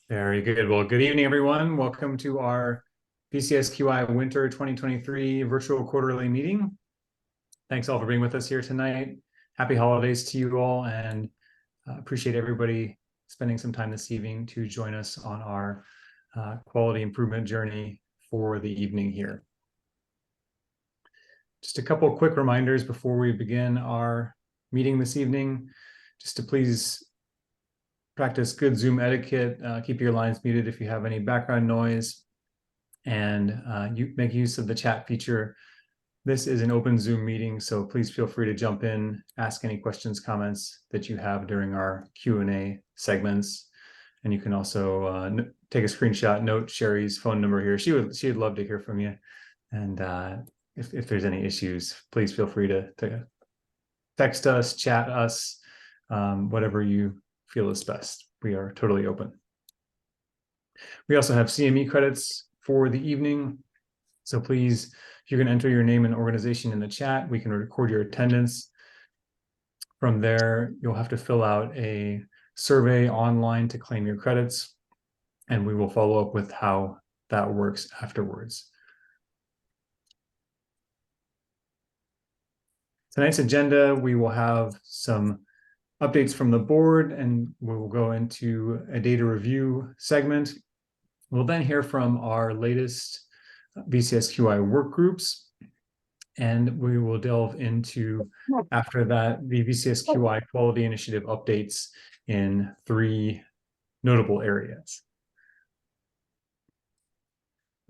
Very good. Well, good evening, everyone. Welcome to our VCSQI Winter 2023 virtual quarterly meeting. Thanks all for being with us here tonight. Happy holidays to you all, and appreciate everybody spending some time this evening to join us on our quality improvement journey for the evening here. Just a couple of quick reminders before we begin our meeting this evening, just to please practice good Zoom etiquette, keep your lines muted if you have any background noise, and you make use of the chat feature. This is an open Zoom meeting, so please feel free to jump in, ask any questions, comments that you have during our Q&A segments. And you can also take a screenshot, note Sherry's phone number here. She'd love to hear from you. And if there's any issues, please feel free to text us, chat us, whatever you feel is best. We are totally open. We also have CME credits for the evening. So please, if you can enter your name and organization in the chat, we can record your attendance. From there, you'll have to fill out a survey online to claim your credits, and we will follow up with how that works afterwards. Tonight's agenda, we will have some updates from the board, and we will go into a data review segment. We'll then hear from our latest VCSQI work groups, and we will delve into, after that, the VCSQI quality initiative updates in 3 notable areas.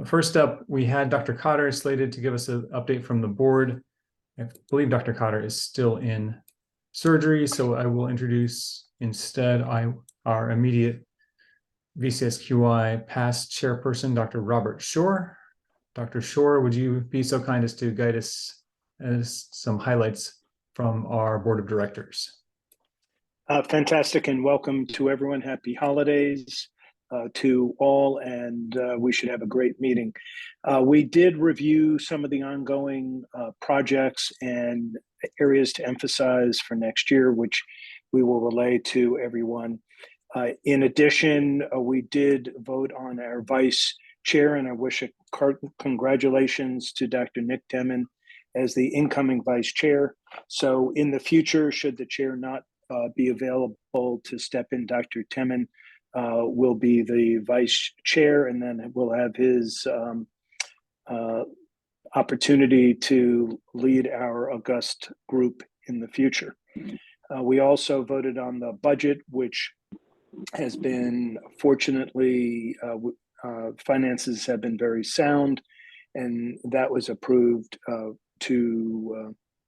First up, we had Dr. Cotter slated to give us an update from the board. I believe Dr. Cotter is still in surgery, so I will introduce instead our immediate VCSQI past chairperson, Dr. Robert Shore. Dr. Shore, would you be so kind as to guide us as some highlights from our board of directors? Fantastic, and welcome to everyone. Happy holidays to all, and we should have a great meeting. We did review some of the ongoing projects and areas to emphasize for next year, which we will relay to everyone. In addition, we did vote on our vice chair, and I wish a congratulations to Dr. Nick Teman as the incoming vice chair. So in the future, should the chair not be available to step in, Dr. Teman will be the vice chair, and then we'll have his opportunity to lead our august group in the future. We also voted on the budget, which has been, fortunately, finances have been very sound, and that was approved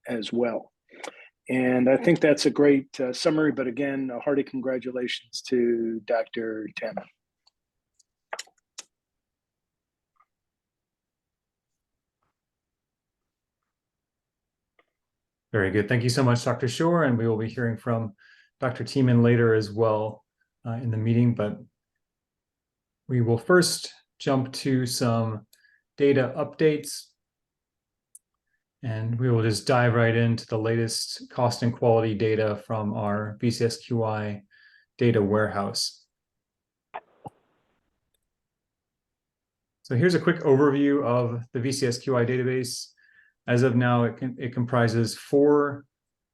as well. And I think that's a great summary, but again, a hearty congratulations to Dr. Teman. Very good. Thank you so much, Dr. Shore, and we will be hearing from Dr. Teman later as well in the meeting, but we will first jump to some data updates, and we will just dive right into the latest cost and quality data from our VCSQI data warehouse. So here's a quick overview of the VCSQI database. As of now, it comprises 4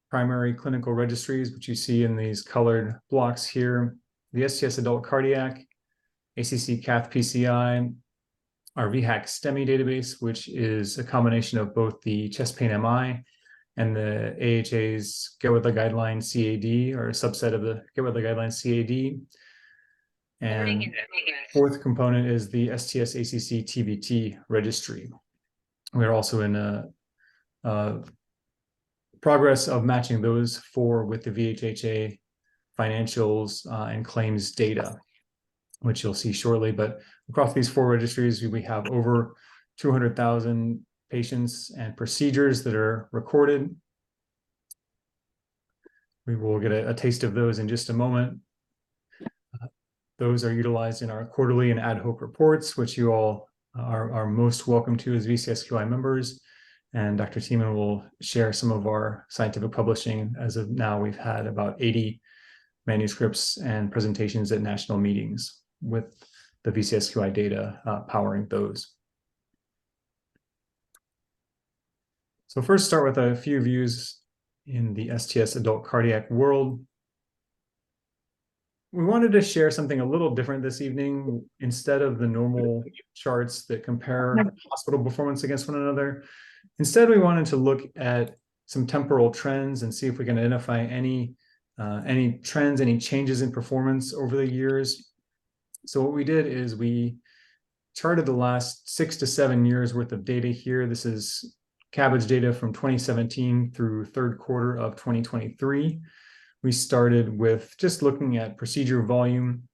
primary clinical registries, which you see in these colored blocks here: the STS adult cardiac, ACC cath PCI, our VHAC STEMI database, which is a combination of both the chest pain MI and the AHA's Get With The Guideline CAD, or a subset of the Get With The Guideline CAD. And 4th component is the STS ACC TBT registry. We're also in a progress of matching those 4 with the VHHA financials and claims data, which you'll see shortly. But across these 4 registries, we have over 200,000 patients and procedures that are recorded. We will get a taste of those in just a moment. Those are utilized in our quarterly and ad hoc reports, which you all are most welcome to as VCSQI members. And Dr. Teman will share some of our scientific publishing. As of now, we've had about 80 manuscripts and presentations at national meetings with the VCSQI data powering those. So first start with a few views in the STS adult cardiac world. We wanted to share something a little different this evening. Instead of the normal charts that compare hospital performance against one another, instead we wanted to look at some temporal trends and see if we can identify any trends, any changes in performance over the years. So what we did is we charted the last 6 to 7 years worth of data here. This is CABG data from 2017 through third quarter of 2023. We started with just looking at procedure volume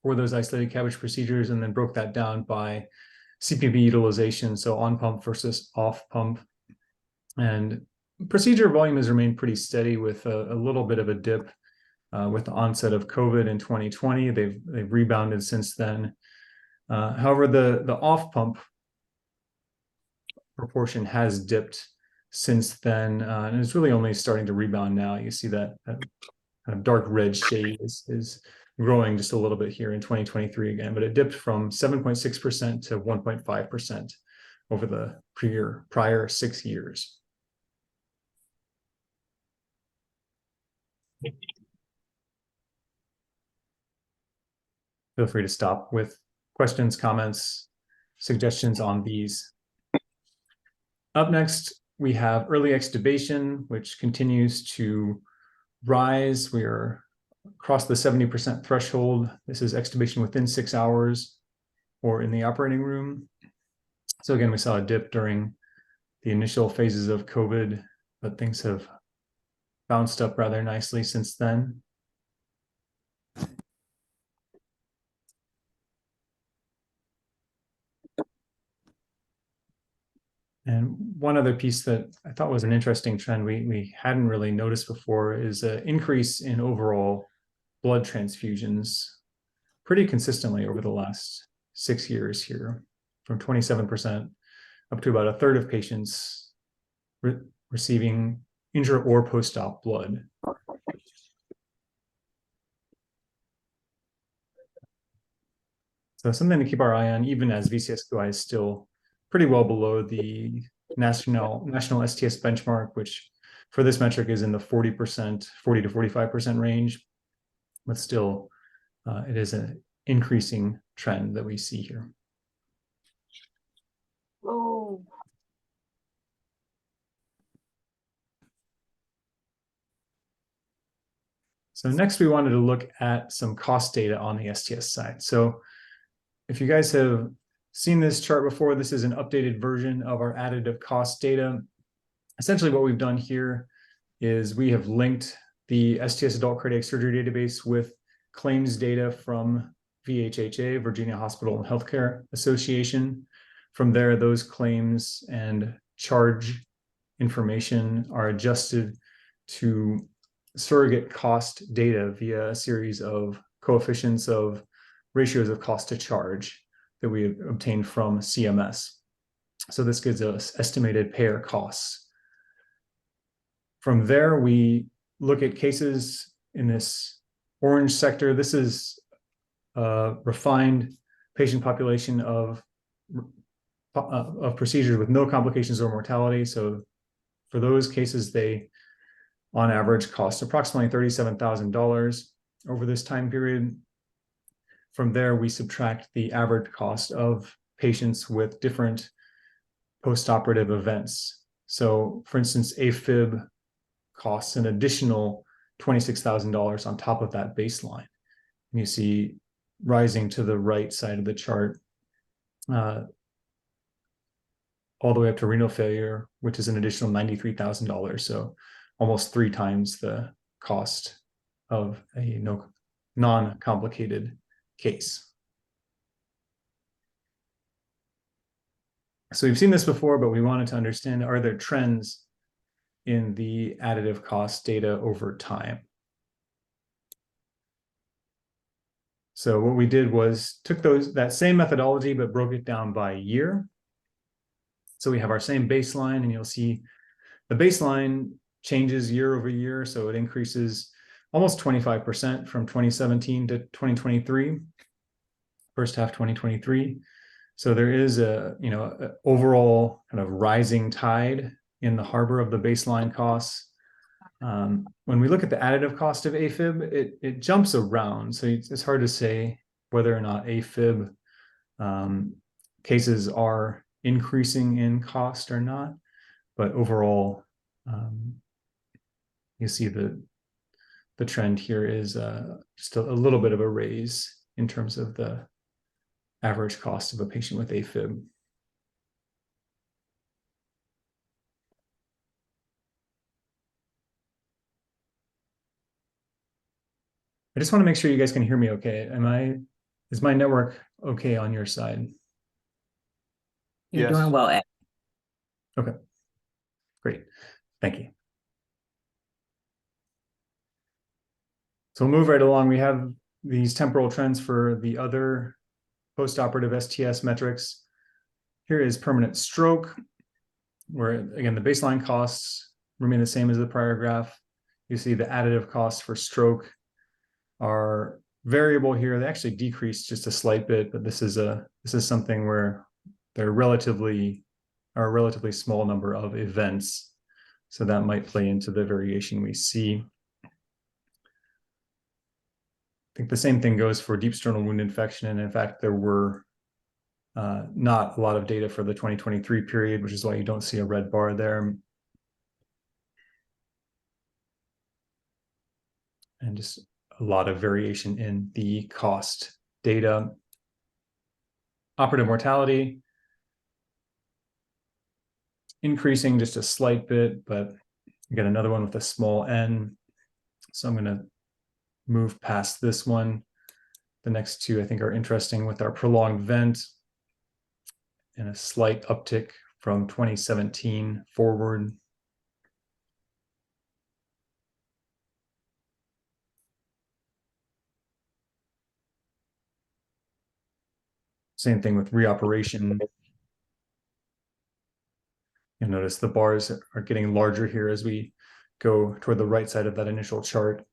for those isolated CABG procedures and then broke that down by CPV utilization, so on pump versus off pump. And procedure volume has remained pretty steady with a little bit of a dip with the onset of COVID in 2020. They've rebounded since then. However, the off pump proportion has dipped since then, and it's really only starting to rebound now. You see that kind of dark red shade is growing just a little bit here in 2023 again, but it dipped from 7.6% to 1.5% over the prior 6 years. Feel free to stop with questions, comments, suggestions on these. Up next, we have early extubation, which continues to rise. We are across the 70% threshold. This is extubation within 6 hours or in the operating room. So again, we saw a dip during the initial phases of COVID, but things have bounced up rather nicely since then. And one other piece that I thought was an interesting trend we hadn't really noticed before is an increase in overall blood transfusions pretty consistently over the last 6 years here, from 27% up to about a third of patients receiving intra or post-op blood. So something to keep our eye on, even as VCSQI is still pretty well below the national STS benchmark, which for this metric is in the 40 to 45% range, but still it is an increasing trend that we see here. Oh. So next we wanted to look at some cost data on the STS side. So if you guys have seen this chart before, this is an updated version of our additive cost data. Essentially what we've done here is we have linked the STS adult cardiac surgery database with claims data from VHHA, Virginia Hospital and Healthcare Association. From there, those claims and charge information are adjusted to surrogate cost data via a series of coefficients of ratios of cost to charge that we obtained from CMS. So this gives us estimated payer costs. From there, we look at cases in this orange sector. This is a refined patient population of procedures with no complications or mortality. So for those cases, they on average cost approximately $37,000 over this time period. From there, we subtract the average cost of patients with different postoperative events. So for instance, AFib costs an additional $26,000 on top of that baseline. And you see rising to the right side of the chart, all the way up to renal failure, which is an additional $93,000. So almost 3 times the cost of a non-complicated case. So we've seen this before, but we wanted to understand, are there trends in the additive cost data over time? So what we did was took that same methodology, but broke it down by year. So we have our same baseline, and you'll see the baseline changes year over year. So it increases almost 25% from 2017 to 2023. first half 2023. So there is a overall kind of rising tide in the harbor of the baseline costs. When we look at the additive cost of AFib, it jumps around. So it's hard to say whether or not AFib cases are increasing in cost or not. But overall, you see the trend here is just a little bit of a raise in terms of the average cost of a patient with AFib. I just want to make sure you guys can hear me okay. Is my network okay on your side? You're Yes. doing well, Ed. Okay, great. Thank you. So we'll move right along. We have these temporal trends for the other postoperative STS metrics. Here is permanent stroke, where again, the baseline costs remain the same as the prior graph. You see the additive costs for stroke are variable here. They actually decreased just a slight bit, but this is something where there are a relatively small number of events. So that might play into the variation we see. I think the same thing goes for deep sternal wound infection. And in fact, there were not a lot of data for the 2023 period, which is why you don't see a red bar there. And just a lot of variation in the cost data. Operative mortality increasing just a slight bit, but again, another one with a small n. So I'm going to move past this one. The next two I think are interesting with our prolonged vent and a slight uptick from 2017 forward. Same thing with reoperation. You'll notice the bars are getting larger here as we go toward the right side of that initial chart,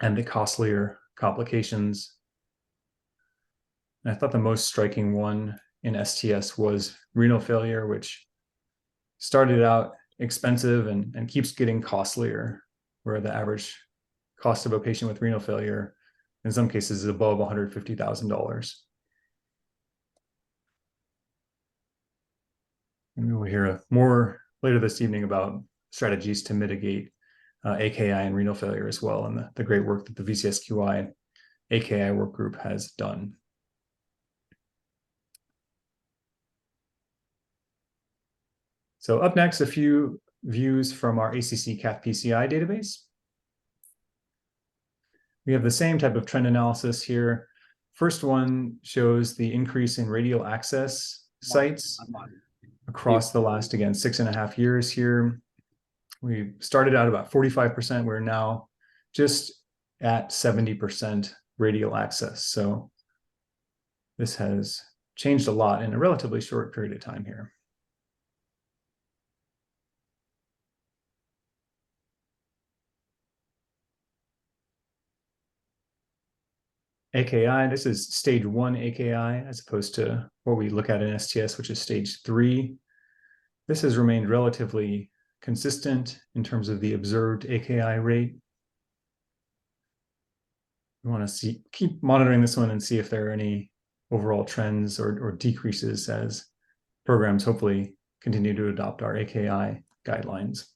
and the costlier complications. And I thought the most striking one in STS was renal failure, which started out expensive and keeps getting costlier, where the average cost of a patient with renal failure in some cases is above $150,000. And we'll hear more later this evening about strategies to mitigate AKI and renal failure as well, and the great work that the VCSQI AKI work group has done. So up next, a few views from our ACC CAF PCI database. We have the same type of trend analysis here. First one shows the increase in radial access sites across the last, again, 6.5 years here. We started out about 45%. We're now just at 70% radial access. So this has changed a lot in a relatively short period of time here. AKI, this is stage 1 AKI, as opposed to what we look at in STS, which is stage 3. This has remained relatively consistent in terms of the observed AKI rate. We want to keep monitoring this one and see if there are any overall trends or decreases as programs hopefully continue to adopt our AKI guidelines.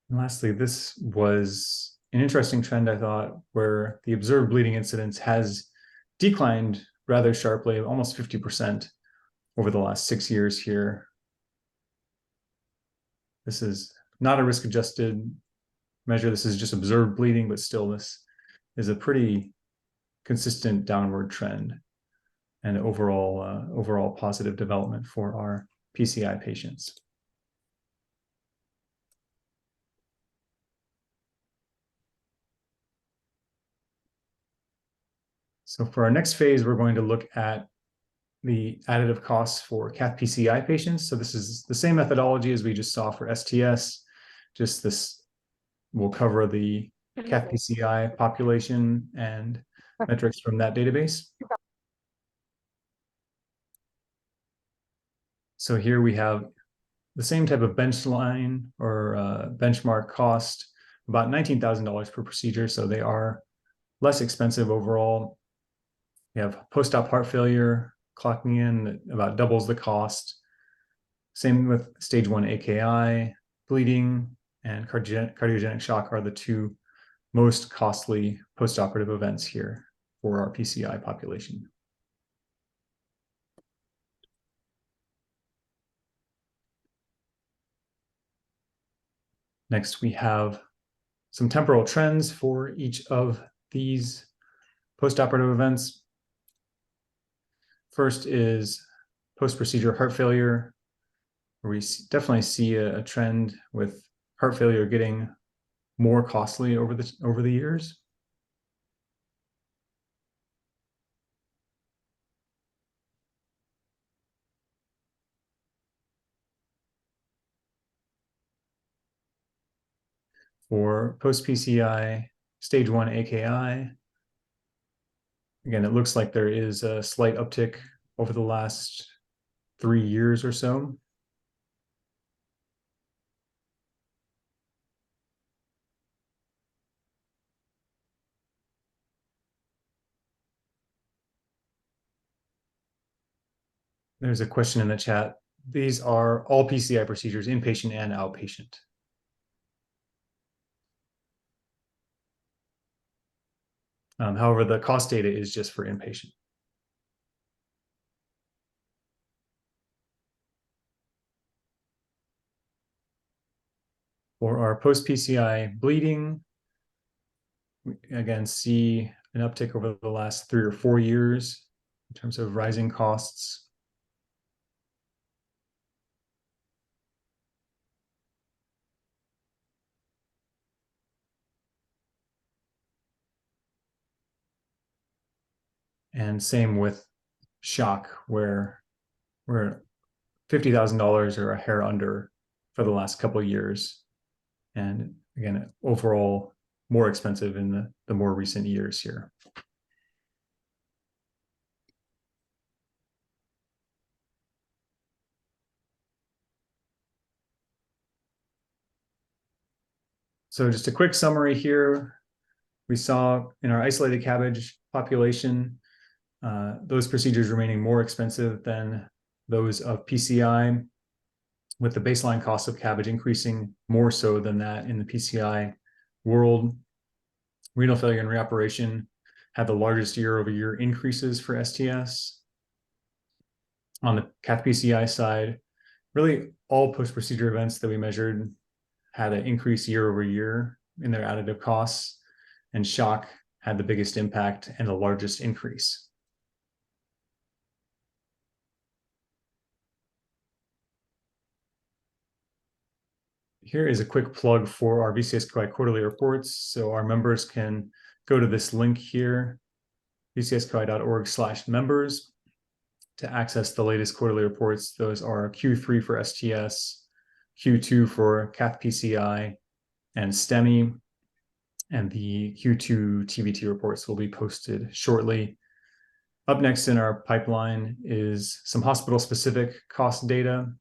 And lastly, this was an interesting trend, I thought, where the observed bleeding incidence has declined rather sharply, almost 50% over the last 6 years here. This is not a risk-adjusted measure. This is just observed bleeding, but still this is a pretty consistent downward trend and overall positive development for our PCI patients. So for our next phase, we're going to look at the additive costs for CAF PCI patients. So this is the same methodology as we just saw for STS, just this will cover the CathPCI population and metrics from that database. So here we have the same type of benchline or benchmark cost, about $19,000 per procedure. So they are less expensive overall. We have post-op heart failure clocking in that about doubles the cost. Same with stage 1 AKI, bleeding, and cardiogenic shock are the two most costly post-operative events here for our PCI population. Next, we have some temporal trends for each of these post-operative events. First is post-procedure heart failure, where we definitely see a trend with heart failure getting more costly over the years. For post-PCI stage 1 AKI, again, it looks like there is a slight uptick over the last 3 years or so. There's a question in the chat. These are all PCI procedures, inpatient and outpatient. However, the cost data is just for inpatient. For our post-PCI bleeding, we again see an uptick over the last 3 or 4 years in terms of rising costs. And same with shock, where we're $50,000 or a hair under for the last couple of years. And again, overall, more expensive in the more recent years here. So just a quick summary here. We saw in our isolated CABG population, those procedures remaining more expensive than those of PCI, with the baseline cost of CABG increasing more so than that in the PCI world. Renal failure and reoperation had the largest year-over-year increases for STS. On the CathPCI side, really all post-procedure events that we measured had an increase year-over-year in their additive costs, and shock had the biggest impact and the largest increase. Here is a quick plug for our VCSQI quarterly reports. So our members can go to this link here, vcsqi.org/members, to access the latest quarterly reports. Those are Q3 for STS, Q2 for CathPCI and STEMI, and the Q2 TVT reports will be posted shortly. Up next in our pipeline is some hospital-specific cost data.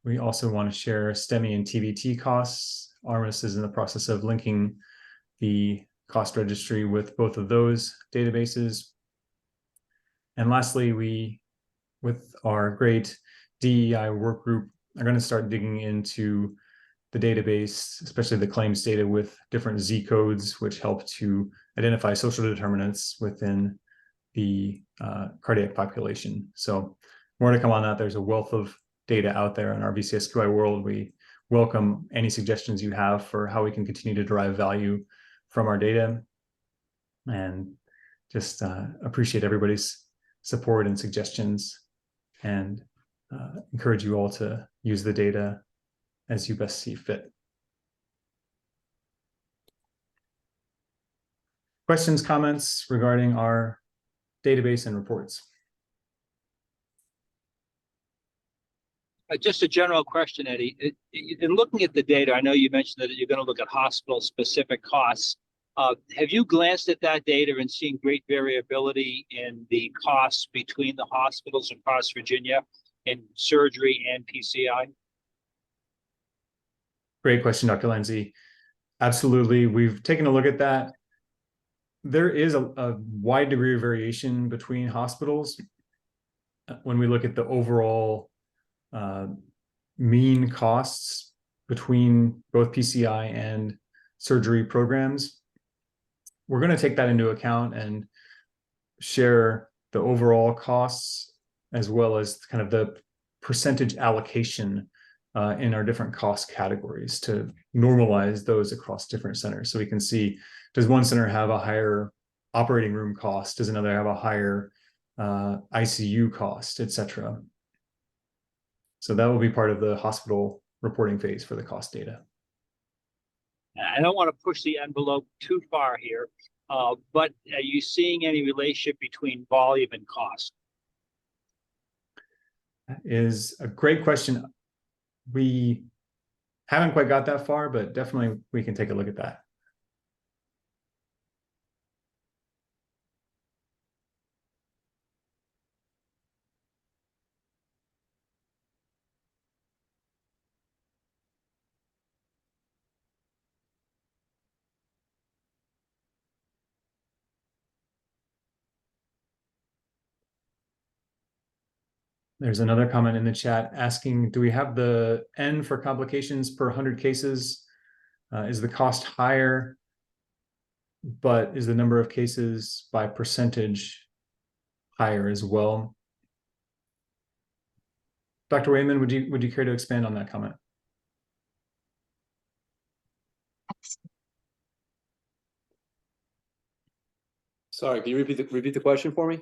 We also want to share STEMI and TVT costs. ARMIS is in the process of linking the cost registry with both of those databases. And lastly, we, with our great DEI work group, are going to start digging into the database, especially the claims data with different Z codes, which help to identify social determinants within the cardiac population. So more to come on that. There's a wealth of data out there in our VCSQI world. We welcome any suggestions you have for how we can continue to derive value from our data, and just appreciate everybody's support and suggestions, and encourage you all to use the data as you best see fit. Questions, comments regarding our database and reports? Just a general question, Eddie. In looking at the data, I know you mentioned that you're going to look at hospital-specific costs. Have you glanced at that data and seen great variability in the costs between the hospitals across Virginia in surgery and PCI? Great question, Dr. Lindsay. Absolutely. We've taken a look at that. There is a wide degree of variation between hospitals when we look at the overall mean costs between both PCI and surgery programs. We're going to take that into account and share the overall costs as well as kind of the percentage allocation in our different cost categories to normalize those across different centers. So we can see, does one center have a higher operating room cost? Does another have a higher ICU cost, et cetera? So that will be part of the hospital reporting phase for the cost data. I don't want to push the envelope too far here, but are you seeing any relationship between volume and cost? That is a great question. We haven't quite got that far, but definitely we can take a look at that. There's another comment in the chat asking, do we have the N for complications per 100 cases? Is the cost higher, but is the number of cases by percentage higher as well? Dr. Wehman, would you care to expand on that comment? Sorry, can you repeat the question for me?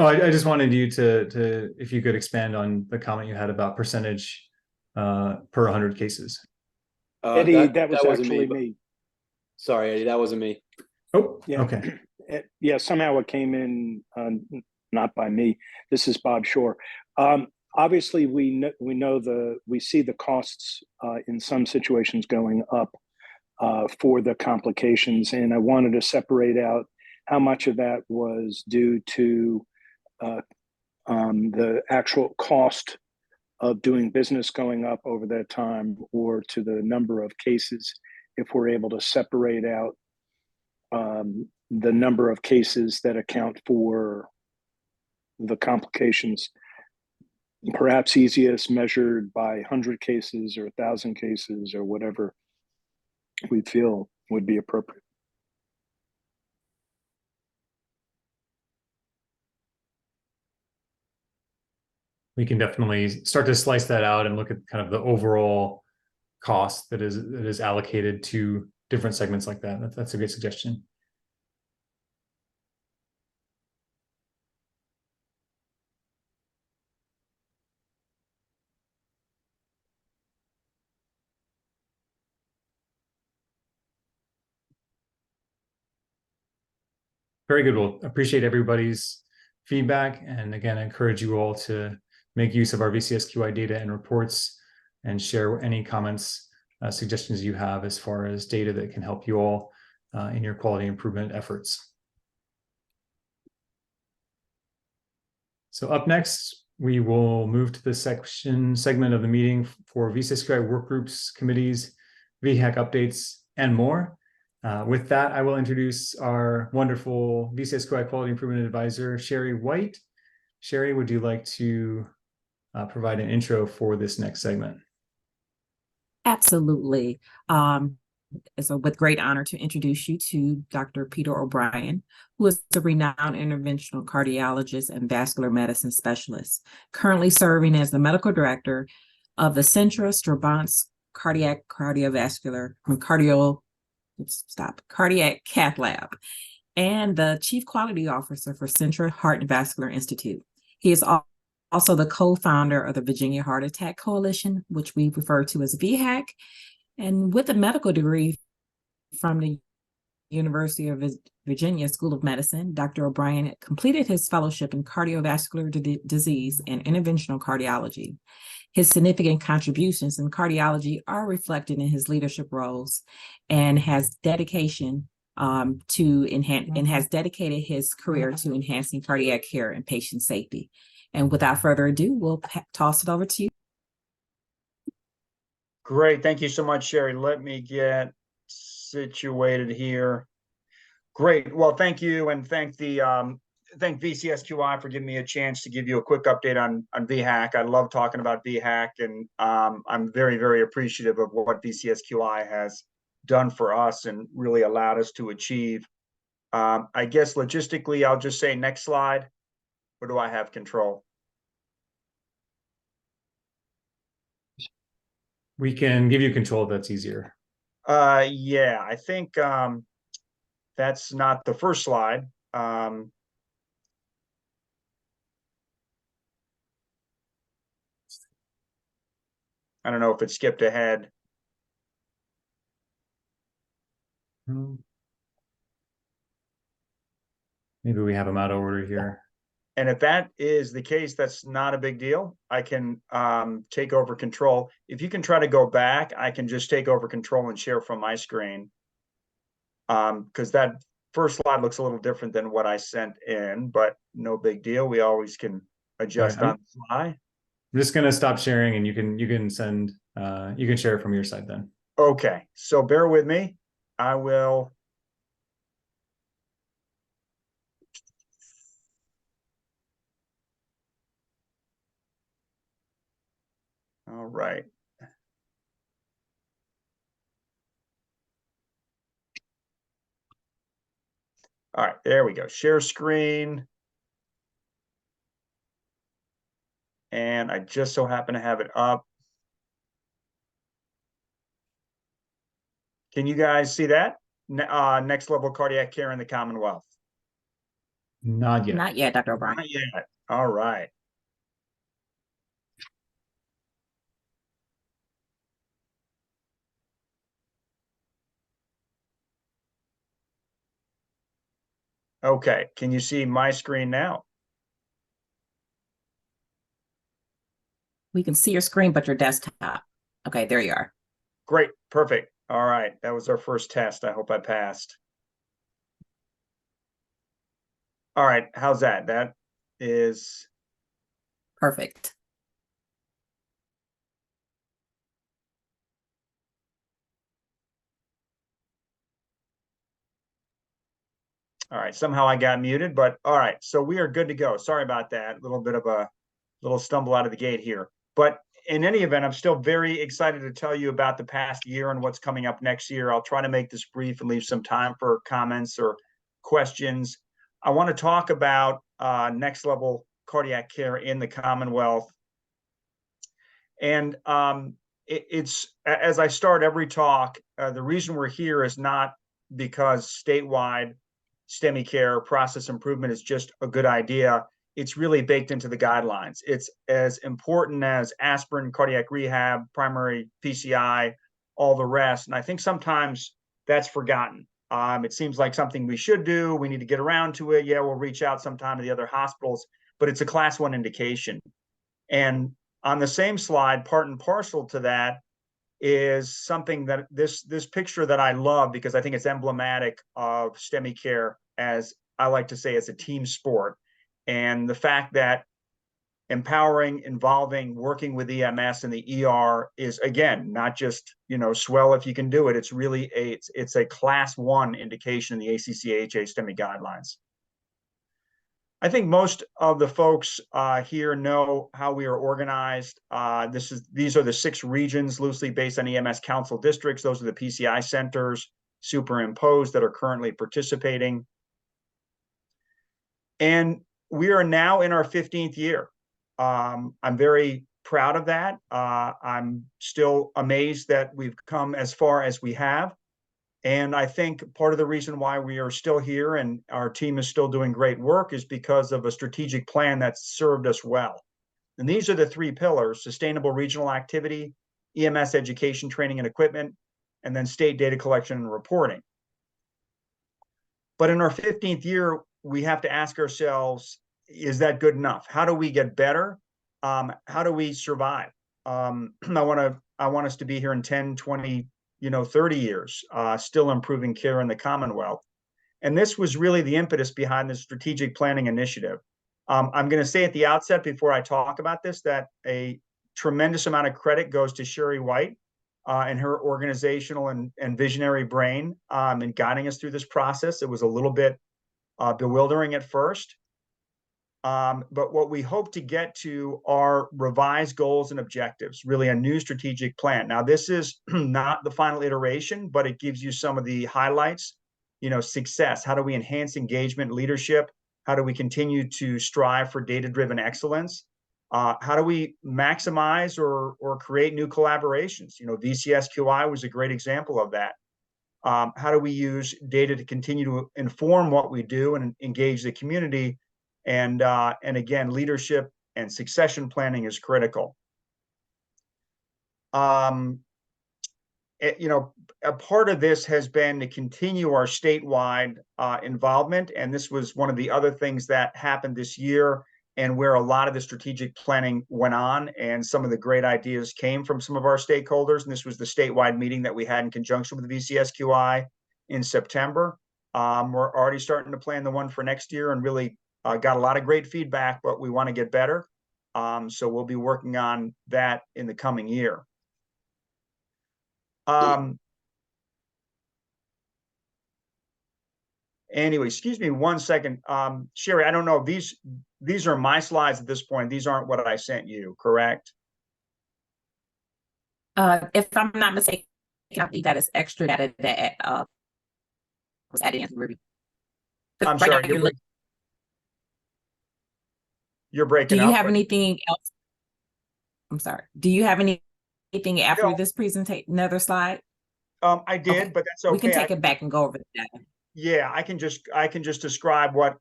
Oh, I just wanted you to if you could expand on the comment you had about percentage per 100 cases. Eddie, that was wasn't actually but- me. Sorry, Eddie, that wasn't me. Oh, Yeah. okay. Yeah, somehow it came in not by me. This is Bob Shore. Obviously, we see the costs in some situations going up for the complications, and I wanted to separate out how much of that was due to the actual cost of doing business going up over that time, or to the number of cases, if we're able to separate out the number of cases that account for the complications, perhaps easiest measured by 100 cases or 1,000 cases or whatever we feel would be appropriate. We can definitely start to slice that out and look at kind of the overall cost that is allocated to different segments like that. That's a good suggestion. Very good. Well, appreciate everybody's feedback. And again, I encourage you all to make use of our VCSQI data and reports and share any comments, suggestions you have as far as data that can help you all in your quality improvement efforts. So up next, we will move to the segment of the meeting for VCSQI workgroups, committees, VHAC updates, and more. With that, I will introduce our wonderful VCSQI Quality Improvement Advisor, Sherry White. Sherry, would you like to provide an intro for this next segment? Absolutely. It's with great honor to introduce you to Dr. Peter O'Brien, who is a renowned interventional cardiologist and vascular medicine specialist, currently serving as the medical director of the Centra Cardiac Cath Lab, and the Chief Quality Officer for Centra Heart and Vascular Institute. He is also the co-founder of the Virginia Heart Attack Coalition, which we refer to as VHAC, and with a medical degree from the University of Virginia School of Medicine, Dr. O'Brien completed his fellowship in cardiovascular disease and interventional cardiology. His significant contributions in cardiology are reflected in his leadership roles and has dedication has dedicated his career to enhancing cardiac care and patient safety. And without further ado, we'll toss it over to you. Great. Thank you so much, Sherry. Let me get situated here. Great. Well, thank you, and thank VCSQI for giving me a chance to give you a quick update on VHAC. I love talking about VHAC, and I'm very, very appreciative of what VCSQI has done for us and really allowed us to achieve. I guess logistically, I'll just say next slide. Or do I have control? We can give you control if that's easier. Yeah, I think that's not the first slide. I don't know if it skipped ahead. Maybe we have them out of order here. And if that is the case, that's not a big deal. I can take over control. If you can try to go back, I can just take over control and share from my screen. Because that first slide looks a little different than what I sent in, but no big deal. We always can adjust on the fly. I'm just gonna stop sharing, and you can send you can share from your side then. Okay, so bear with me. I will. All right. All right, there we go. Share screen. And I just so happen to have it up. Can you guys see that? Next level cardiac care in the Commonwealth. Not yet. Not yet, Dr. O'Brien. Not yet. All right. Okay, can you see my screen now? We can see your screen, but your desktop. Okay, there you are. Great, perfect. All right, that was our first test. I hope I passed. All right, how's that? That is Perfect. all right. Somehow I got muted, but all right. So we are good to go. Sorry about that. A little bit of a little stumble out of the gate here. But in any event, I'm still very excited to tell you about the past year and what's coming up next year. I'll try to make this brief and leave some time for comments or questions. I want to talk about next level cardiac care in the Commonwealth. And it's as I start every talk, the reason we're here is not because statewide STEMI care process improvement is just a good idea. It's really baked into the guidelines. It's as important as aspirin, cardiac rehab, primary PCI, all the rest. And I think sometimes that's forgotten. It seems like something we should do. We need to get around to it. Yeah, we'll reach out sometime to the other hospitals, but it's a class 1 indication. And on the same slide, part and parcel to that is something that this picture that I love because I think it's emblematic of STEMI care, as I like to say, as a team sport. And the fact that empowering, involving, working with EMS and the ER is, again, not just, swell if you can do it. It's really it's a class 1 indication in the ACC/AHA STEMI guidelines. I think most of the folks here know how we are organized. These are the 6 regions loosely based on EMS council districts. Those are the PCI centers superimposed that are currently participating. And we are now in our 15th year. I'm very proud of that. I'm still amazed that we've come as far as we have. And I think part of the reason why we are still here and our team is still doing great work is because of a strategic plan that's served us well. And these are the 3 pillars: sustainable regional activity, EMS education, training, and equipment, and then state data collection and reporting. But in our 15th year, we have to ask ourselves, is that good enough? How do we get better? How do we survive? I want us to be here in 10, 20, 30 years, still improving care in the Commonwealth. And this was really the impetus behind the strategic planning initiative. I'm going to say at the outset, before I talk about this, that a tremendous amount of credit goes to Sherry White and her organizational and visionary brain in guiding us through this process. It was a little bit bewildering at first. But what we hope to get to are revised goals and objectives, really a new strategic plan. Now, this is not the final iteration, but it gives you some of the highlights. Success. How do we enhance engagement, leadership? How do we continue to strive for data-driven excellence? How do we maximize or create new collaborations? VCSQI was a great example of that. How do we use data to continue to inform what we do and engage the community? And again, leadership and succession planning is critical. A part of this has been to continue our statewide involvement. And this was one of the other things that happened this year and where a lot of the strategic planning went on. And some of the great ideas came from some of our stakeholders. And this was the statewide meeting that we had in conjunction with the VCSQI in September. We're already starting to plan the one for next year and really got a lot of great feedback, but we want to get better. So we'll be working on that in the coming year. Anyway, excuse me 1 second. Sherry, I don't know, these are my slides at this point. These aren't what I sent you, correct? If I'm not mistaken, I think that is extra data that was added in Ruby. I'm sorry, you're breaking up. Do you have anything else? I'm sorry. Do you have anything after this presentation, another slide? I did, okay. But that's okay. We can take it back and go over the data. Yeah, I can just describe what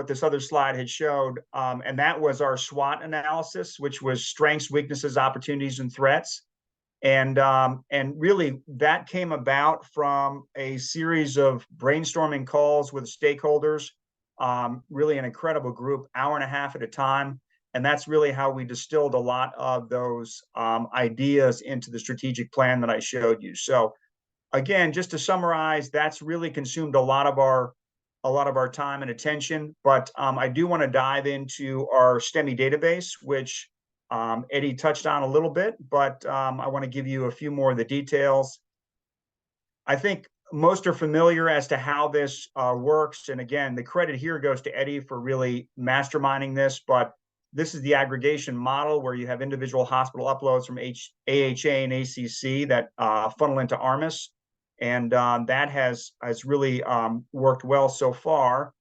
this other slide had showed, and that was our SWOT analysis, which was strengths, weaknesses, opportunities, and threats, and really that came about from a series of brainstorming calls with stakeholders, really an incredible group, hour and a half at a time, and that's really how we distilled a lot of those ideas into the strategic plan that I showed you. So. Again, just to summarize, that's really consumed a lot of our time and attention. But I do want to dive into our STEMI database, which Eddie touched on a little bit, but I want to give you a few more of the details. I think most are familiar as to how this works. And again, the credit here goes to Eddie for really masterminding this. But this is the aggregation model where you have individual hospital uploads from AHA and ACC that funnel into ARMIS. And that has really worked well so far.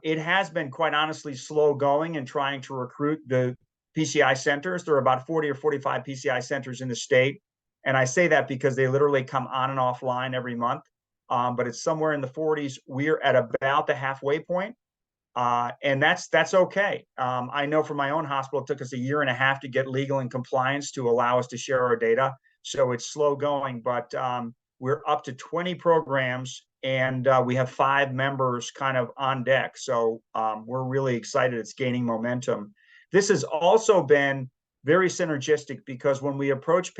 It has been quite honestly slow going in trying to recruit the PCI centers. There are about 40 or 45 PCI centers in the state. And I say that because they literally come on and offline every month. But it's somewhere in the 40s. We're at about the halfway point. And that's okay. I know for my own hospital, it took us 1.5 years to get legal and compliance to allow us to share our data. So it's slow going, but we're up to 20 programs and we have 5 members kind of on deck. So we're really excited. It's gaining momentum. This has also been very synergistic because when we approach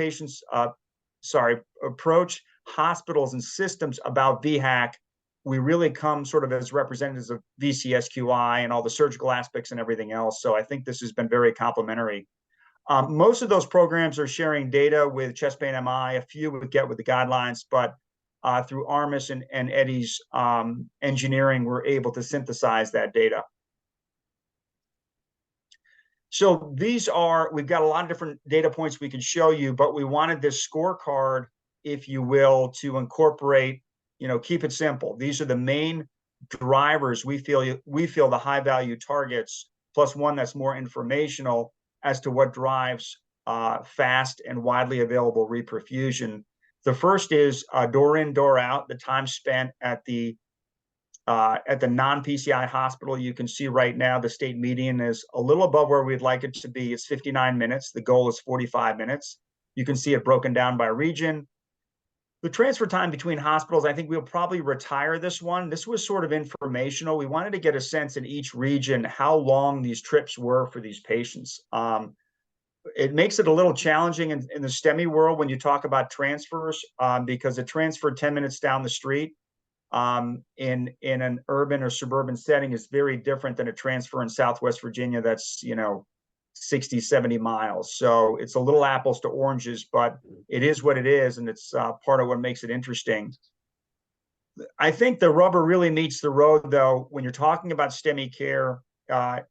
approach hospitals and systems about VHAC, we really come sort of as representatives of VCSQI and all the surgical aspects and everything else. So I think this has been very complementary. Most of those programs are sharing data with chest pain MI. A few would get with the guidelines, but through ARMIS and Eddie's engineering, we're able to synthesize that data. So we've got a lot of different data points we could show you, but we wanted this scorecard, if you will, to incorporate, keep it simple. These are the main drivers we feel the high value targets, plus one that's more informational as to what drives fast and widely available reperfusion. The first is door in, door out, the time spent at the non-PCI hospital. You can see right now the state median is a little above where we'd like it to be. It's 59 minutes. The goal is 45 minutes. You can see it broken down by region. The transfer time between hospitals, I think we'll probably retire this one. This was sort of informational. We wanted to get a sense in each region how long these trips were for these patients. It makes it a little challenging in the STEMI world when you talk about transfers, because a transfer 10 minutes down the street in an urban or suburban setting is very different than a transfer in Southwest Virginia that's, 60, 70 miles. So it's a little apples to oranges, but it is what it is. And it's part of what makes it interesting. I think the rubber really meets the road, though, when you're talking about STEMI care. I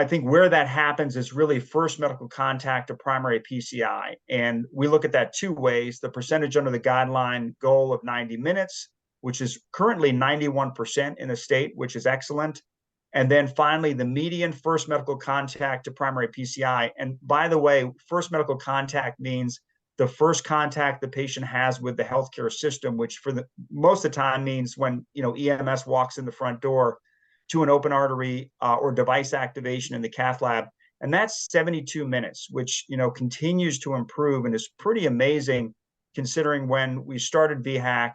think where that happens is really first medical contact to primary PCI. And we look at that two ways: the percentage under the guideline goal of 90 minutes, which is currently 91% in the state, which is excellent. And then finally, the median first medical contact to primary PCI. And by the way, first medical contact means the first contact the patient has with the healthcare system, which for the most of the time means when EMS walks in the front door to an open artery or device activation in the cath lab. And that's 72 minutes, which continues to improve and is pretty amazing considering when we started VHAC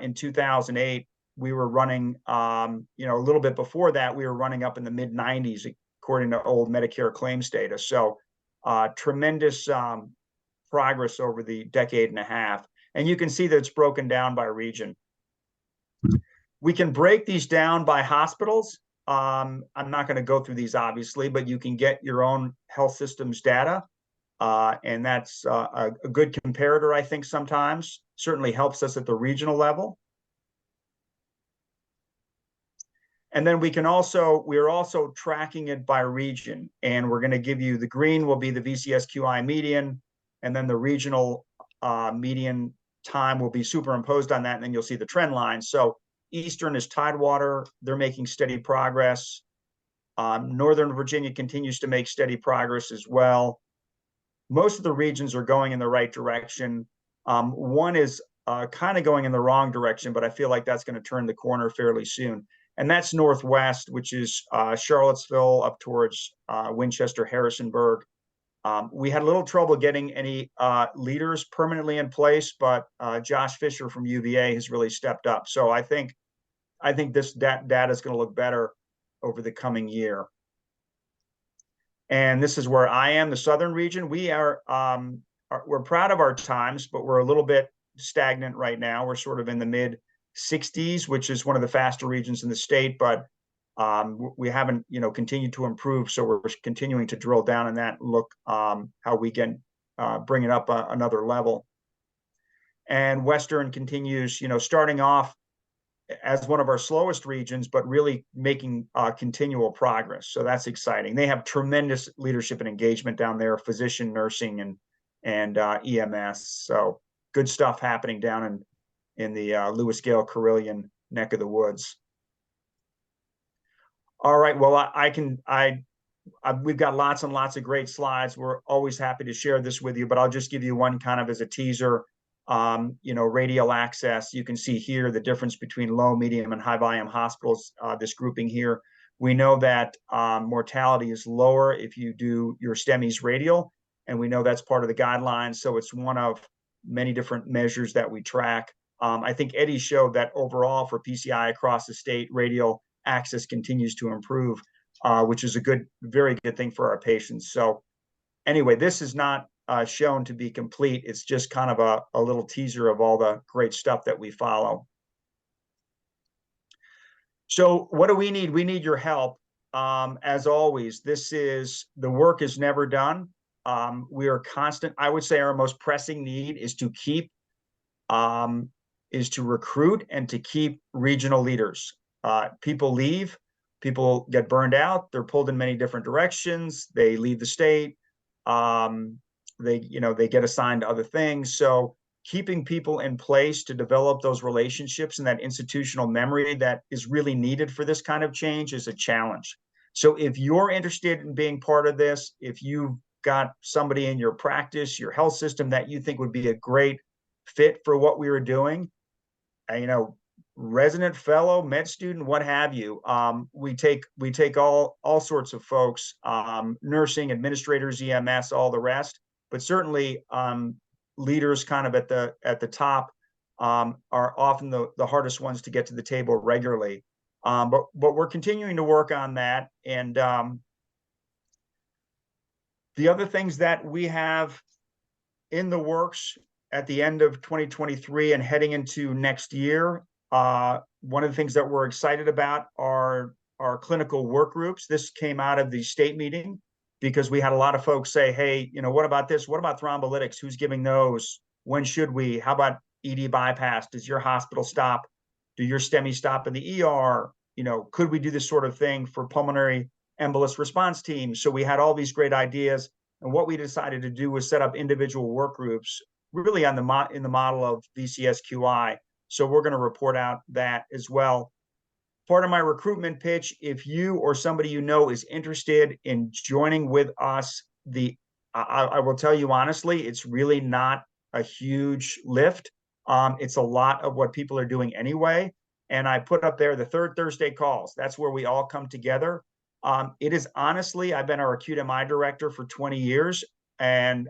in 2008. We were running, a little bit before that, we were running up in the mid 90s, according to old Medicare claims data. So tremendous progress over the decade and a half. And you can see that it's broken down by region. We can break these down by hospitals. I'm not going to go through these, obviously, but you can get your own health systems data. And that's a good comparator, I think, sometimes. Certainly helps us at the regional level. And then we're also tracking it by region. And we're going to give you the green will be the VCSQI median, and then the regional median time will be superimposed on that. And then you'll see the trend line. So Eastern is Tidewater. They're making steady progress. Northern Virginia continues to make steady progress as well. Most of the regions are going in the right direction. One is kind of going in the wrong direction, but I feel like that's going to turn the corner fairly soon. And that's Northwest, which is Charlottesville up towards Winchester, Harrisonburg. We had a little trouble getting any leaders permanently in place, but Josh Fisher from UVA has really stepped up. So I think this data is going to look better over the coming year. And this is where I am, the Southern region. We're proud of our times, but we're a little bit stagnant right now. We're sort of in the mid 60s, which is one of the faster regions in the state, but we haven't, continued to improve. So we're continuing to drill down on that and look how we can bring it up another level. And Western continues, starting off as one of our slowest regions, but really making continual progress. So that's exciting. They have tremendous leadership and engagement down there, physician, nursing, and EMS. So good stuff happening down in the Lewis Gale Carilion neck of the woods. All right. Well, we've got lots and lots of great slides. We're always happy to share this with you, but I'll just give you one kind of as a teaser. Radial access. You can see here the difference between low, medium, and high volume hospitals, this grouping here. We know that mortality is lower if you do your STEMIs radial, and we know that's part of the guidelines. So it's one of many different measures that we track. I think Eddie showed that overall for PCI across the state, radial access continues to improve, which is a very good thing for our patients. So anyway, this is not shown to be complete. It's just kind of a little teaser of all the great stuff that we follow. So what do we need? We need your help. As always, the work is never done. We are constant. I would say our most pressing need is to recruit and to keep regional leaders. People leave, people get burned out. They're pulled in many different directions. They leave the state. They get assigned to other things. So keeping people in place to develop those relationships and that institutional memory that is really needed for this kind of change is a challenge. So if you're interested in being part of this, if you've got somebody in your practice, your health system that you think would be a great fit for what we are doing, resident, fellow, med student, what have you. We take all sorts of folks, nursing, administrators, EMS, all the rest. But certainly leaders kind of at the top are often the hardest ones to get to the table regularly. But we're continuing to work on that. And the other things that we have in the works at the end of 2023 and heading into next year, one of the things that we're excited about are our clinical work groups. This came out of the state meeting because we had a lot of folks say, hey, you know, what about this? What about thrombolytics? Who's giving those? When should we? How about ED bypass? Does your hospital stop? Do your STEMI stop in the ER? You know, could we do this sort of thing for pulmonary embolus response teams? So we had all these great ideas. And what we decided to do was set up individual work groups, really on in the model of VCSQI. So we're going to report out that as well. Part of my recruitment pitch, if you or somebody you know is interested in joining with us, I will tell you honestly, it's really not a huge lift. It's a lot of what people are doing anyway. And I put up there the third Thursday calls. That's where we all come together. It is honestly, I've been our acute MI director for 20 years. And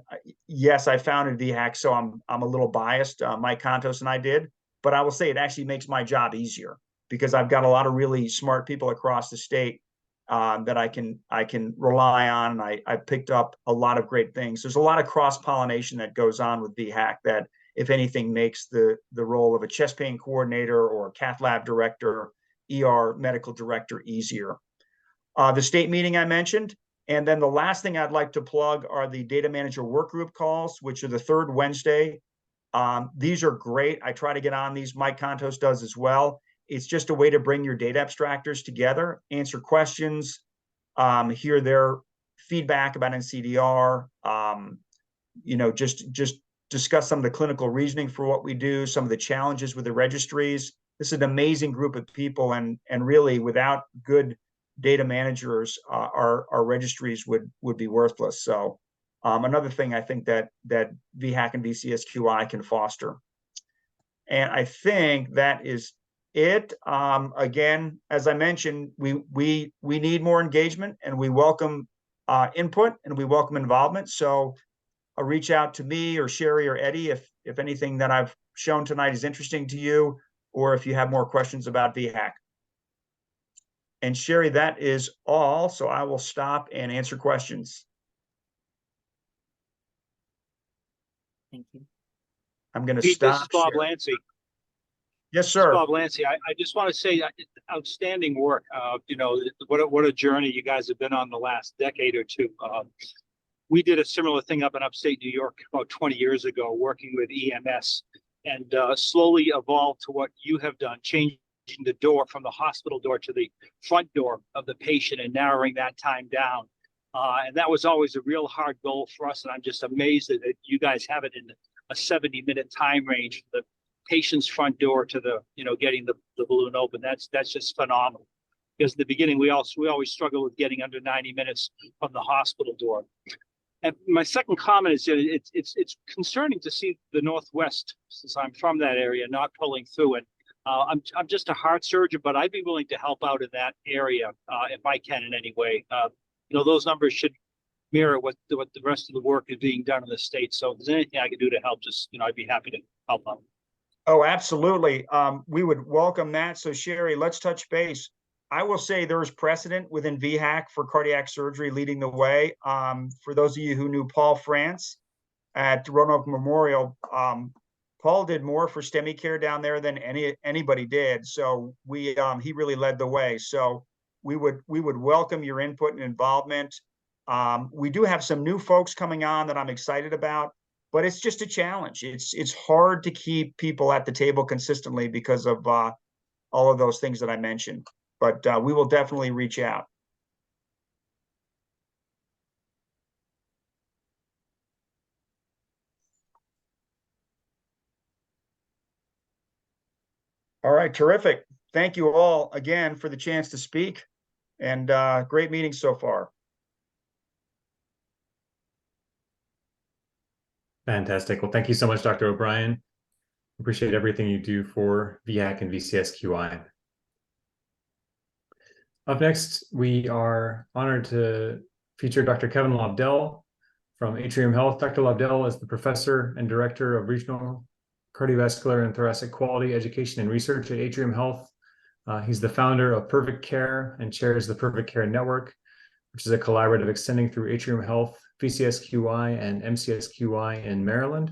yes, I founded VHAC, so I'm a little biased. Mike Contos and I did, but I will say it actually makes my job easier because I've got a lot of really smart people across the state that I can rely on. And I picked up a lot of great things. There's a lot of cross-pollination that goes on with VHAC that, if anything, makes the role of a chest pain coordinator or a cath lab director, ER medical director easier. The state meeting I mentioned. And then the last thing I'd like to plug are the data manager work group calls, which are the third Wednesday. These are great. I try to get on these. Mike Contos does as well. It's just a way to bring your data abstractors together, answer questions, hear their feedback about NCDR, you know, just discuss some of the clinical reasoning for what we do, some of the challenges with the registries. This is an amazing group of people, and really, without good data managers, our registries would be worthless. So another thing I think that VHAC and VCSQI can foster. And I think that is it. Again, as I mentioned, we need more engagement, and we welcome input, and we welcome involvement. So reach out to me or Sherry or Eddie if anything that I've shown tonight is interesting to you, or if you have more questions about VHAC. And Sherry, that is all. So I will stop and answer questions. Thank you. I'm going to Pete, stop. this is Bob Sherry. Lancy. Yes, sir. Bob Lancy, I just want to say outstanding work. You know, what a journey you guys have been on the last decade or two. We did a similar thing up in upstate New York about 20 years ago, working with EMS, and slowly evolved to what you have done, changing the door from the hospital door to the front door of the patient and narrowing that time down. And that was always a real hard goal for us. And I'm just amazed that you guys have it in a 70-minute time range, the patient's front door to the, you know, getting the balloon open. That's just phenomenal. Because in the beginning, we always struggle with getting under 90 minutes from the hospital door. And my second comment is that it's concerning to see the Northwest, since I'm from that area, not pulling through it. I'm just a heart surgeon, but I'd be willing to help out in that area if I can in any way. You know, those numbers should mirror what the rest of the work is being done in the state. So if there's anything I can do to help, just, you know, I'd be happy to help out. Oh, absolutely. We would welcome that. So Sherry, let's touch base. I will say there is precedent within VHAC for cardiac surgery leading the way. For those of you who knew Paul France at Roanoke Memorial, Paul did more for STEMI care down there than anybody did. So he really led the way. So we would welcome your input and involvement. We do have some new folks coming on that I'm excited about, but it's just a challenge. It's hard to keep people at the table consistently because of all of those things that I mentioned. But we will definitely reach out. All right, terrific. Thank you all again for the chance to speak, and great meeting so far. Fantastic. Well, thank you so much, Dr. O'Brien. Appreciate everything you do for VHAC and VCSQI. Up next, we are honored to feature Dr. Kevin Lobdell From Atrium Health, Dr. Lobdell is the Professor and Director of Regional Cardiovascular and Thoracic Quality Education and Research at Atrium Health. He's the founder of Perfect Care and chairs the Perfect Care Network, which is a collaborative extending through Atrium Health, VCSQI, and MCSQI in Maryland.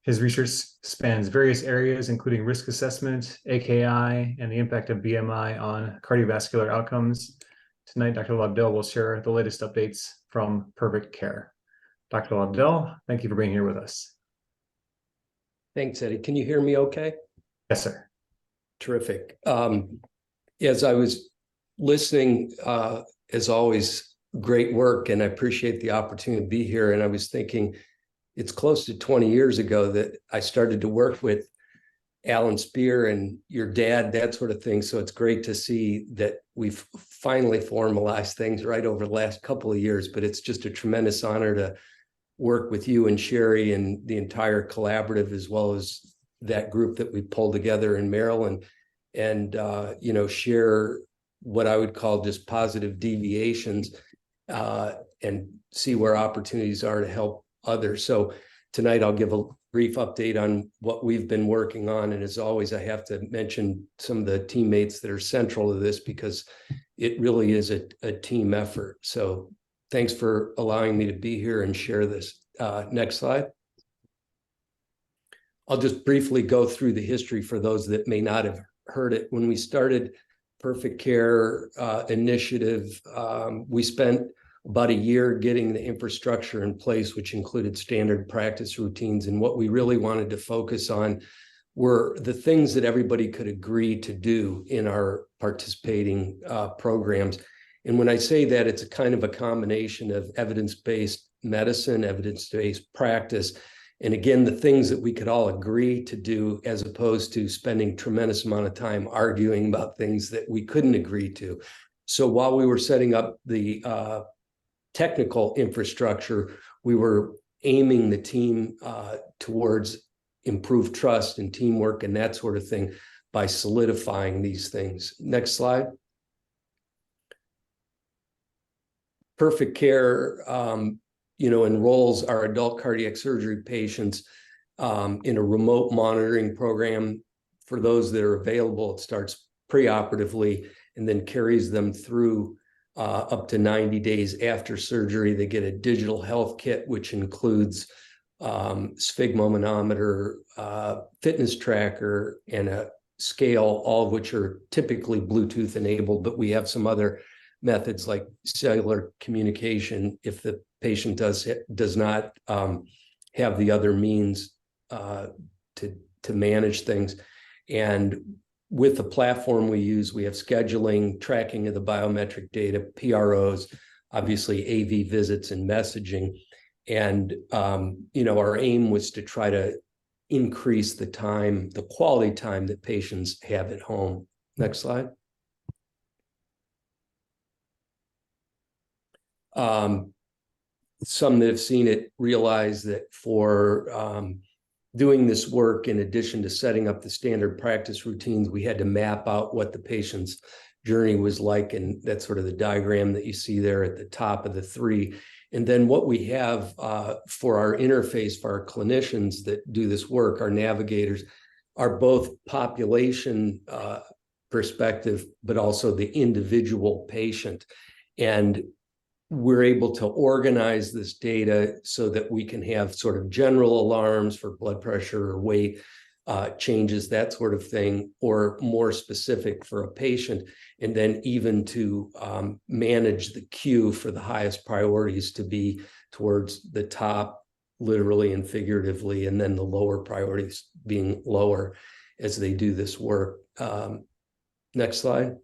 His research spans various areas, including risk assessment, AKI, and the impact of BMI on cardiovascular outcomes. Tonight, Dr. Lobdell will share the latest updates from Perfect Care. Dr. Lobdell, thank you for being here with us. Thanks, Eddie. Can you hear me okay? Yes, sir. Terrific. As I was listening, as always, great work, and I appreciate the opportunity to be here. And I was thinking, it's close to 20 years ago that I started to work with Alan Spear and your dad, that sort of thing. So it's great to see that we've finally formalized things right over the last couple of years, but it's just a tremendous honor to work with you and Sherry and the entire collaborative, as well as that group that we pulled together in Maryland, and share what I would call just positive deviations and see where opportunities are to help others. So tonight I'll give a brief update on what we've been working on. And as always, I have to mention some of the teammates that are central to this, because it really is a team effort. So thanks for allowing me to be here and share this. Next slide. I'll just briefly go through the history for those that may not have heard it. When we started Perfect Care initiative, we spent about a year getting the infrastructure in place, which included standard practice routines. And what we really wanted to focus on were the things that everybody could agree to do in our participating programs. And when I say that, it's a kind of a combination of evidence-based medicine, evidence-based practice, and again, the things that we could all agree to do, as opposed to spending tremendous amount of time arguing about things that we couldn't agree to. So while we were setting up the technical infrastructure, we were aiming the team towards improved trust and teamwork and that sort of thing by solidifying these things. Next slide. Perfect Care, enrolls our adult cardiac surgery patients in a remote monitoring program. For those that are available, it starts preoperatively and then carries them through up to 90 days after surgery. They get a digital health kit, which includes sphygmomanometer, fitness tracker, and a scale, all of which are typically Bluetooth enabled, but we have some other methods like cellular communication if the patient does not have the other means to manage things. And with the platform we use, we have scheduling, tracking of the biometric data, PROs, obviously AV visits and messaging. And our aim was to try to increase the time, the quality time that patients have at home. Next slide. Some that have seen it realize that for doing this work, in addition to setting up the standard practice routines, we had to map out what the patient's journey was like. And that's sort of the diagram that you see there at the top of the three. And then what we have for our interface for our clinicians that do this work, our navigators, are both population perspective, but also the individual patient. And we're able to organize this data so that we can have sort of general alarms for blood pressure or weight changes, that sort of thing, or more specific for a patient, and then even to manage the queue for the highest priorities to be towards the top, literally and figuratively, and then the lower priorities being lower as they do this work. Next slide.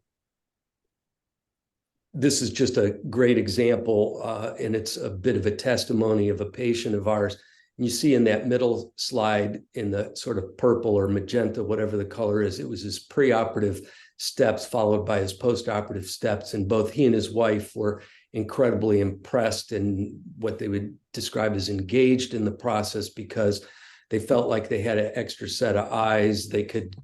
This is just a great example, and it's a bit of a testimony of a patient of ours. And you see in that middle slide, in the sort of purple or magenta, whatever the color is, it was his preoperative steps followed by his postoperative steps. And both he and his wife were incredibly impressed and what they would describe as engaged in the process, because they felt like they had an extra set of eyes. They could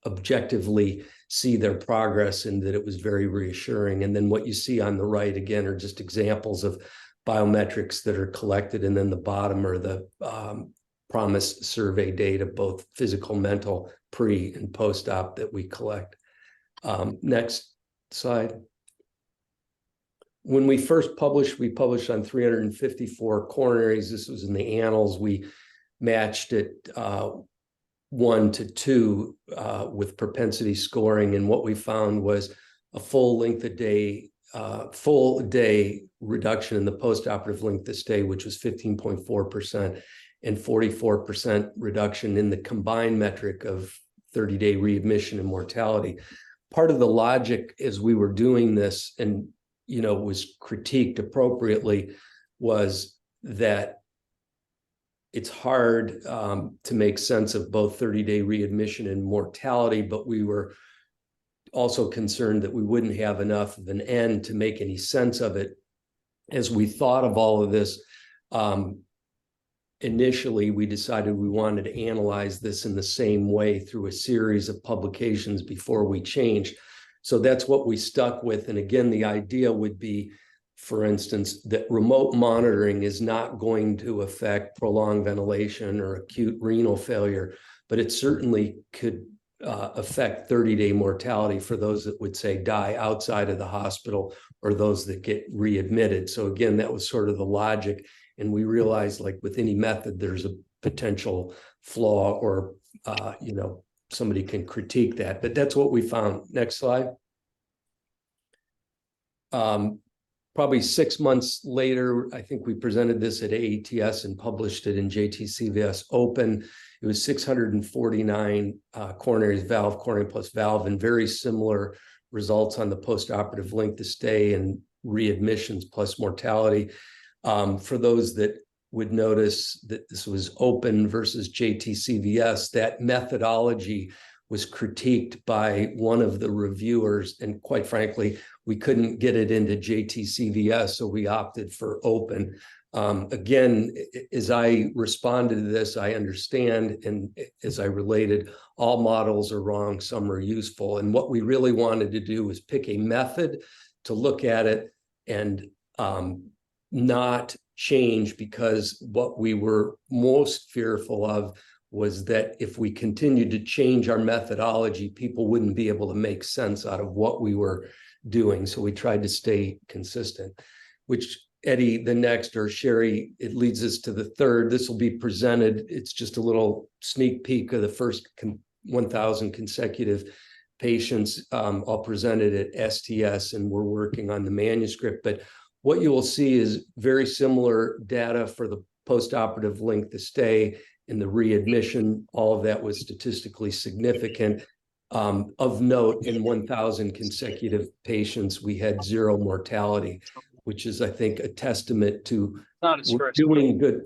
objectively see their progress, and that it was very reassuring. And then what you see on the right, again, are just examples of biometrics that are collected. And then the bottom are the PROMIS survey data, both physical, mental, pre and post-op that we collect. Next slide. When we first published, we published on 354 coronaries. This was in the annals. We matched it 1 to 2 with propensity scoring. And what we found was a full day reduction in the postoperative length of stay, which was 15.4%, and 44% reduction in the combined metric of 30-day readmission and mortality. Part of the logic as we were doing this, and was critiqued appropriately, was that it's hard to make sense of both 30-day readmission and mortality, but we were also concerned that we wouldn't have enough of an N to make any sense of it. As we thought of all of this, initially we decided we wanted to analyze this in the same way through a series of publications before we changed. So that's what we stuck with. And again, the idea would be, for instance, that remote monitoring is not going to affect prolonged ventilation or acute renal failure, but it certainly could affect 30-day mortality for those that would say die outside of the hospital or those that get readmitted. So again, that was sort of the logic. And we realized, like with any method, there's a potential flaw or, somebody can critique that, but that's what we found. Next slide. Probably 6 months later, I think we presented this at AETS and published it in JTCVS Open. It was 649 coronaries, valve, coronary plus valve, and very similar results on the postoperative length of stay and readmissions plus mortality. For those that would notice that this was Open versus JTCVS, that methodology was critiqued by one of the reviewers, and quite frankly, we couldn't get it into JTCVS, so we opted for Open. Again, as I responded to this, I understand, and as I related, all models are wrong, some are useful. And what we really wanted to do was pick a method to look at it and not change, because what we were most fearful of was that if we continued to change our methodology, people wouldn't be able to make sense out of what we were doing. So we tried to stay consistent, which Eddie, the next, or Sherry, it leads us to the third. This will be presented. It's just a little sneak peek of the first 1,000 consecutive patients. I'll present it at STS, and we're working on the manuscript. But what you will see is very similar data for the postoperative length of stay and the readmission. All of that was statistically significant. Of note, in 1,000 consecutive patients, we had 0 mortality, which is, I think, a testament to doing good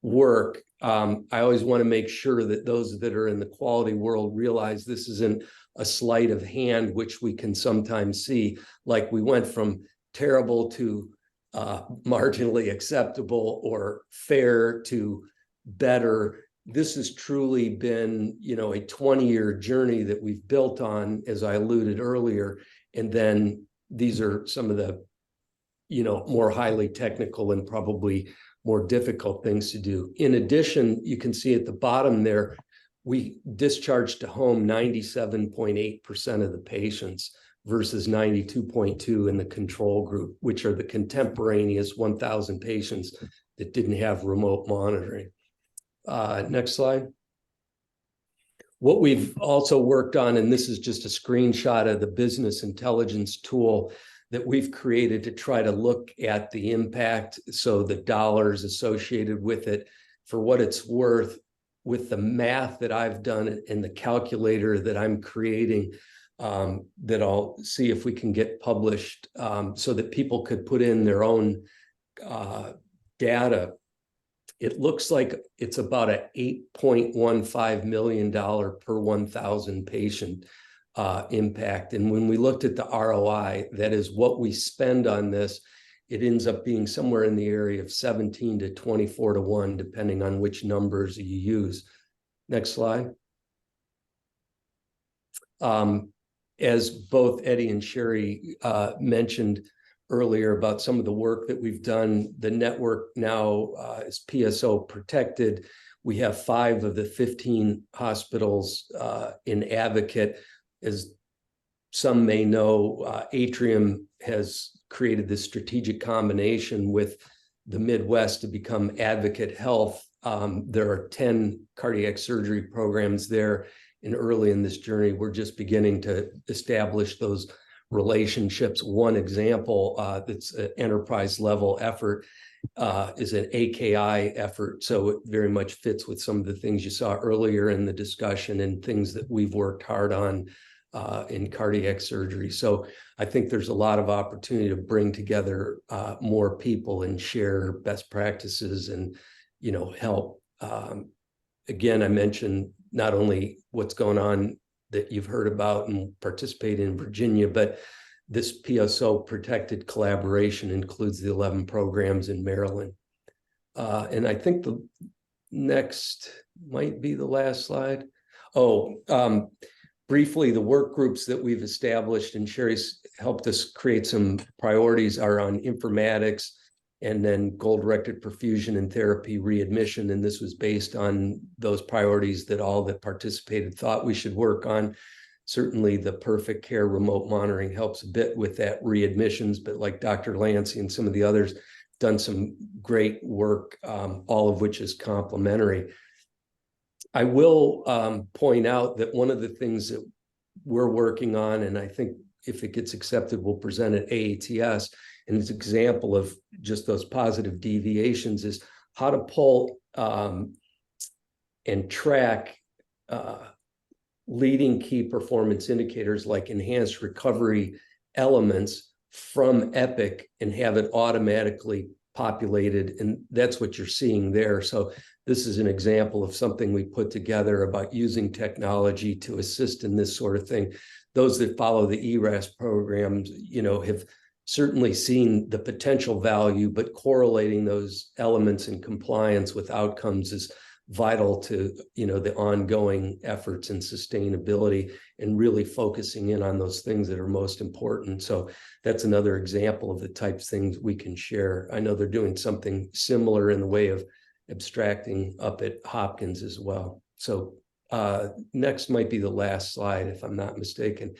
work. I always want to make sure that those that are in the quality world realize this isn't a sleight of hand, which we can sometimes see. Like we went from terrible to marginally acceptable or fair to better. This has truly been, a 20-year journey that we've built on, as I alluded earlier. And then these are some of the, more highly technical and probably more difficult things to do. In addition, you can see at the bottom there, we discharged to home 97.8% of the patients versus 92.2% in the control group, which are the contemporaneous 1,000 patients that didn't have remote monitoring. Next slide. What we've also worked on, and this is just a screenshot of the business intelligence tool that we've created to try to look at the impact, so the dollars associated with it. For what it's worth, with the math that I've done and the calculator that I'm creating, that I'll see if we can get published, so that people could put in their own data. It looks like it's about a $8.15 million per 1,000 patient impact. And when we looked at the ROI, that is what we spend on this, it ends up being somewhere in the area of 17 to 24 to 1, depending on which numbers you use. Next slide. As both Eddie and Sherry mentioned, earlier about some of the work that we've done. The network now is PSO protected. We have 5 of the 15 hospitals in Advocate. As some may know, Atrium has created this strategic combination with the Midwest to become Advocate Health. There are 10 cardiac surgery programs there, and early in this journey, we're just beginning to establish those relationships. One example that's an enterprise level effort is an AKI effort. So it very much fits with some of the things you saw earlier in the discussion and things that we've worked hard on in cardiac surgery. So I think there's a lot of opportunity to bring together more people and share best practices and, you know, help. Again, I mentioned not only what's going on that you've heard about and participate in Virginia, but this PSO protected collaboration includes the 11 programs in Maryland. And I think the next might be the last slide. Briefly, the work groups that we've established and Sherry's helped us create some priorities are on informatics and then goal-directed perfusion and therapy readmission. And this was based on those priorities that all that participated thought we should work on. Certainly the Perfect Care remote monitoring helps a bit with that readmissions, but like Dr. Lancey and some of the others done some great work, all of which is complementary. I will point out that one of the things that we're working on, and I think if it gets accepted, we'll present at AATS, and it's an example of just those positive deviations, is how to pull and track leading key performance indicators like enhanced recovery elements from Epic and have it automatically populated. And that's what you're seeing there. So this is an example of something we put together about using technology to assist in this sort of thing. Those that follow the ERAS programs, you know, have certainly seen the potential value, but correlating those elements in compliance with outcomes is vital to, you know, the ongoing efforts and sustainability and really focusing in on those things that are most important. So that's another example of the types of things we can share. I know they're doing something similar in the way of abstracting up at Hopkins as well. So next might be the last slide, if I'm not mistaken.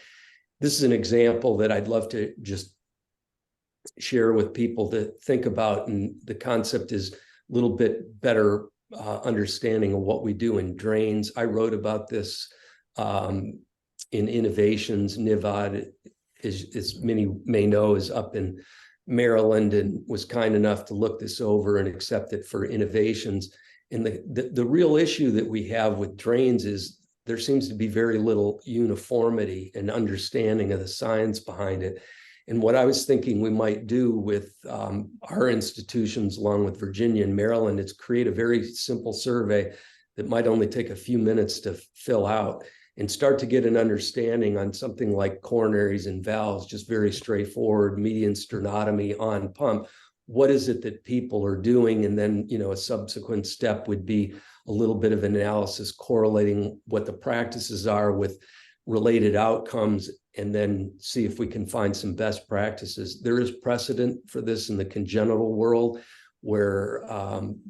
This is an example that I'd love to just share with people to think about. And the concept is a little bit better understanding of what we do in drains. I wrote about this in Innovations. NIVAD, as many may know, is up in Maryland and was kind enough to look this over and accept it for Innovations. And the real issue that we have with drains is there seems to be very little uniformity and understanding of the science behind it. And what I was thinking we might do with our institutions, along with Virginia and Maryland, is create a very simple survey that might only take a few minutes to fill out and start to get an understanding on something like coronaries and valves, just very straightforward, median sternotomy on pump. What is it that people are doing? And then, you know, a subsequent step would be a little bit of analysis correlating what the practices are with related outcomes, and then see if we can find some best practices. There is precedent for this in the congenital world where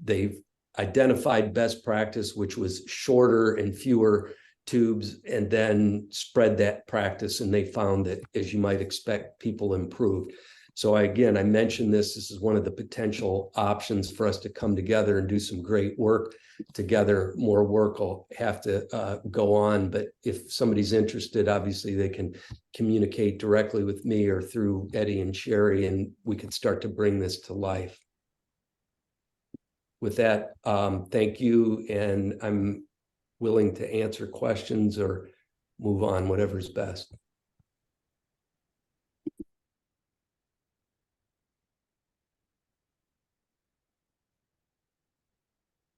they've identified best practice, which was shorter and fewer tubes, and then spread that practice. And they found that, as you might expect, people improved. So I mentioned this is one of the potential options for us to come together and do some great work together. More work will have to go on, but if somebody's interested, obviously they can communicate directly with me or through Eddie and Sherry, and we can start to bring this to life. With that, thank you, and I'm willing to answer questions or move on, whatever's best.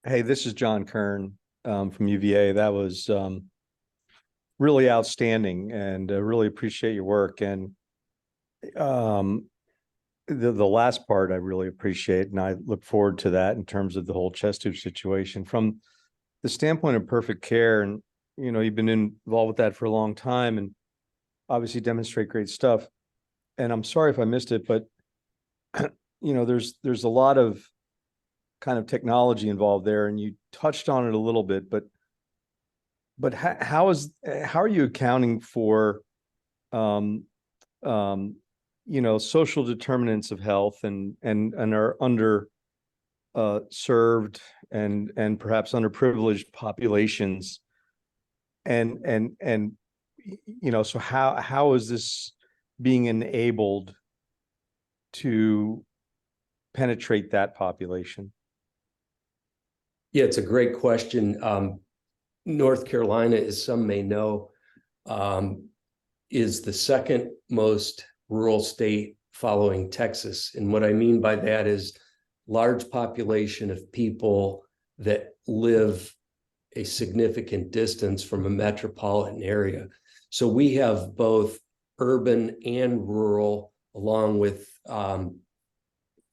Hey, this is John Kern from UVA. That was really outstanding, and really appreciate your work. And the last part I really appreciate, and I look forward to that in terms of the whole chest tube situation. From the standpoint of Perfect Care, and you know, you've been involved with that for a long time and obviously demonstrate great stuff. And I'm sorry if I missed it, but there's a lot of kind of technology involved there, and you touched on it a little bit, but how are you accounting for social determinants of health and are under served and perhaps underprivileged populations, and so how is this being enabled to penetrate that population? Yeah, it's a great question. North Carolina, as some may know, is the second most rural state following Texas. And what I mean by that is large population of people that live a significant distance from a metropolitan area. So we have both urban and rural, along with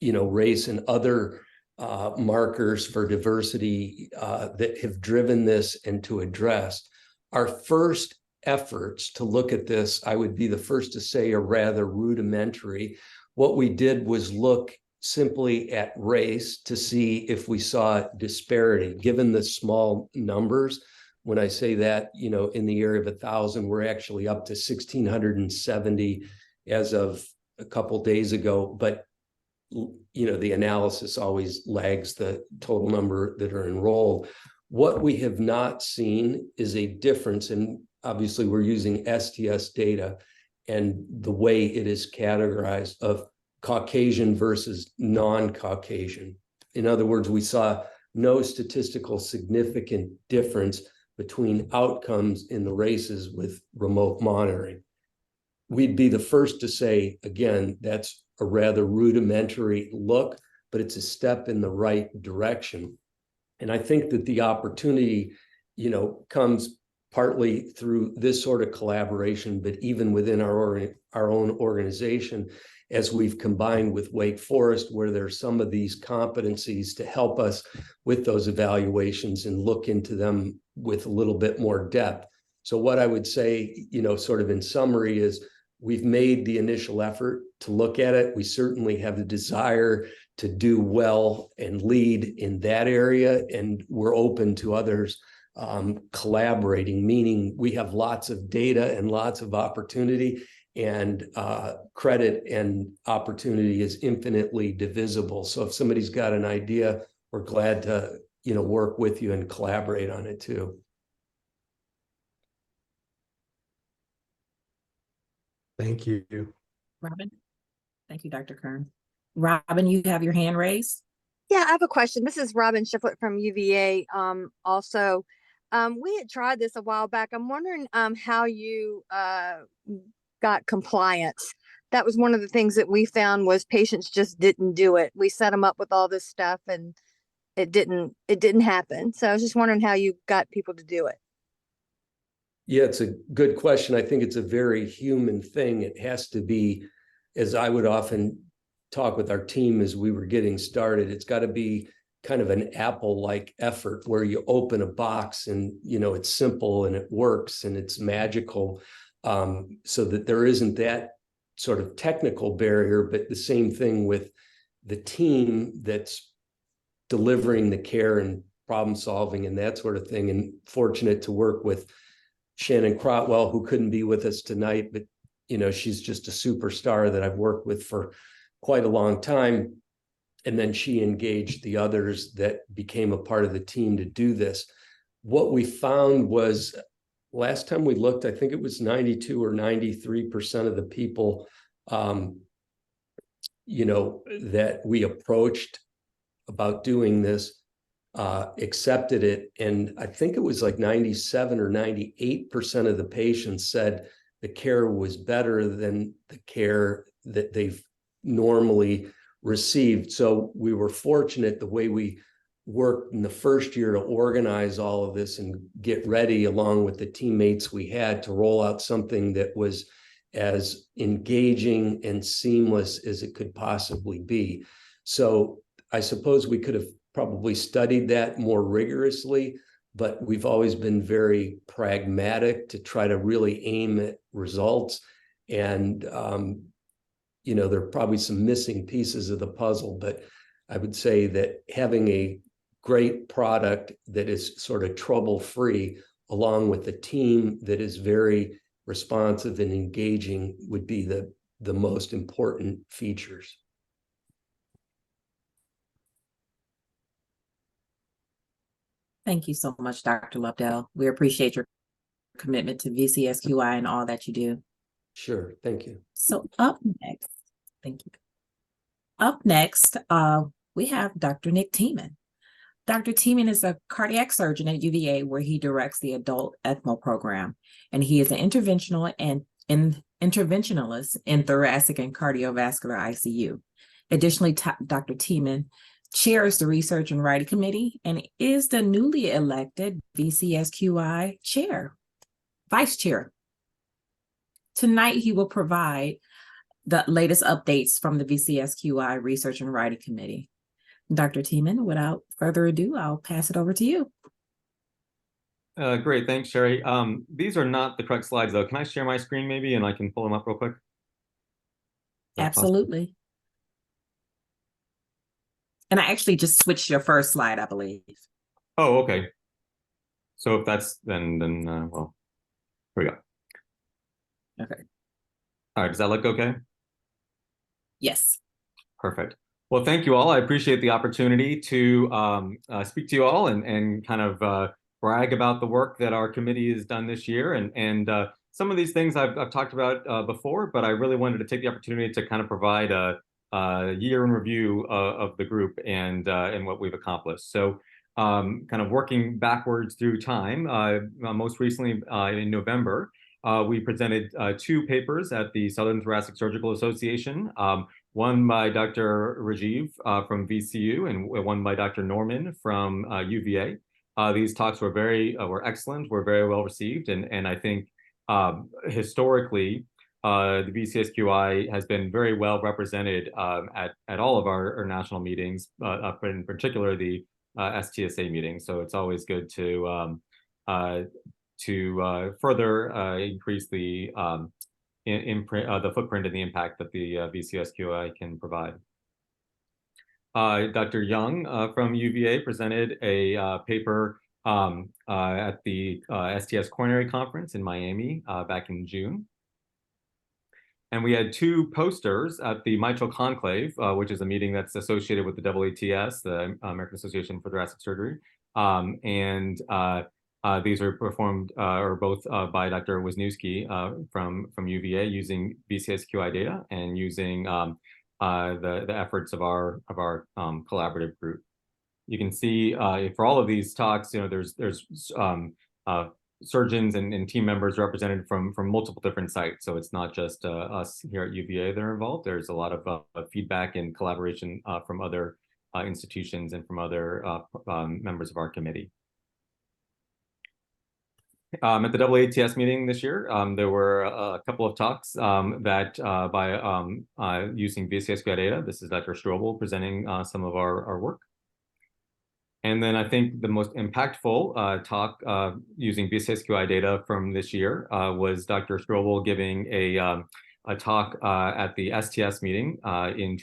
race and other markers for diversity that have driven this and to address. Our first efforts to look at this, I would be the first to say, are rather rudimentary. What we did was look simply at race to see if we saw disparity, given the small numbers. When I say that, in the area of 1,000, we're actually up to 1,670 as of a couple days ago. But the analysis always lags the total number that are enrolled. What we have not seen is a difference, and obviously we're using STS data and the way it is categorized of Caucasian versus non-Caucasian. In other words, we saw no statistical significant difference between outcomes in the races with remote monitoring. We'd be the first to say, again, that's a rather rudimentary look, but it's a step in the right direction. And I think that the opportunity, comes partly through this sort of collaboration, but even within our own organization, as we've combined with Wake Forest, where there's some of these competencies to help us with those evaluations and look into them with a little bit more depth. So what I would say, sort of in summary, is we've made the initial effort to look at it. We certainly have the desire to do well and lead in that area, and we're open to others collaborating, meaning we have lots of data and lots of opportunity, and credit and opportunity is infinitely divisible. So if somebody's got an idea, we're glad to work with you and collaborate on it too. Thank you. Robin? Thank you, Dr. Kern. Robin, you have your hand raised? Yeah, I have a question. This is Robin Shiflett from UVA. Also, we had tried this a while back. I'm wondering how you got compliance. That was one of the things that we found was patients just didn't do it. We set them up with all this stuff and it didn't happen. So I was just wondering how you got people to do it. Yeah, it's a good question. I think it's a very human thing. It has to be, as I would often talk with our team as we were getting started, it's got to be kind of an Apple-like effort where you open a box and, it's simple and it works and it's magical, so that there isn't that sort of technical barrier, but the same thing with the team that's delivering the care and problem solving and that sort of thing. And fortunate to work with Shannon Crotwell, who couldn't be with us tonight, but she's just a superstar that I've worked with for quite a long time. And then she engaged the others that became a part of the team to do this. What we found was, last time we looked, I think it was 92 or 93% of the people, that we approached about doing this accepted it. And I think it was like 97 or 98% of the patients said the care was better than the care that they've normally received. So we were fortunate the way we worked in the first year to organize all of this and get ready along with the teammates we had to roll out something that was as engaging and seamless as it could possibly be. So I suppose we could have probably studied that more rigorously, but we've always been very pragmatic to try to really aim at results. And, you know, there are probably some missing pieces of the puzzle, but I would say that having a great product that is sort of trouble-free, along with a team that is very responsive and engaging, would be the most important features. Thank you so much, Dr. Lobdell. We appreciate your commitment to VCSQI and all that you do. Sure, thank you. So up next, thank you. Up next, we have Dr. Nick Teman. Dr. Teman is a cardiac surgeon at UVA, where he directs the adult ECMO program, and he is an interventional and interventionalist in thoracic and cardiovascular ICU. Additionally, Dr. Teman chairs the Research and Writing Committee and is the newly elected VCSQI vice chair. Tonight, he will provide the latest updates from the VCSQI Research and Writing Committee. Dr. Teman, without further ado, I'll pass it over to you. Great, thanks, Sherry. These are not the correct slides, though. Can I share my screen maybe, and I can pull them up real quick? Absolutely. And I actually just switched your first slide, I believe. Oh, okay. So if that's then well, here we go. Okay. All right, does that look okay? Yes. Perfect. Well, thank you all. I appreciate the opportunity to speak to you all and kind of brag about the work that our committee has done this year. And some of these things I've talked about before, but I really wanted to take the opportunity to kind of provide a year in review of the group and what we've accomplished. So kind of working backwards through time, most recently in November, we presented 2 papers at the Southern Thoracic Surgical Association, one by Dr. Rajiv from VCU and one by Dr. Norman from UVA. These talks were excellent, were very well received, and I think historically, the VCSQI has been very well represented at all of our national meetings, in particular the STSA meetings. So it's always good to further increase the the footprint and the impact that the VCSQI can provide. Dr. Young from UVA presented a paper at the STS Coronary Conference in Miami back in June. And we had 2 posters at the Mitral Conclave, which is a meeting that's associated with the AATS, the American Association for Thoracic Surgery. These are performed, or both by Dr. Wisniewski from UVA, using VCSQI data and using the efforts of our collaborative group. You can see for all of these talks, you know, there's surgeons and team members represented from multiple different sites. So it's not just us here at UVA that are involved. There's a lot of feedback and collaboration from other institutions and from other members of our committee. At the AATS meeting this year, there were a couple of talks that by using VCSQI data. This is Dr. Strobel presenting some of our work. And then I think the most impactful talk using VCSQI data from this year was Dr. Strobel giving a talk at the STS meeting in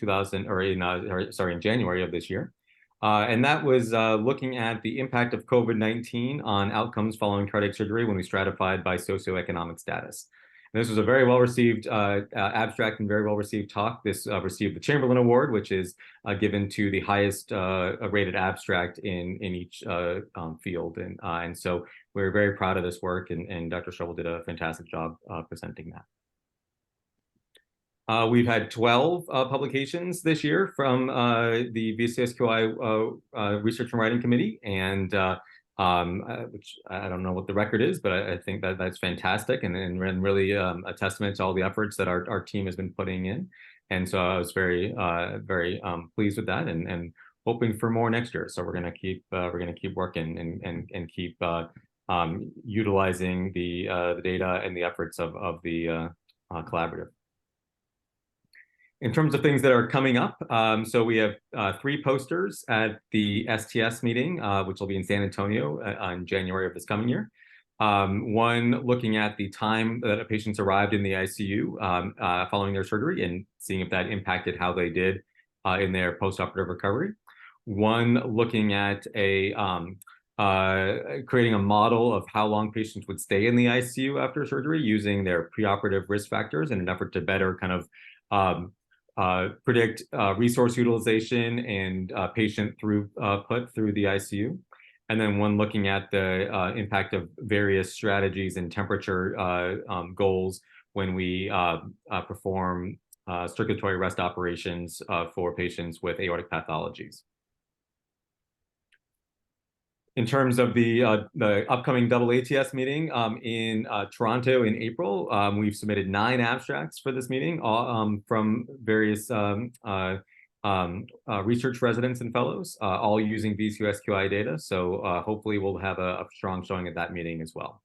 January of this year. And that was looking at the impact of COVID-19 on outcomes following cardiac surgery when we stratified by socioeconomic status. And this was a very well-received abstract and very well-received talk. This received the Chamberlain Award, which is given to the highest rated abstract in each field. And so we're very proud of this work, and Dr. Strobel did a fantastic job presenting that. We've had 12 publications this year from the VCSQI Research and Writing Committee, and which I don't know what the record is, but I think that's fantastic and really a testament to all the efforts that our team has been putting in. And so I was very pleased with that, and hoping for more next year. So we're going to keep working and keep utilizing the data and the efforts of the collaborative. In terms of things that are coming up, so we have 3 posters at the STS meeting, which will be in San Antonio in January of this coming year. One, looking at the time that a patient's arrived in the ICU following their surgery and seeing if that impacted how they did in their postoperative recovery. One, looking at creating a model of how long patients would stay in the ICU after surgery using their preoperative risk factors in an effort to better kind of predict resource utilization and patient throughput through the ICU. And then one looking at the impact of various strategies and temperature goals when we perform circulatory arrest operations for patients with aortic pathologies. In terms of the upcoming double ATS meeting in Toronto in April, we've submitted 9 abstracts for this meeting from various research residents and fellows, all using VCSQI data. So hopefully we'll have a strong showing at that meeting as well.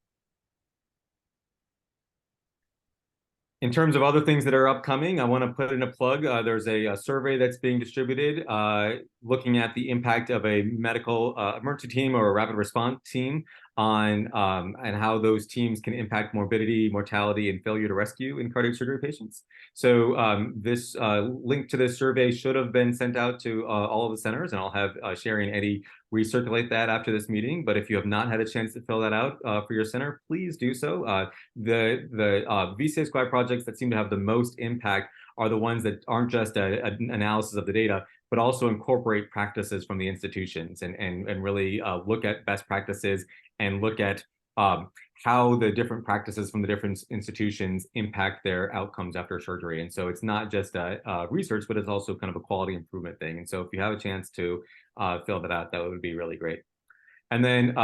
In terms of other things that are upcoming, I want to put in a plug. There's a survey that's being distributed looking at the impact of a medical emergency team or a rapid response team on and how those teams can impact morbidity, mortality, and failure to rescue in cardiac surgery patients. So this link to this survey should have been sent out to all of the centers, and I'll have Sherry and Eddie recirculate that after this meeting. But if you have not had a chance to fill that out for your center, please do so. The VCSQI projects that seem to have the most impact are the ones that aren't just an analysis of the data, but also incorporate practices from the institutions and really look at best practices and look at how the different practices from the different institutions impact their outcomes after surgery. And so it's not just research, but it's also kind of a quality improvement thing. And so if you have a chance to fill that out, that would be really great. And then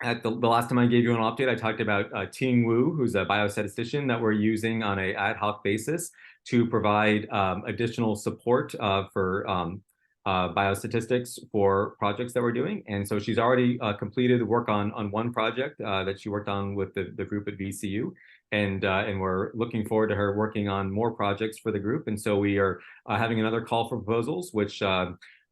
at the last time I gave you an update, I talked about Ting Wu, who's a biostatistician that we're using on an ad hoc basis to provide additional support for biostatistics for projects that we're doing. And so she's already completed the work on one project that she worked on with the group at VCU. And we're looking forward to her working on more projects for the group. And so we are having another call for proposals, which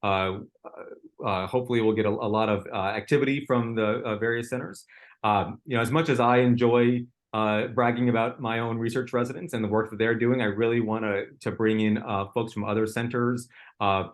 hopefully we'll get a lot of activity from the various centers. As much as I enjoy bragging about my own research residents and the work that they're doing, I really want to bring in folks from other centers,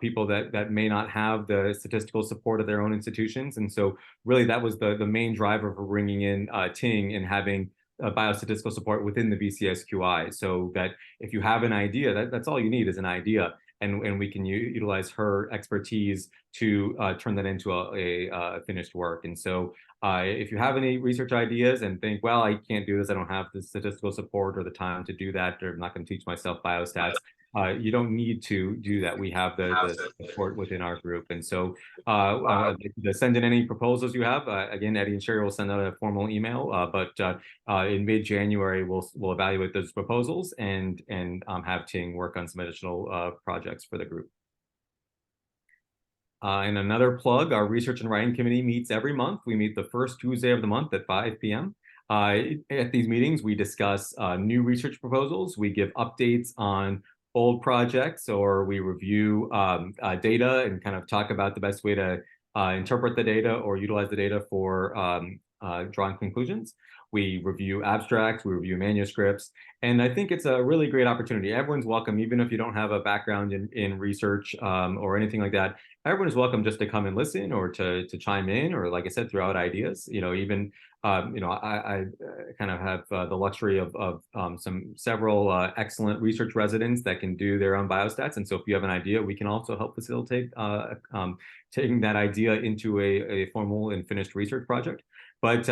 people that may not have the statistical support of their own institutions. And so really that was the main driver for bringing in Ting and having biostatistical support within the VCSQI, so that if you have an idea, that's all you need is an idea. And we can utilize her expertise to turn that into a finished work. And so if you have any research ideas and think, well, I can't do this, I don't have the statistical support or the time to do that, or I'm not going to teach myself biostats, you don't need to do that. We have the support within our group. And so to send in any proposals you have, again, Eddie and Sherry will send out a formal email, but in mid-January, we'll evaluate those proposals and have Ting work on some additional projects for the group. And another plug, our research and writing committee meets every month. We meet the first Tuesday of the month at 5 p.m. At these meetings, we discuss new research proposals. We give updates on old projects, or we review data and kind of talk about the best way to interpret the data or utilize the data for drawing conclusions. We review abstracts, we review manuscripts, and I think it's a really great opportunity. Everyone's welcome, even if you don't have a background in research or anything like that. Everyone is welcome just to come and listen, or to chime in, or like I said, throw out ideas. Even I kind of have the luxury of several excellent research residents that can do their own biostats, and so if you have an idea, we can also help facilitate taking that idea into a formal and finished research project. But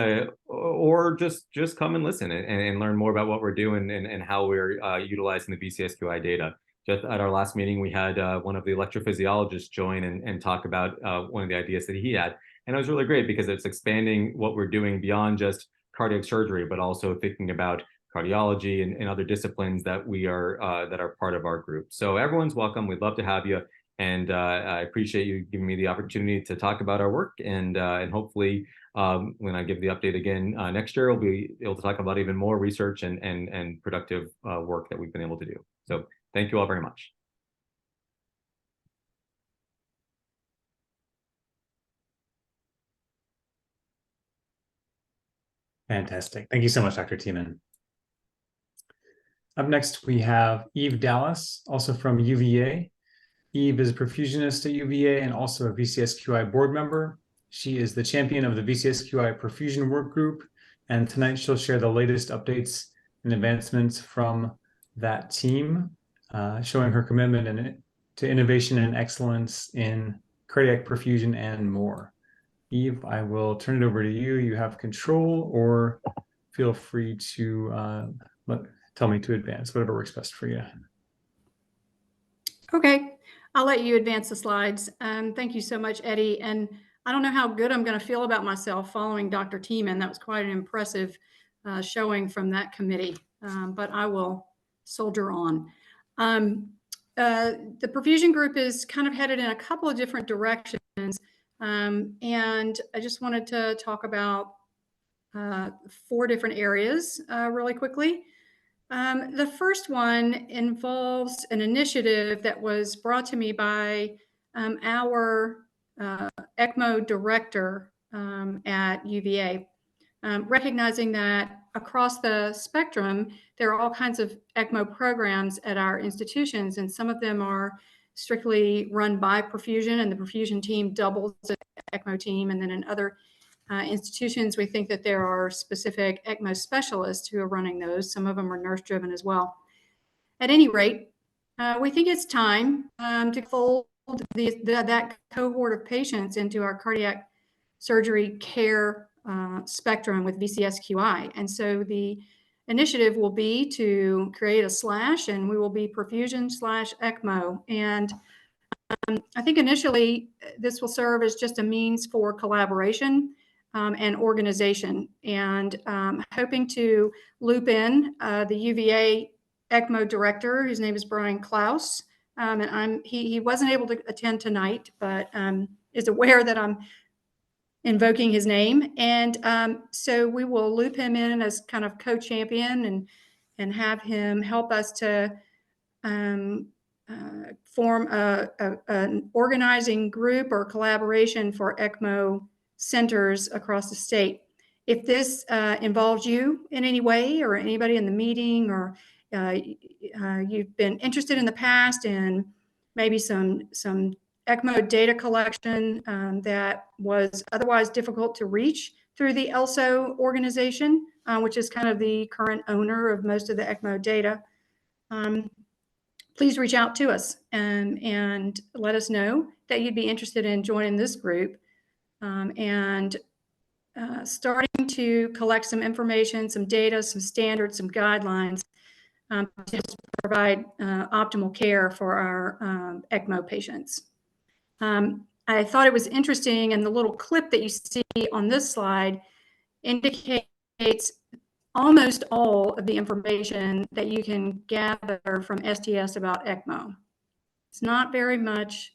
or just come and listen and learn more about what we're doing and how we're utilizing the VCSQI data. Just at our last meeting, we had one of the electrophysiologists join and talk about one of the ideas that he had. And it was really great because it's expanding what we're doing beyond just cardiac surgery, but also thinking about cardiology and other disciplines that we are that are part of our group. So everyone's welcome. We'd love to have you. And I appreciate you giving me the opportunity to talk about our work. And hopefully when I give the update again next year, we'll be able to talk about even more research and productive work that we've been able to do. So thank you all very much. Fantastic. Thank you so much, Dr. Teman. Up next, we have Eve Dallas, also from UVA. Eve is a perfusionist at UVA and also a VCSQI board member. She is the champion of the VCSQI Perfusion Work Group, and tonight she'll share the latest updates and advancements from that team, showing her commitment to innovation and excellence in cardiac perfusion and more. Eve, I will turn it over to you. You have control, or feel free to tell me to advance, whatever works best for you. Okay, I'll let you advance the slides. Thank you so much, Eddie. And I don't know how good I'm going to feel about myself following Dr. Teman. That was quite an impressive showing from that committee, but I will soldier on. The perfusion group is kind of headed in a couple of different directions. And I just wanted to talk about 4 different areas really quickly. The first one involves an initiative that was brought to me by our ECMO director at UVA, recognizing that across the spectrum, there are all kinds of ECMO programs at our institutions, and some of them are strictly run by perfusion, and the perfusion team doubles the ECMO team, and then in other institutions, we think that there are specific ECMO specialists who are running those. Some of them are nurse-driven as well. At any rate, we think it's time to fold that cohort of patients into our cardiac surgery care spectrum with VCSQI. And so the initiative will be to create a slash, and we will be perfusion/ECMO. And I think initially this will serve as just a means for collaboration and organization, and hoping to loop in the UVA ECMO director, whose name is Brian Klaus. And he wasn't able to attend tonight, but is aware that I'm invoking his name. And so we will loop him in as kind of co-champion and have him help us to form an organizing group or collaboration for ECMO centers across the state. If this involves you in any way, or anybody in the meeting, or you've been interested in the past in maybe some ECMO data collection that was otherwise difficult to reach through the ELSO organization, which is kind of the current owner of most of the ECMO data, please reach out to us and let us know that you'd be interested in joining this group and starting to collect some information, some data, some standards, some guidelines to provide optimal care for our ECMO patients. I thought it was interesting, and the little clip that you see on this slide indicates almost all of the information that you can gather from STS about ECMO. It's not very much.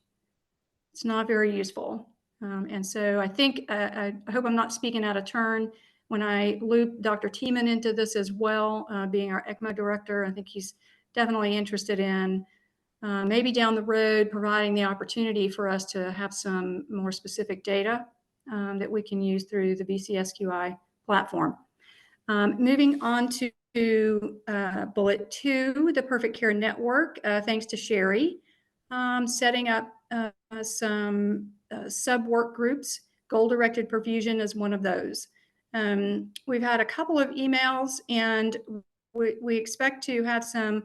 It's not very useful. And so I think, I hope I'm not speaking out of turn when I loop Dr. Teman into this as well, being our ECMO director. I think he's definitely interested in maybe down the road providing the opportunity for us to have some more specific data that we can use through the VCSQI platform. Moving on to bullet 2, the Perfect Care Network, thanks to Sherry, setting up some sub-work groups. Goal-directed perfusion is one of those. We've had a couple of emails, and we expect to have some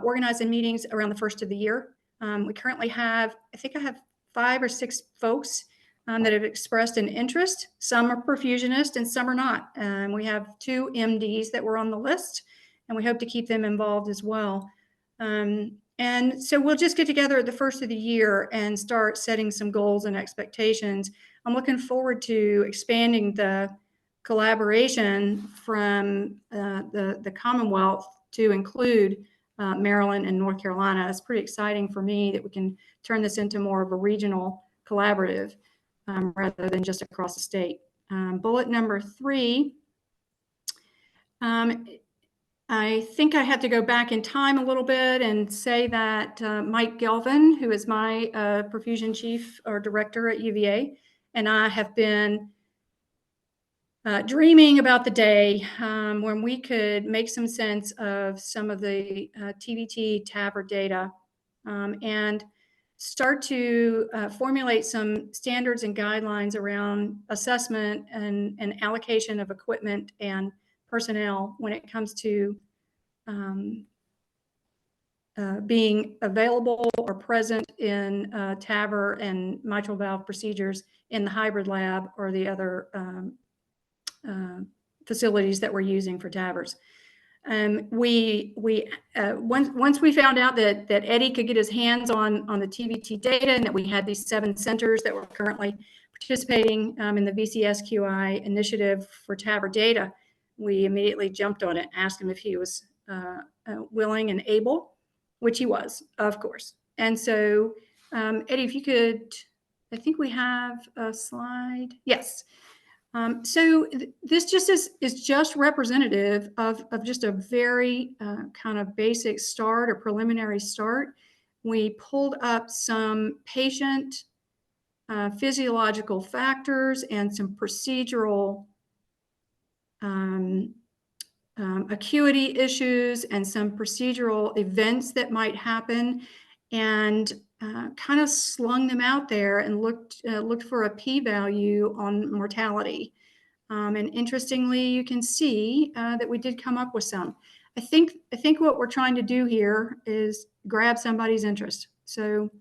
organizing meetings around the first of the year. We currently have, I think I have 5 or 6 folks that have expressed an interest. Some are perfusionists and some are not. We have 2 MDs that were on the list, and we hope to keep them involved as well. And so we'll just get together at the first of the year and start setting some goals and expectations. I'm looking forward to expanding the collaboration from the Commonwealth to include Maryland and North Carolina. It's pretty exciting for me that we can turn this into more of a regional collaborative rather than just across the state. Bullet number 3. I think I had to go back in time a little bit and say that Mike Gelvin, who is my perfusion chief or director at UVA, and I have been dreaming about the day when we could make some sense of some of the TVT TAVR data and start to formulate some standards and guidelines around assessment and allocation of equipment and personnel when it comes to being available or present in TAVR and mitral valve procedures in the hybrid lab or the other facilities that we're using for TAVRs. Once we found out that Eddie could get his hands on the TVT data and that we had these 7 centers that were currently participating in the VCSQI initiative for TAVR data, we immediately jumped on it, asked him if he was willing and able, which he was, of course. And so, Eddie, if you could, I think we have a slide. Yes. So this just is just representative of just a very kind of basic start or preliminary start. We pulled up some patient physiological factors and some procedural acuity issues and some procedural events that might happen, and kind of slung them out there and looked for a p-value on mortality. And interestingly, you can see that we did come up with some. I think what we're trying to do here is grab somebody's interest. So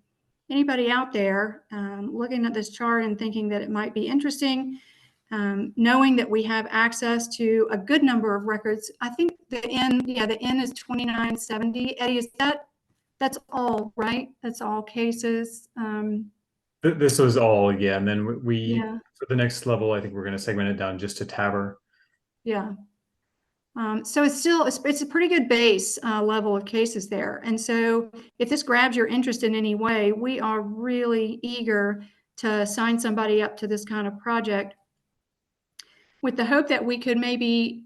anybody out there looking at this chart and thinking that it might be interesting, knowing that we have access to a good number of records. I think the N is 2970. Eddie, is that's all, right? That's all cases. This was all, yeah. And then for the next level, I think we're going to segment it down just to TAVR. Yeah. So it's a pretty good base level of cases there. And so if this grabs your interest in any way, we are really eager to sign somebody up to this kind of project with the hope that we could maybe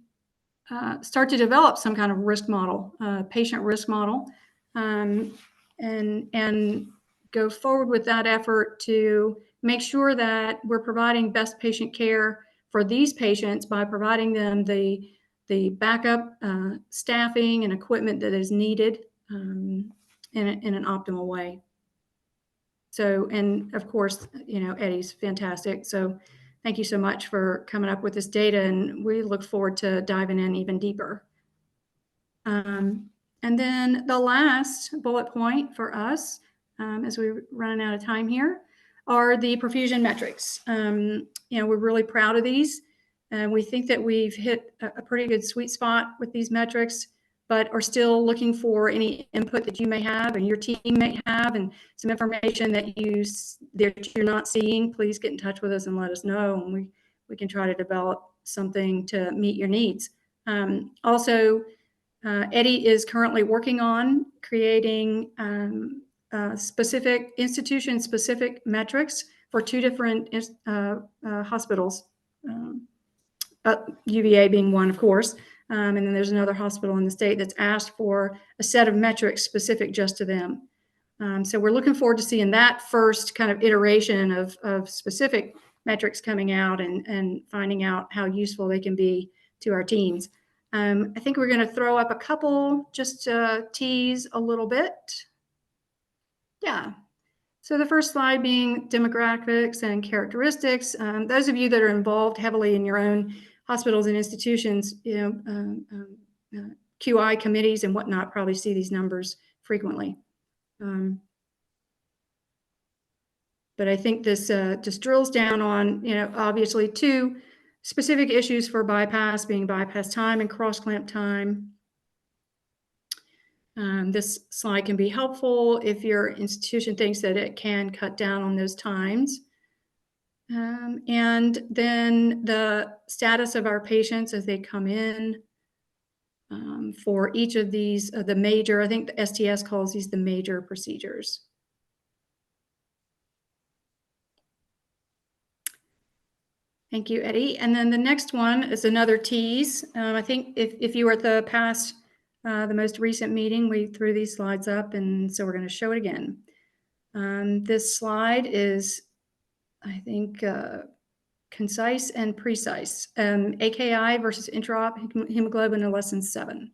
start to develop some kind of risk model, patient risk model, and go forward with that effort to make sure that we're providing best patient care for these patients by providing them the backup staffing and equipment that is needed in an optimal way. So, and of course, Eddie's fantastic. So thank you so much for coming up with this data, and we look forward to diving in even deeper. And then the last bullet point for us, as we're running out of time here, are the perfusion metrics. We're really proud of these, and we think that we've hit a pretty good sweet spot with these metrics, but are still looking for any input that you may have and your team may have, and some information that you're not seeing. Please get in touch with us and let us know, and we can try to develop something to meet your needs. Also, Eddie is currently working on creating specific institution-specific metrics for 2 different hospitals, UVA being one, of course. And then there's another hospital in the state that's asked for a set of metrics specific just to them. So we're looking forward to seeing that first kind of iteration of specific metrics coming out and finding out how useful they can be to our teams. I think we're going to throw up a couple just to tease a little bit. Yeah. So the first slide being demographics and characteristics. Those of you that are involved heavily in your own hospitals and institutions, QI committees and whatnot probably see these numbers frequently. But I think this just drills down on, obviously 2 specific issues for bypass, being bypass time and cross clamp time. This slide can be helpful if your institution thinks that it can cut down on those times. And then the status of our patients as they come in for each of these, the major, I think the STS calls these the major procedures. Thank you, Eddie. And then the next one is another tease. I think if you were at the most recent meeting, we threw these slides up, and so we're going to show it again. This slide is, I think, concise and precise. AKI versus intraop hemoglobin of less than 7.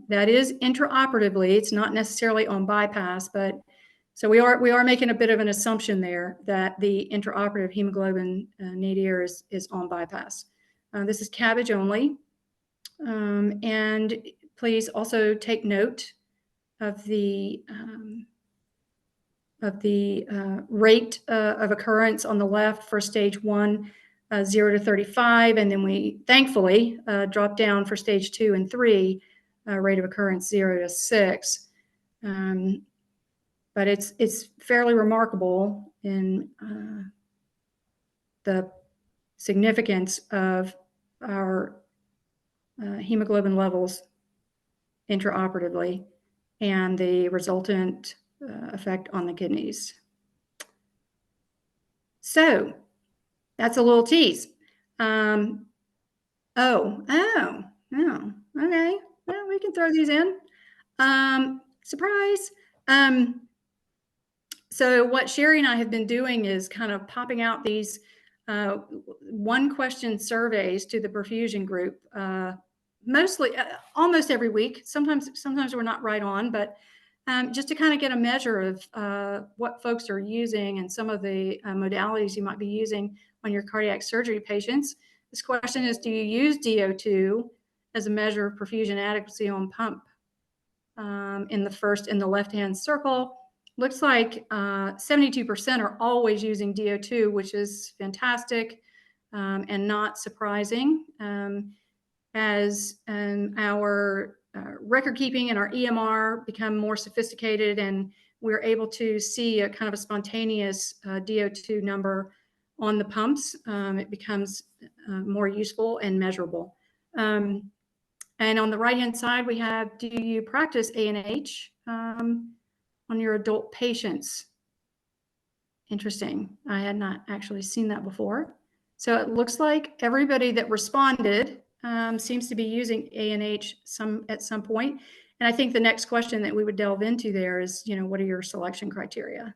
That is intraoperatively. It's not necessarily on bypass, but so we are making a bit of an assumption there that the intraoperative hemoglobin nadir is on bypass. This is CABG only, and please also take note of the rate of occurrence on the left for stage 1, 0 to 35, and then we thankfully drop down for stage 2 and 3, rate of occurrence 0 to 6. But it's fairly remarkable in the significance of our hemoglobin levels intraoperatively and the resultant effect on the kidneys. So that's a little tease. Oh, okay. Well, we can throw these in. Surprise. So what Sherry and I have been doing is kind of popping out these one question surveys to the perfusion group, mostly almost every week. Sometimes we're not right on, but just to kind of get a measure of what folks are using and some of the modalities you might be using on your cardiac surgery patients. This question is, do you use DO2 as a measure of perfusion adequacy on pump? In the left-hand circle, looks like 72% are always using DO2, which is fantastic and not surprising. As our record keeping and our EMR become more sophisticated and we're able to see a kind of a spontaneous DO2 number on the pumps, it becomes more useful and measurable. And on the right-hand side, we have, do you practice ANH on your adult patients? Interesting. I had not actually seen that before. So it looks like everybody that responded seems to be using ANH at some point. And I think the next question that we would delve into there is, what are your selection criteria?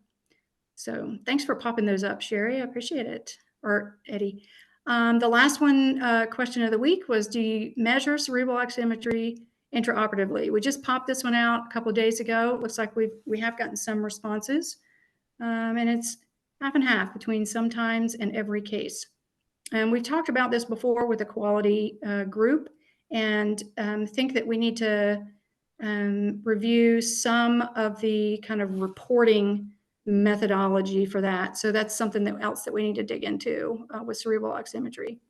So thanks for popping those up, Sherry. I appreciate it. Or Eddie. The last question of the week was, do you measure cerebral oximetry intraoperatively? We just popped this one out a couple of days ago. It looks like we have gotten some responses, and it's half and half between sometimes and every case. And we talked about this before with the quality group, and think that we need to review some of the kind of reporting methodology for that. So that's something else that we need to dig into with cerebral oximetry.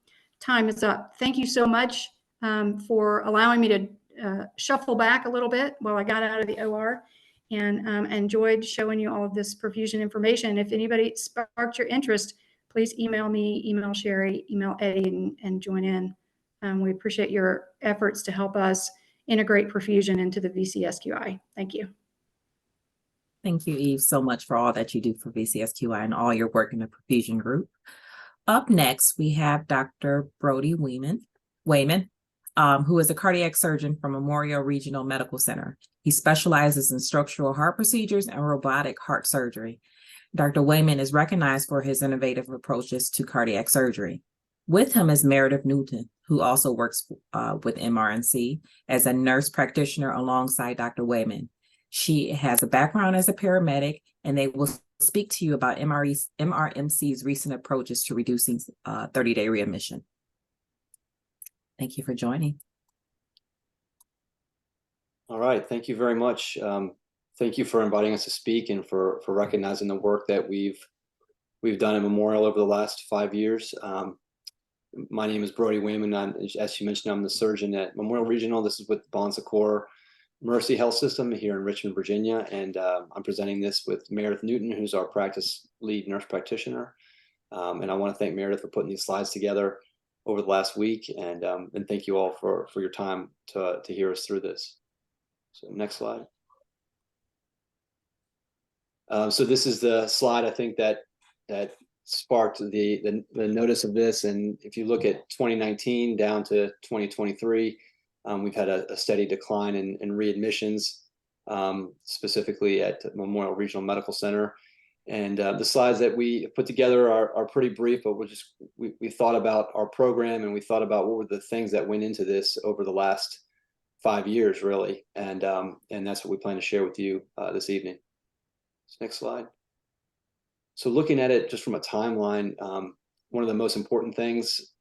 Time is up. Thank you so much for allowing me to shuffle back a little bit while I got out of the OR, and enjoyed showing you all of this perfusion information. If anybody sparked your interest, please email me, email Sherry, email Eddie, and join in. We appreciate your efforts to help us integrate perfusion into the VCSQI. Thank you. Thank you, Eve, so much for all that you do for VCSQI and all your work in the perfusion group. Up next, we have Dr. Brody Wehman, who is a cardiac surgeon from Memorial Regional Medical Center. He specializes in structural heart procedures and robotic heart surgery. Dr. Wehman is recognized for his innovative approaches to cardiac surgery. With him is Meredith Newton, who also works with MRNC as a nurse practitioner alongside Dr. Wehman. She has a background as a paramedic, and they will speak to you about MRMC's recent approaches to reducing 30-day readmission. Thank you for joining. All right, thank you very much. Thank you for inviting us to speak and for recognizing the work that we've done at Memorial over the last 5 years. My name is Brody Wehman. As you mentioned, I'm the surgeon at Memorial Regional. This is with Bon Secours Mercy Health System here in Richmond, Virginia, and I'm presenting this with Meredith Newton, who's our practice lead nurse practitioner. And I want to thank Meredith for putting these slides together over the last week, and thank you all for your time to hear us through this. So next slide. So this is the slide I think that sparked the notice of this, and if you look at 2019 down to 2023. We've had a steady decline in readmissions, specifically at Memorial Regional Medical Center. And the slides that we put together are pretty brief, but we thought about our program, and we thought about what were the things that went into this over the last 5 years, really. And that's what we plan to share with you this evening. Next slide. So looking at it just from a timeline, one of the most important things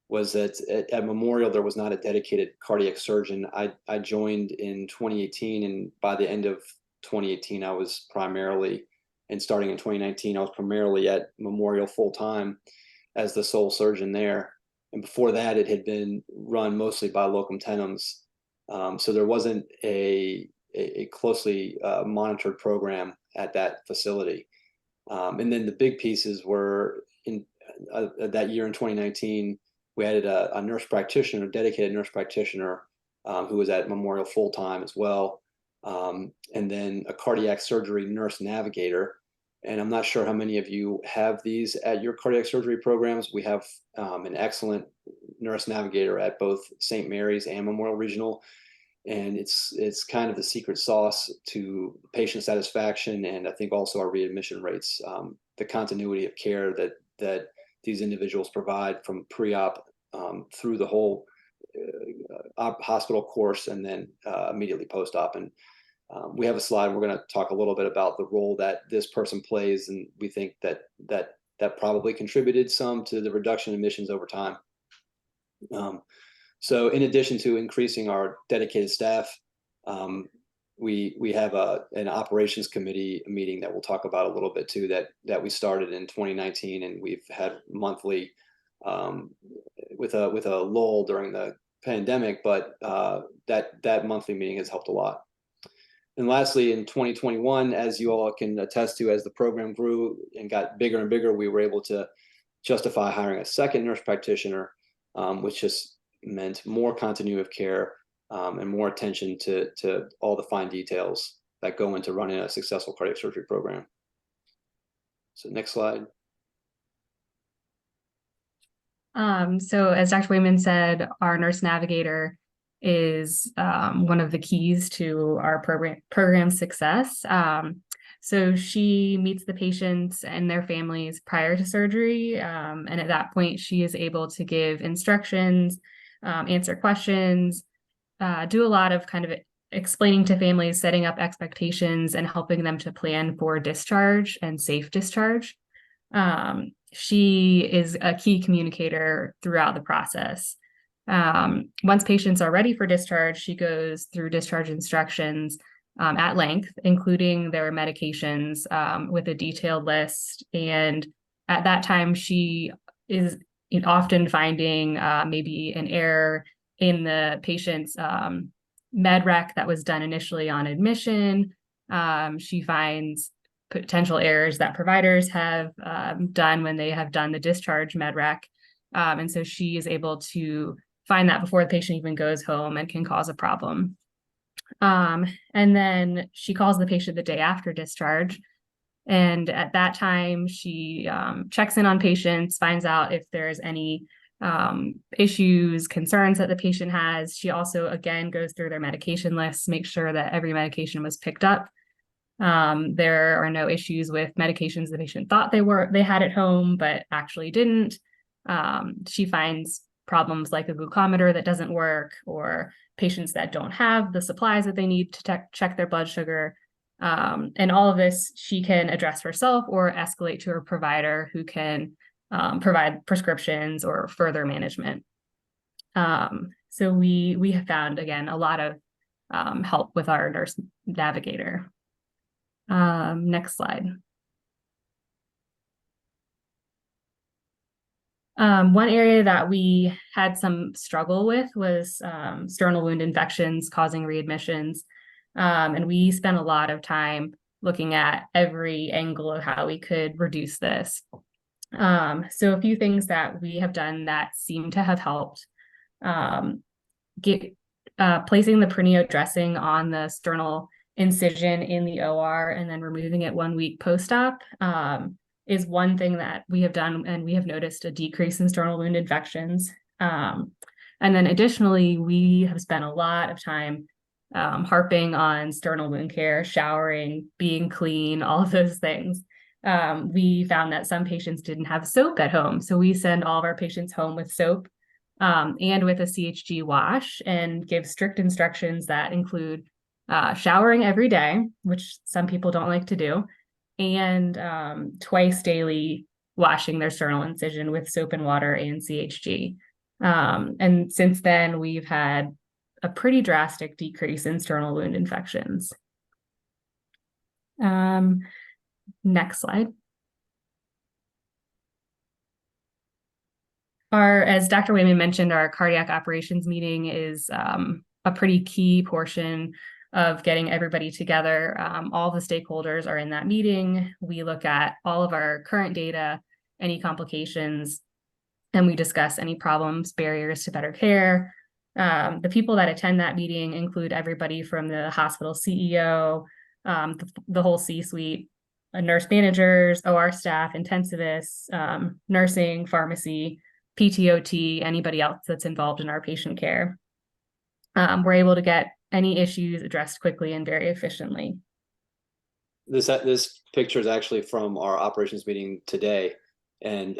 was that at Memorial, there was not a dedicated cardiac surgeon. I joined in 2018, and by the end of 2018, I was primarily, and starting in 2019, I was primarily at Memorial full-time as the sole surgeon there. And before that, it had been run mostly by locum tenens. So there wasn't a closely monitored program at that facility. And then the big pieces were in that year in 2019, we added a nurse practitioner, a dedicated nurse practitioner who was at Memorial full-time as well. And then a cardiac surgery nurse navigator. And I'm not sure how many of you have these at your cardiac surgery programs. We have an excellent nurse navigator at both St. Mary's and Memorial Regional. And it's kind of the secret sauce to patient satisfaction, and I think also our readmission rates, the continuity of care that these individuals provide from pre-op through the whole hospital course, and then immediately post-op. And we have a slide. We're going to talk a little bit about the role that this person plays, and we think that probably contributed some to the reduction in admissions over time. So in addition to increasing our dedicated staff, we have an operations committee meeting that we'll talk about a little bit too, that we started in 2019, and we've had monthly with a lull during the pandemic, but that monthly meeting has helped a lot. And lastly, in 2021, as you all can attest to, as the program grew and got bigger and bigger, we were able to justify hiring a second nurse practitioner, which just meant more continuity of care and more attention to all the fine details that go into running a successful cardiac surgery program. So next slide. So as Dr. Wehman said, our nurse navigator is one of the keys to our program success. So she meets the patients and their families prior to surgery. And at that point, she is able to give instructions, answer questions, do a lot of kind of explaining to families, setting up expectations, and helping them to plan for discharge and safe discharge. She is a key communicator throughout the process. Once patients are ready for discharge, she goes through discharge instructions at length, including their medications with a detailed list. And at that time, she is often finding maybe an error in the patient's med rec that was done initially on admission. She finds potential errors that providers have done when they have done the discharge med rec. And so she is able to find that before the patient even goes home and can cause a problem. And then she calls the patient the day after discharge. And at that time, she checks in on patients, finds out if there's any issues, concerns that the patient has. She also, again, goes through their medication lists, makes sure that every medication was picked up. There are no issues with medications the patient thought they had at home, but actually didn't. She finds problems like a glucometer that doesn't work, or patients that don't have the supplies that they need to check their blood sugar. And all of this she can address herself or escalate to her provider, who can provide prescriptions or further management. So we have found, again, a lot of help with our nurse navigator. Next slide. One area that we had some struggle with was sternal wound infections causing readmissions. And we spent a lot of time looking at every angle of how we could reduce this. So a few things that we have done that seem to have helped. Placing the Pernio dressing on the sternal incision in the OR and then removing it 1 week post-op is one thing that we have done, and we have noticed a decrease in sternal wound infections. And then additionally, we have spent a lot of time harping on sternal wound care, showering, being clean, all of those things. we found that some patients didn't have soap at home. So we send all of our patients home with soap and with a CHG wash, and give strict instructions that include showering every day, which some people don't like to do, and twice daily washing their sternal incision with soap and water and CHG. And since then, we've had a pretty drastic decrease in sternal wound infections. Next slide. As Dr. Wehman mentioned, our cardiac operations meeting is a pretty key portion of getting everybody together. All the stakeholders are in that meeting. We look at all of our current data, any complications, and we discuss any problems, barriers to better care. The people that attend that meeting include everybody from the hospital CEO, the whole C-suite, nurse managers, OR staff, intensivists, nursing, pharmacy, PTOT, anybody else that's involved in our patient care. We're able to get any issues addressed quickly and very efficiently. This picture is actually from our operations meeting today, and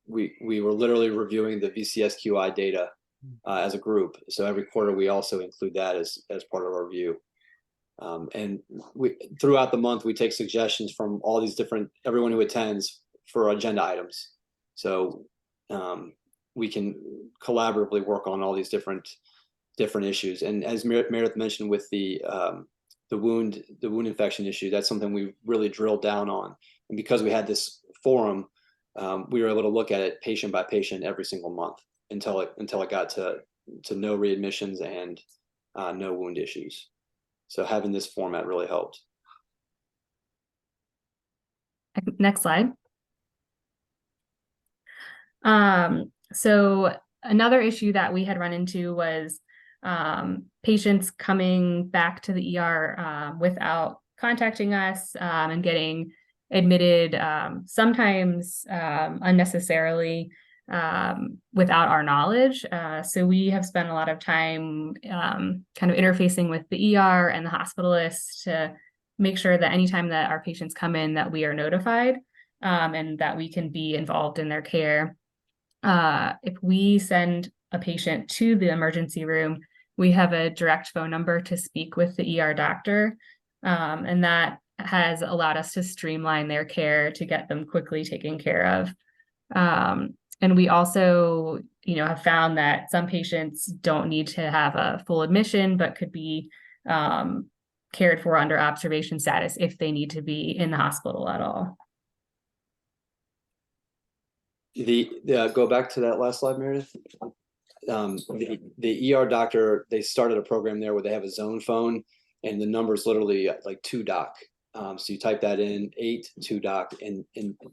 we were literally reviewing the VCSQI data as a group. So every quarter we also include that as part of our review. And throughout the month we take suggestions from all these everyone who attends for agenda items. So we can collaboratively work on all these different issues. And as Meredith mentioned with the wound infection issue, that's something we really drilled down on. And because we had this forum, we were able to look at it patient by patient every single month until it got to no readmissions and no wound issues. So having this format really helped. Next slide. So another issue that we had run into was patients coming back to the ER without contacting us and getting admitted, sometimes unnecessarily, without our knowledge. So we have spent a lot of time kind of interfacing with the ER and the hospitalists to make sure that anytime that our patients come in, that we are notified and that we can be involved in their care. If we send a patient to the emergency room, we have a direct phone number to speak with the ER doctor, and that has allowed us to streamline their care to get them quickly taken care of. And we also, have found that some patients don't need to have a full admission, but could be cared for under observation status if they need to be in the hospital at all. Go back to that last slide, Meredith. The ER doctor, they started a program there where they have a zone phone, and the number is literally like 2-doc. So you type that in, 8-2-doc, and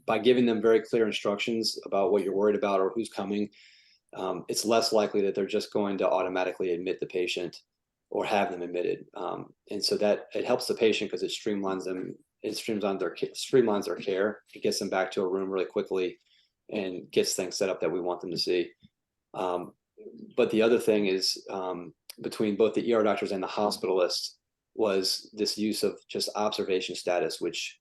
by giving them very clear instructions about what you're worried about or who's coming, it's less likely that they're just going to automatically admit the patient or have them admitted. And so that it helps the patient because it streamlines them. It streamlines their care. It gets them back to a room really quickly and gets things set up that we want them to see. But the other thing is between both the ER doctors and the hospitalists was this use of just observation status, which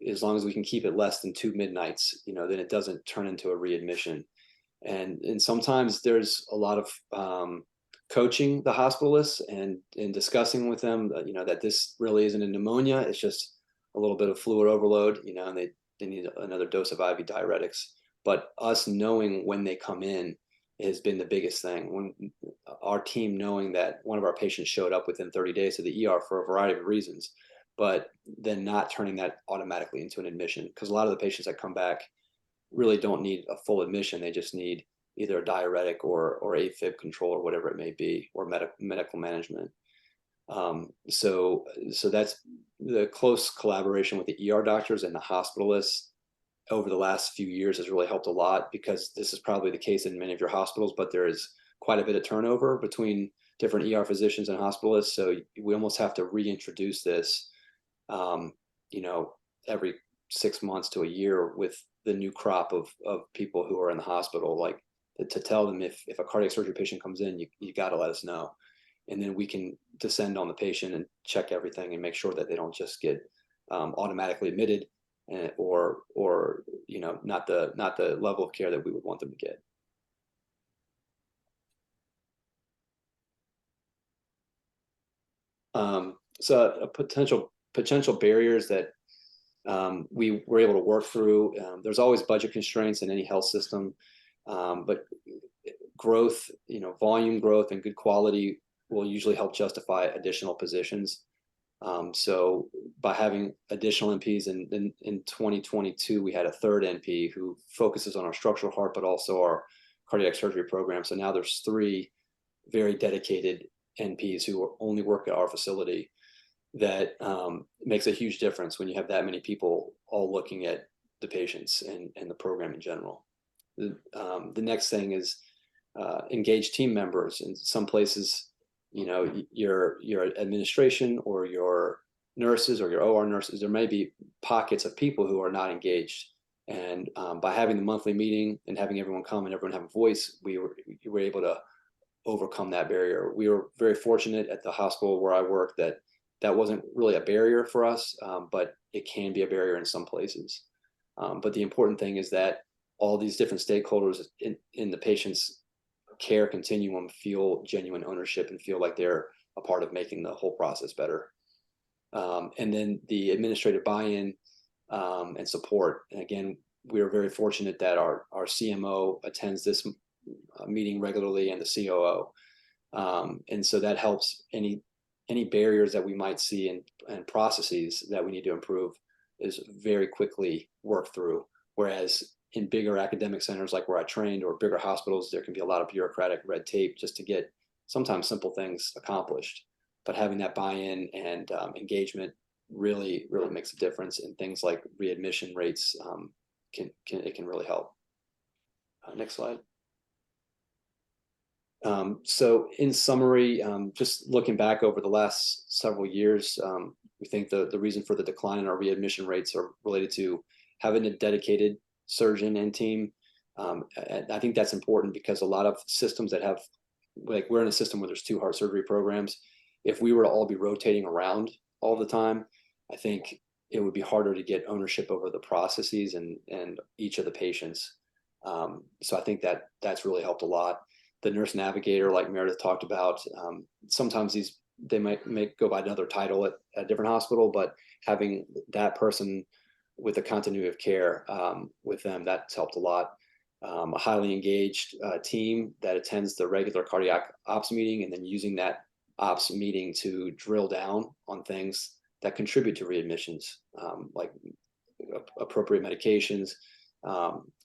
as long as we can keep it less than 2 midnights, then it doesn't turn into a readmission. And sometimes there's a lot of coaching the hospitalists and discussing with them that this really isn't a pneumonia. It's just a little bit of fluid overload, and they need another dose of IV diuretics. But us knowing when they come in has been the biggest thing. When our team knowing that one of our patients showed up within 30 days to the ER for a variety of reasons, but then not turning that automatically into an admission, because a lot of the patients that come back really don't need a full admission. They just need either a diuretic or AFib control or whatever it may be, or medical management. So that's the close collaboration with the ER doctors and the hospitalists over the last few years has really helped a lot, because this is probably the case in many of your hospitals, but there is quite a bit of turnover between different ER physicians and hospitalists. So we almost have to reintroduce this, every 6 months to a year with the new crop of people who are in the hospital, like to tell them if a cardiac surgery patient comes in, you got to let us know. And then we can descend on the patient and check everything and make sure that they don't just get automatically admitted. or not the level of care that we would want them to get. So a potential barriers that we were able to work through. There's always budget constraints in any health system, but growth, volume growth and good quality will usually help justify additional positions. So by having additional NPs in 2022, we had a third NP who focuses on our structural heart, but also our cardiac surgery program. So now there's 3 very dedicated NPs who only work at our facility. That makes a huge difference when you have that many people all looking at the patients and the program in general. The next thing is engaged team members. In some places, your administration or your nurses or your OR nurses, there may be pockets of people who are not engaged. And by having the monthly meeting and having everyone come and everyone have a voice, we were able to overcome that barrier. We were very fortunate at the hospital where I work that wasn't really a barrier for us, but it can be a barrier in some places. But the important thing is that all these different stakeholders in the patient's care continuum feel genuine ownership and feel like they're a part of making the whole process better. And then the administrative buy-in and support. And again, we are very fortunate that our CMO attends this meeting regularly, and the COO. And so that helps any barriers that we might see and processes that we need to improve is very quickly worked through. Whereas in bigger academic centers like where I trained, or bigger hospitals, there can be a lot of bureaucratic red tape just to get sometimes simple things accomplished. But having that buy-in and engagement really makes a difference in things like readmission rates. It can really help. Next slide. So in summary, just looking back over the last several years, we think the reason for the decline in our readmission rates are related to having a dedicated surgeon and team. I think that's important because a lot of systems that have, like, we're in a system where there's 2 heart surgery programs. If we were to all be rotating around all the time, I think it would be harder to get ownership over the processes and each of the patients. So I think that's really helped a lot. The nurse navigator, like Meredith talked about, sometimes they might go by another title at a different hospital, but having that person with a continuity of care with them, that's helped a lot. A highly engaged team that attends the regular cardiac ops meeting, and then using that ops meeting to drill down on things that contribute to readmissions, like appropriate medications,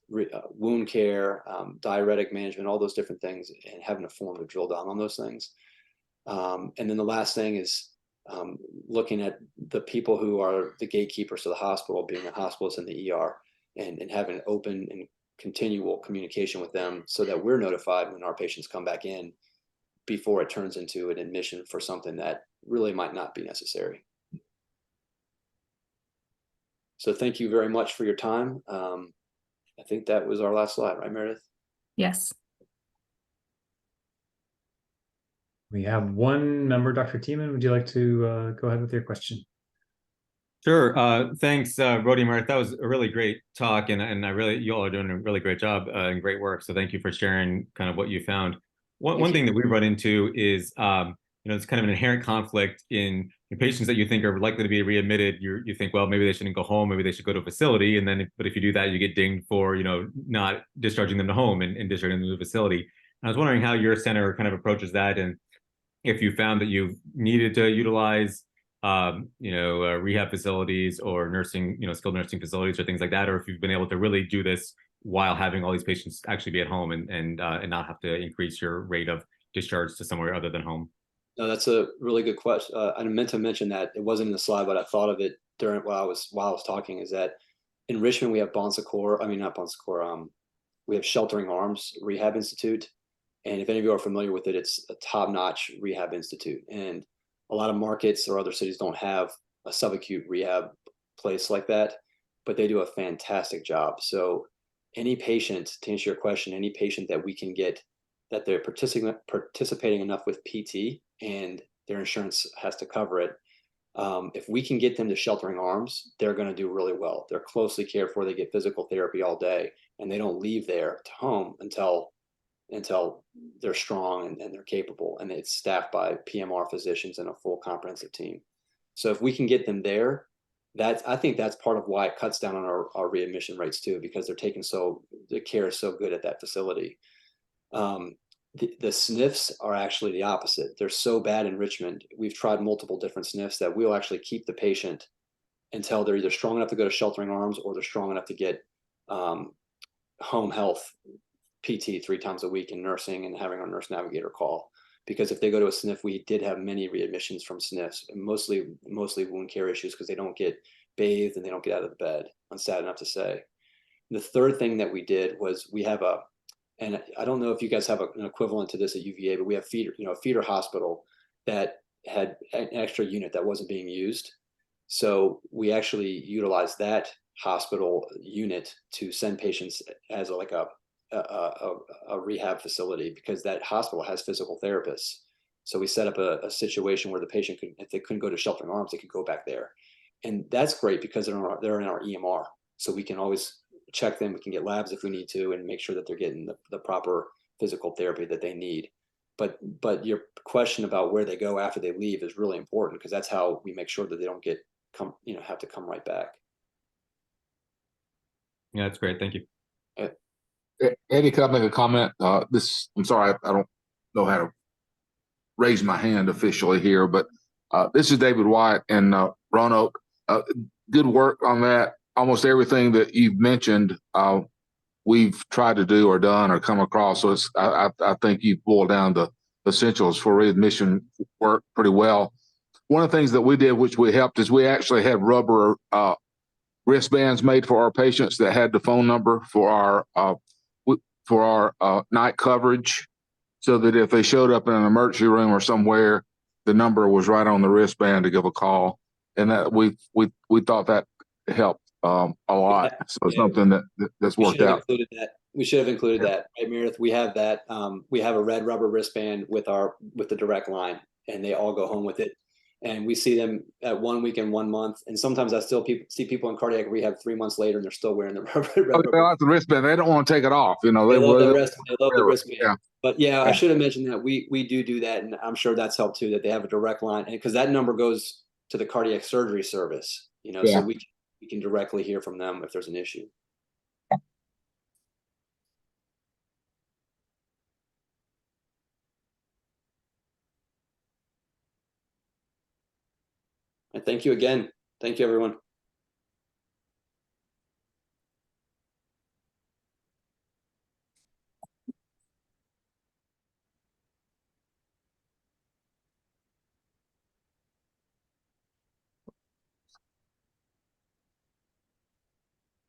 wound care, diuretic management, all those different things, and having a forum to drill down on those things. And then the last thing is looking at the people who are the gatekeepers to the hospital, being the hospitalists in the ER, and having open and continual communication with them so that we're notified when our patients come back in before it turns into an admission for something that really might not be necessary. So thank you very much for your time. I think that was our last slide, right, Meredith? Yes. We have one member, Dr. Teman. Would you like to go ahead with your question? Sure. Thanks, Brody and Meredith. That was a really great talk, and you all are doing a really great job and great work. So thank you for sharing kind of what you found. One thing that we run into is, it's kind of an inherent conflict in patients that you think are likely to be readmitted. You think, well, maybe they shouldn't go home, maybe they should go to a facility, and then, but if you do that, you get dinged for, not discharging them to home and discharging them to the facility. And I was wondering how your center kind of approaches that, and if you found that you've needed to utilize rehab facilities or nursing, skilled nursing facilities or things like that, or if you've been able to really do this while having all these patients actually be at home and not have to increase your rate of discharge to somewhere other than home. No, that's a really good question. I meant to mention that it wasn't in the slide, but I thought of it while I was talking. Is that in Richmond we have we have Sheltering Arms Rehab Institute, and if any of you are familiar with it, it's a top-notch rehab institute. And a lot of markets or other cities don't have a subacute rehab place like that, but they do a fantastic job. So any patient, to answer your question, any patient that we can get that they're participating enough with PT and their insurance has to cover it, If we can get them to sheltering arms, they're going to do really well. They're closely cared for. They get physical therapy all day, and they don't leave there to home until they're strong and they're capable, and it's staffed by PMR physicians and a full comprehensive team. So if we can get them there, I think that's part of why it cuts down on our readmission rates too, because the care is so good at that facility. The SNFs are actually the opposite. They're so bad in Richmond. We've tried multiple different SNFs that we'll actually keep the patient until they're either strong enough to go to sheltering arms or they're strong enough to get home health PT 3 times a week in nursing and having our nurse navigator call. Because if they go to a SNF, we did have many readmissions from SNFs, and mostly wound care issues because they don't get bathed and they don't get out of the bed. I'm sad enough to say. The third thing that we did was we have and I don't know if you guys have an equivalent to this at UVA, but we have a feeder hospital that had an extra unit that wasn't being used. So we actually utilized that hospital unit to send patients as a rehab facility, because that hospital has physical therapists. So we set up a situation where the patient could, if they couldn't go to sheltering arms, they could go back there. And that's great because they're in our EMR. So we can always check them. We can get labs if we need to and make sure that they're getting the proper physical therapy that they need. But your question about where they go after they leave is really important, because that's how we make sure that they don't have to come right back. Yeah, that's great. Thank you. Eddie, could I make a comment? I'm sorry, I don't know how to raise my hand officially here, but this is David White and Roanoke. Good work on that. Almost everything that you've mentioned, we've tried to do or done or come across. So I think you've boiled down the essentials for readmission work pretty well. One of the things that we did, which we helped, is we actually had rubber wristbands made for our patients that had the phone number for our night coverage, so that if they showed up in an emergency room or somewhere, the number was right on the wristband to give a call. And that we thought that helped a lot. So it's something that's worked out. We should have included that, right, Meredith? We have that. We have a red rubber wristband with the direct line, and they all go home with it. And we see them at 1 week and 1 month. And sometimes I still see people in cardiac rehab 3 months later, and they're still wearing the rubber. They like the wristband. They don't want to take it off. They love the wristband. Yeah. But yeah, I should have mentioned that we do that. And I'm sure that's helped too, that they have a direct line, because that number goes to the cardiac surgery service, so we can directly hear from them if there's an issue. And thank you again. Thank you, everyone.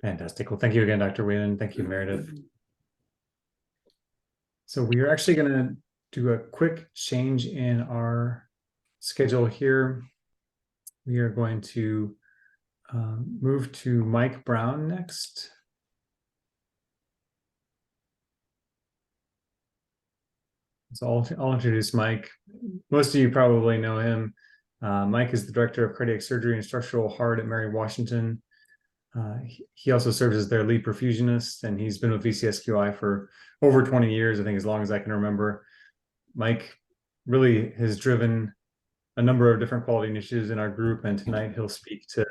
Fantastic. Well, thank you again, Dr. Wehman. Thank you, Meredith. So we are actually going to do a quick change in our schedule here. We are going to move to Mike Brown next. So I'll introduce Mike. Most of you probably know him. Mike is the Director of Cardiac Surgery and Structural Heart at Mary Washington. He also serves as their lead perfusionist, and he's been with VCSQI for over 20 years, I think as long as I can remember. Mike really has driven a number of different quality initiatives in our group, and tonight he'll speak to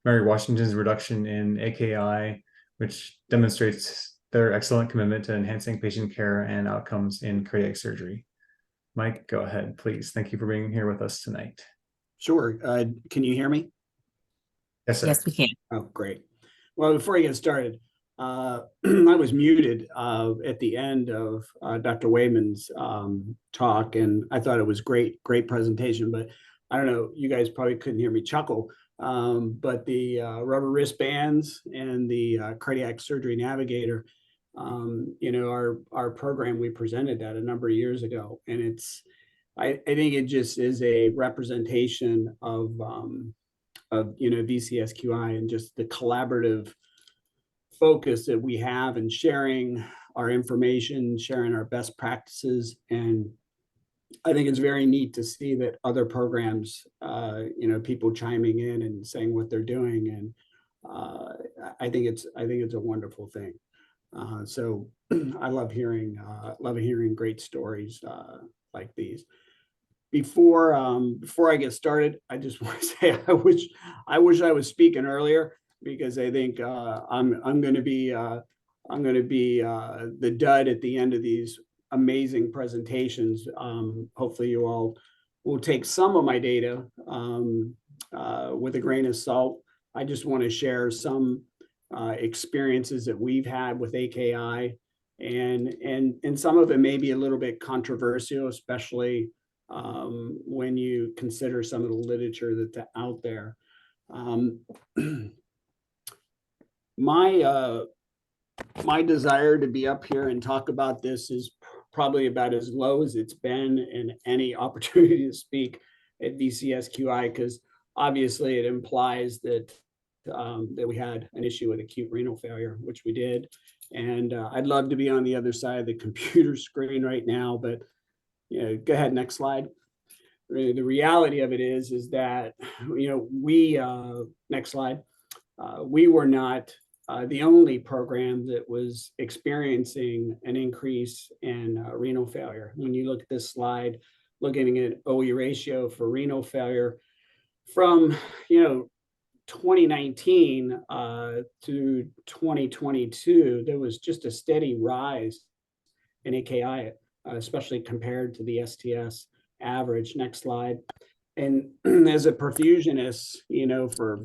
Mary Washington's reduction in AKI, which demonstrates their excellent commitment to enhancing patient care and outcomes in cardiac surgery. Mike, go ahead, please. Thank you for being here with us tonight. Sure. Can you hear me? Yes, sir. Yes, we can. Oh, great. Well, before I get started, I was muted at the end of Dr. Wehman's talk, and I thought it was great presentation, but I don't know, you guys probably couldn't hear me chuckle, but the rubber wristbands and the cardiac surgery navigator, our program, we presented that a number of years ago, and I think it just is a representation of VCSQI and just the collaborative focus that we have in sharing our information, sharing our best practices, and I think it's very neat to see that other programs, people chiming in and saying what they're doing, and I think it's a wonderful thing. So I love hearing great stories like these. Before I get started, I just want to say I wish I was speaking earlier, because I think I'm going to be the dud at the end of these amazing presentations. Hopefully you all will take some of my data with a grain of salt. I just want to share some experiences that we've had with AKI, and some of it may be a little bit controversial, especially when you consider some of the literature that's out there. My desire to be up here and talk about this is probably about as low as it's been in any opportunity to speak at VCSQI, because obviously it implies that we had an issue with acute renal failure, which we did. And I'd love to be on the other side of the computer screen right now, but go ahead, next slide. The reality of it is that, we, next slide, we were not the only program that was experiencing an increase in renal failure. When you look at this slide, looking at OE ratio for renal failure from, 2019 to 2022, there was just a steady rise in AKI, especially compared to the STS average. Next slide. And as a perfusionist, for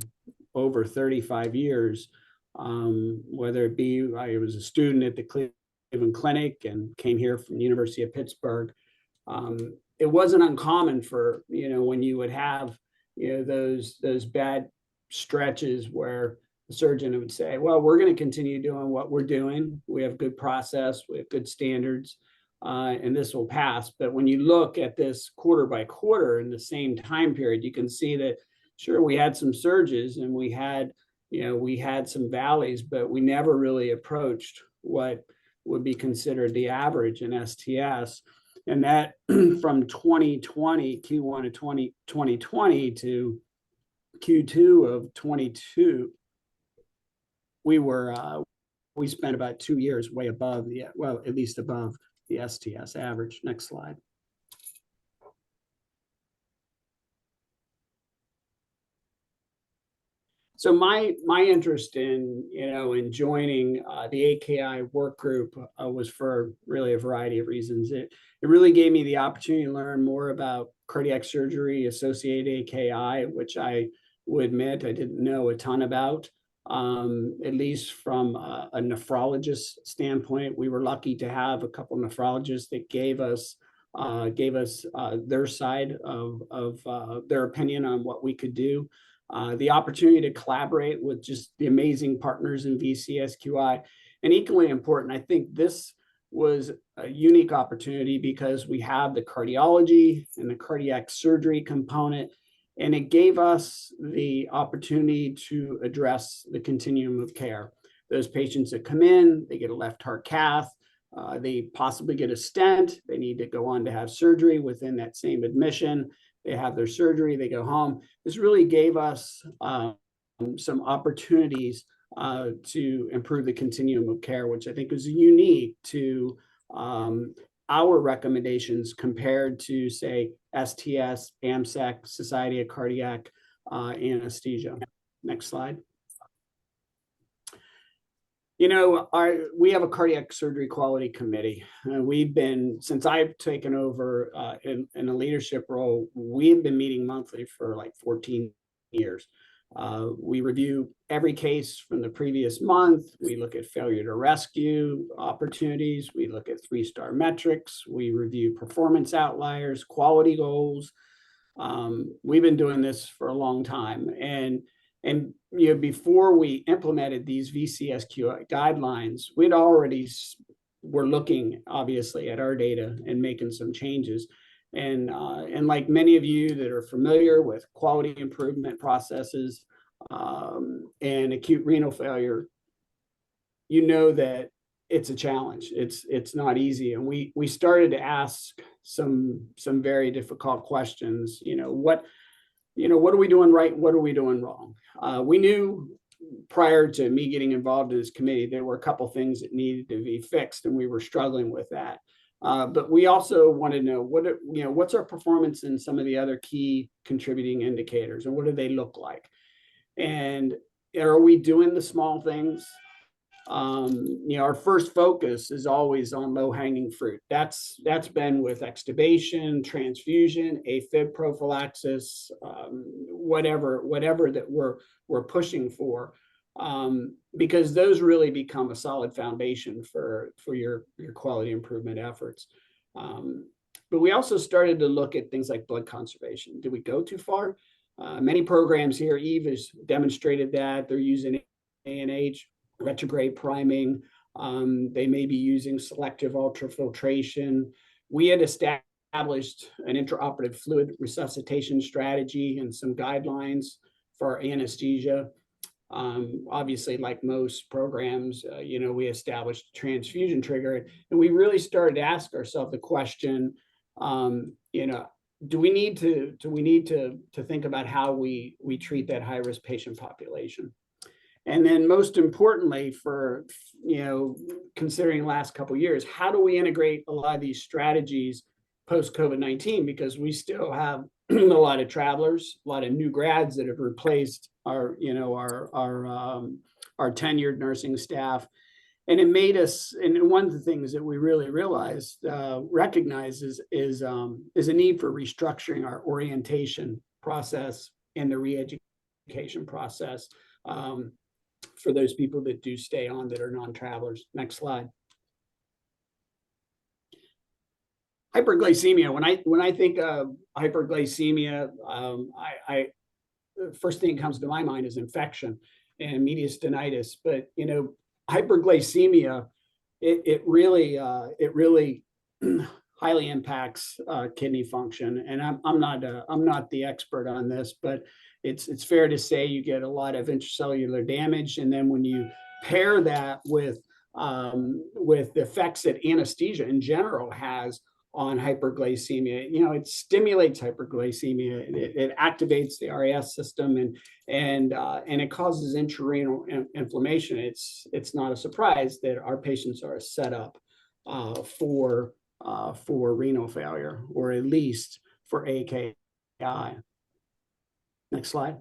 over 35 years, whether it be I was a student at the Cleveland Clinic and came here from the University of Pittsburgh, it wasn't uncommon for, when you would have, those bad stretches where the surgeon would say, well, we're going to continue doing what we're doing. We have good process, we have good standards, and this will pass. But when you look at this quarter by quarter in the same time period, you can see that, sure, we had some surges and we had some valleys, but we never really approached what would be considered the average in STS. And that from 2020, Q1 of 2020 to Q2 of 22, we spent about 2 years way above at least above the STS average. Next slide. So my interest in joining the AKI work group was for really a variety of reasons. It really gave me the opportunity to learn more about cardiac surgery associated AKI, which I will admit I didn't know a ton about. At least from a nephrologist standpoint, we were lucky to have a couple of nephrologists that gave us their side of their opinion on what we could do. The opportunity to collaborate with just the amazing partners in VCSQI. And equally important, I think this was a unique opportunity because we have the cardiology and the cardiac surgery component, and it gave us the opportunity to address the continuum of care. Those patients that come in, they get a left heart cath, they possibly get a stent, they need to go on to have surgery within that same admission. They have their surgery, they go home. This really gave us some opportunities to improve the continuum of care, which I think is unique to our recommendations compared to, say, STS, AMSEC, Society of Cardiac Anesthesia. Next slide. We have a cardiac surgery quality committee. We've been, since I've taken over in a leadership role, we've been meeting monthly for like 14 years. We review every case from the previous month. We look at failure to rescue opportunities. We look at 3-star metrics. We review performance outliers, quality goals. We've been doing this for a long time. And before we implemented these VCSQI guidelines, we'd already were looking obviously at our data and making some changes. And like many of you that are familiar with quality improvement processes and acute renal failure, that it's a challenge. It's not easy. And we started to ask some very difficult questions. What are we doing right? What are we doing wrong? We knew prior to me getting involved in this committee, there were a couple things that needed to be fixed, and we were struggling with that. But we also want to know what's our performance in some of the other key contributing indicators, and what do they look like? And are we doing the small things? Our first focus is always on low-hanging fruit. That's been with extubation, transfusion, AFib prophylaxis, whatever that we're pushing for, because those really become a solid foundation for your quality improvement efforts. But we also started to look at things like blood conservation. Did we go too far? Many programs here, Eve has demonstrated that they're using ANH, retrograde priming. They may be using selective ultrafiltration. We had established an intraoperative fluid resuscitation strategy and some guidelines for anesthesia. Obviously, like most programs, we established a transfusion trigger, and we really started to ask ourselves the question, do we need to think about how we treat that high-risk patient population? And then most importantly, for considering the last couple of years, how do we integrate a lot of these strategies post-COVID-19? Because we still have a lot of travelers, a lot of new grads that have replaced our tenured nursing staff. And it made us, and one of the things that we really recognize is a need for restructuring our orientation process and the re-education process for those people that do stay on that are non-travelers. Next slide. Hyperglycemia. When I think of hyperglycemia, first thing that comes to my mind is infection and mediastinitis. But hyperglycemia, it really highly impacts kidney function. And I'm not the expert on this, but it's fair to say you get a lot of intracellular damage, and then when you pair that with the effects that anesthesia in general has on hyperglycemia, it stimulates hyperglycemia, it activates the RAS system, and it causes intrarenal inflammation. It's not a surprise that our patients are set up for renal failure, or at least for AKI. Next slide.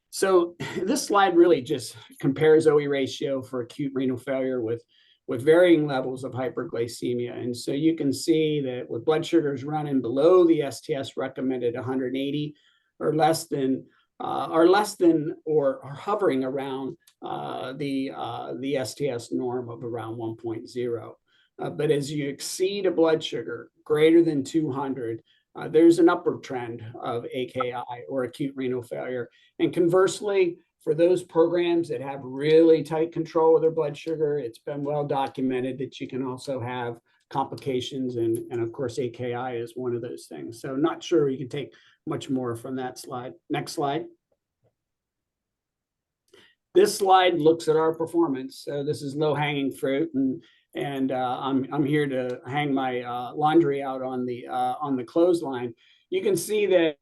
So this slide really just compares OE ratio for acute renal failure with varying levels of hyperglycemia. And so you can see that with blood sugars running below the STS recommended 180 or less than or hovering around the STS norm of around 1.0. But as you exceed a blood sugar greater than 200, there's an upward trend of AKI, or acute renal failure. And conversely, for those programs that have really tight control of their blood sugar, it's been well documented that you can also have complications. And of course, AKI is one of those things. So not sure we can take much more from that slide. Next slide. This slide looks at our performance. So this is low-hanging fruit, and I'm here to hang my laundry out on the clothesline. You can see that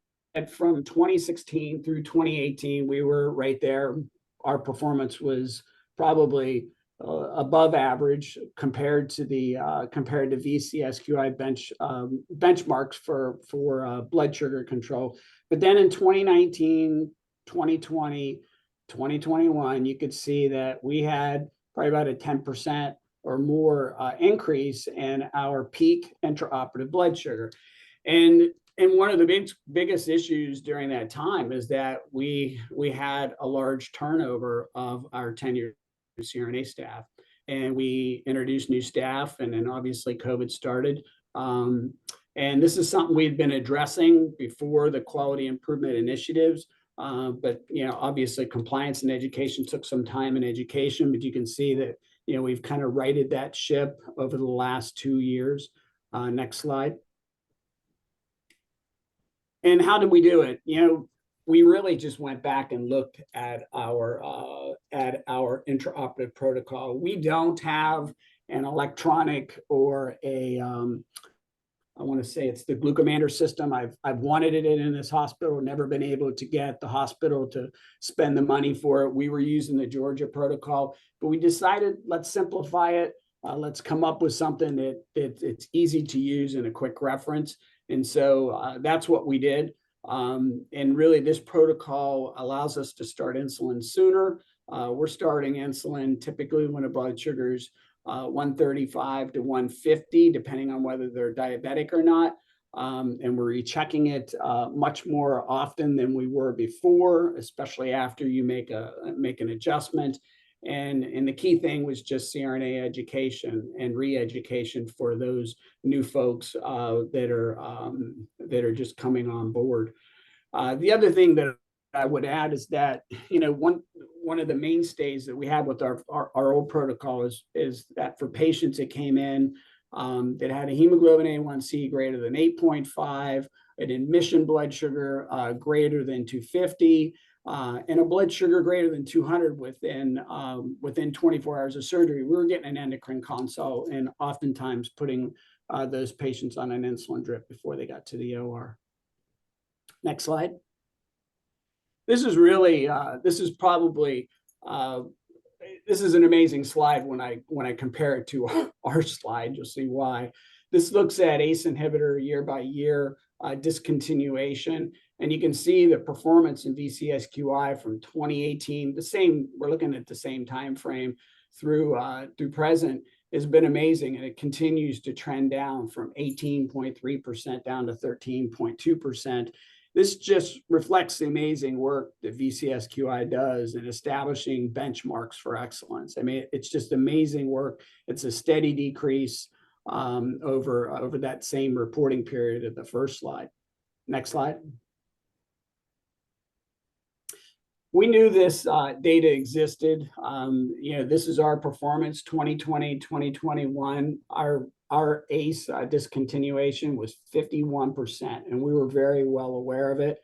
from 2016 through 2018, we were right there. Our performance was probably above average compared to VCSQI benchmarks for blood sugar control. But then in 2019, 2020, 2021, you could see that we had probably about a 10% or more increase in our peak intraoperative blood sugar. And one of the biggest issues during that time is that we had a large turnover of our tenured CRNA staff, and we introduced new staff, and then obviously COVID started. And this is something we'd been addressing before the quality improvement initiatives. But obviously compliance and education took some time in education, but you can see that we've kind of righted that ship over the last 2 years. Next slide. And how did we do it? we really just went back and looked at our intraoperative protocol. We don't have an electronic or a I want to say it's the glucomander system. I've wanted it in this hospital, never been able to get the hospital to spend the money for it. We were using the Georgia protocol, but we decided let's simplify it. Let's come up with something that it's easy to use and a quick reference. And so that's what we did. And really this protocol allows us to start insulin sooner. We're starting insulin typically when a blood sugar's 135 to 150, depending on whether they're diabetic or not. And we're rechecking it much more often than we were before, especially after you make an adjustment. And the key thing was just CRNA education and re-education for those new folks that are just coming on board. The other thing that I would add is that, you know, one of the mainstays that we have with our old protocol is that for patients that came in that had a hemoglobin A1C greater than 8.5, an admission blood sugar greater than 250, and a blood sugar greater than 200 within 24 hours of surgery, we were getting an endocrine consult and oftentimes putting those patients on an insulin drip before they got to the OR. Next slide. This is really, this is an amazing slide when I compare it to our slide. You'll see why. This looks at ACE inhibitor year by year discontinuation, and you can see the performance in VCSQI from 2018. We're looking at the same time frame through present has been amazing, and it continues to trend down from 18.3% down to 13.2%. This just reflects the amazing work that VCSQI does in establishing benchmarks for excellence. I mean, it's just amazing work. It's a steady decrease over that same reporting period of the first slide. Next slide. We knew this data existed. You know, this is our performance 2020, 2021. Our ACE discontinuation was 51%, and we were very well aware of it.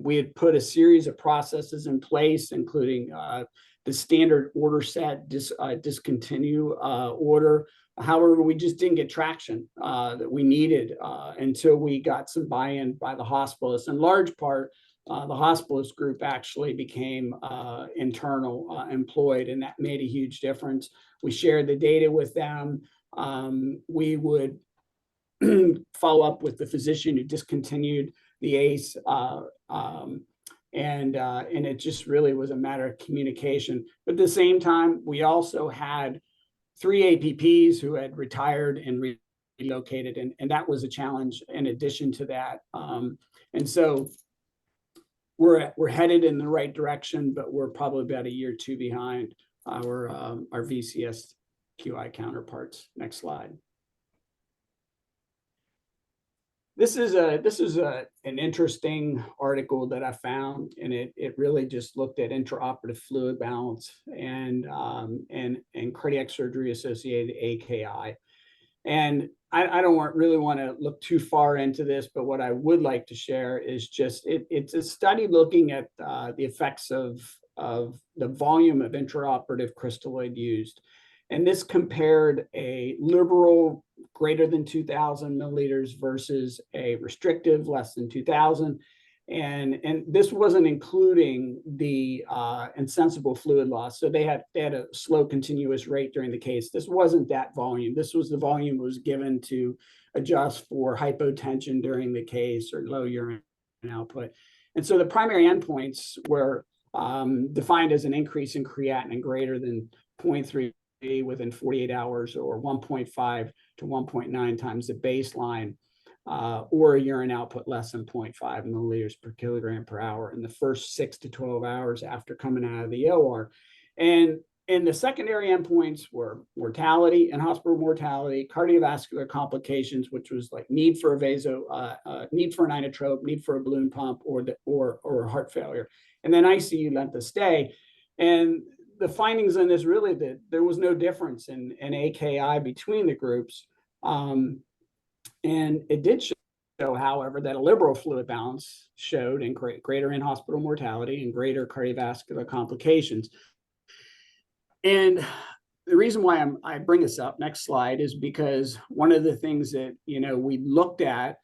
We had put a series of processes in place, including the standard order set discontinue order. However, we just didn't get traction that we needed until we got some buy-in by the hospitalists. In large part, the hospitalist group actually became internal employed, and that made a huge difference. We shared the data with them. We would follow up with the physician who discontinued the ACE, and it just really was a matter of communication. But at the same time, we also had 3 APPs who had retired and relocated, and that was a challenge in addition to that. And so we're headed in the right direction, but we're probably about a year or two behind our VCSQI counterparts. Next slide. This is an interesting article that I found, and it really just looked at intraoperative fluid balance and cardiac surgery associated AKI. And I don't really want to look too far into this, but what I would like to share is just it's a study looking at the effects of the volume of intraoperative crystalloid used. And this compared a liberal greater than 2,000 milliliters versus a restrictive less than 2,000. And this wasn't including the insensible fluid loss. So they had a slow continuous rate during the case. This wasn't that volume. This was the volume that was given to adjust for hypotension during the case or low urine output. And so the primary endpoints were defined as an increase in creatinine greater than 0.3 within 48 hours or 1.5 to 1.9 times the baseline, or a urine output less than 0.5 milliliters per kilogram per hour in the first 6 to 12 hours after coming out of the OR. And the secondary endpoints were mortality and hospital mortality, cardiovascular complications, which was like need for a need for an inotrope, need for a balloon pump, or heart failure, and then ICU length of stay. And the findings on this really that there was no difference in AKI between the groups. And it did show however, that a liberal fluid balance showed greater in-hospital mortality and greater cardiovascular complications. And the reason why I bring this up, next slide, is because one of the things that we looked at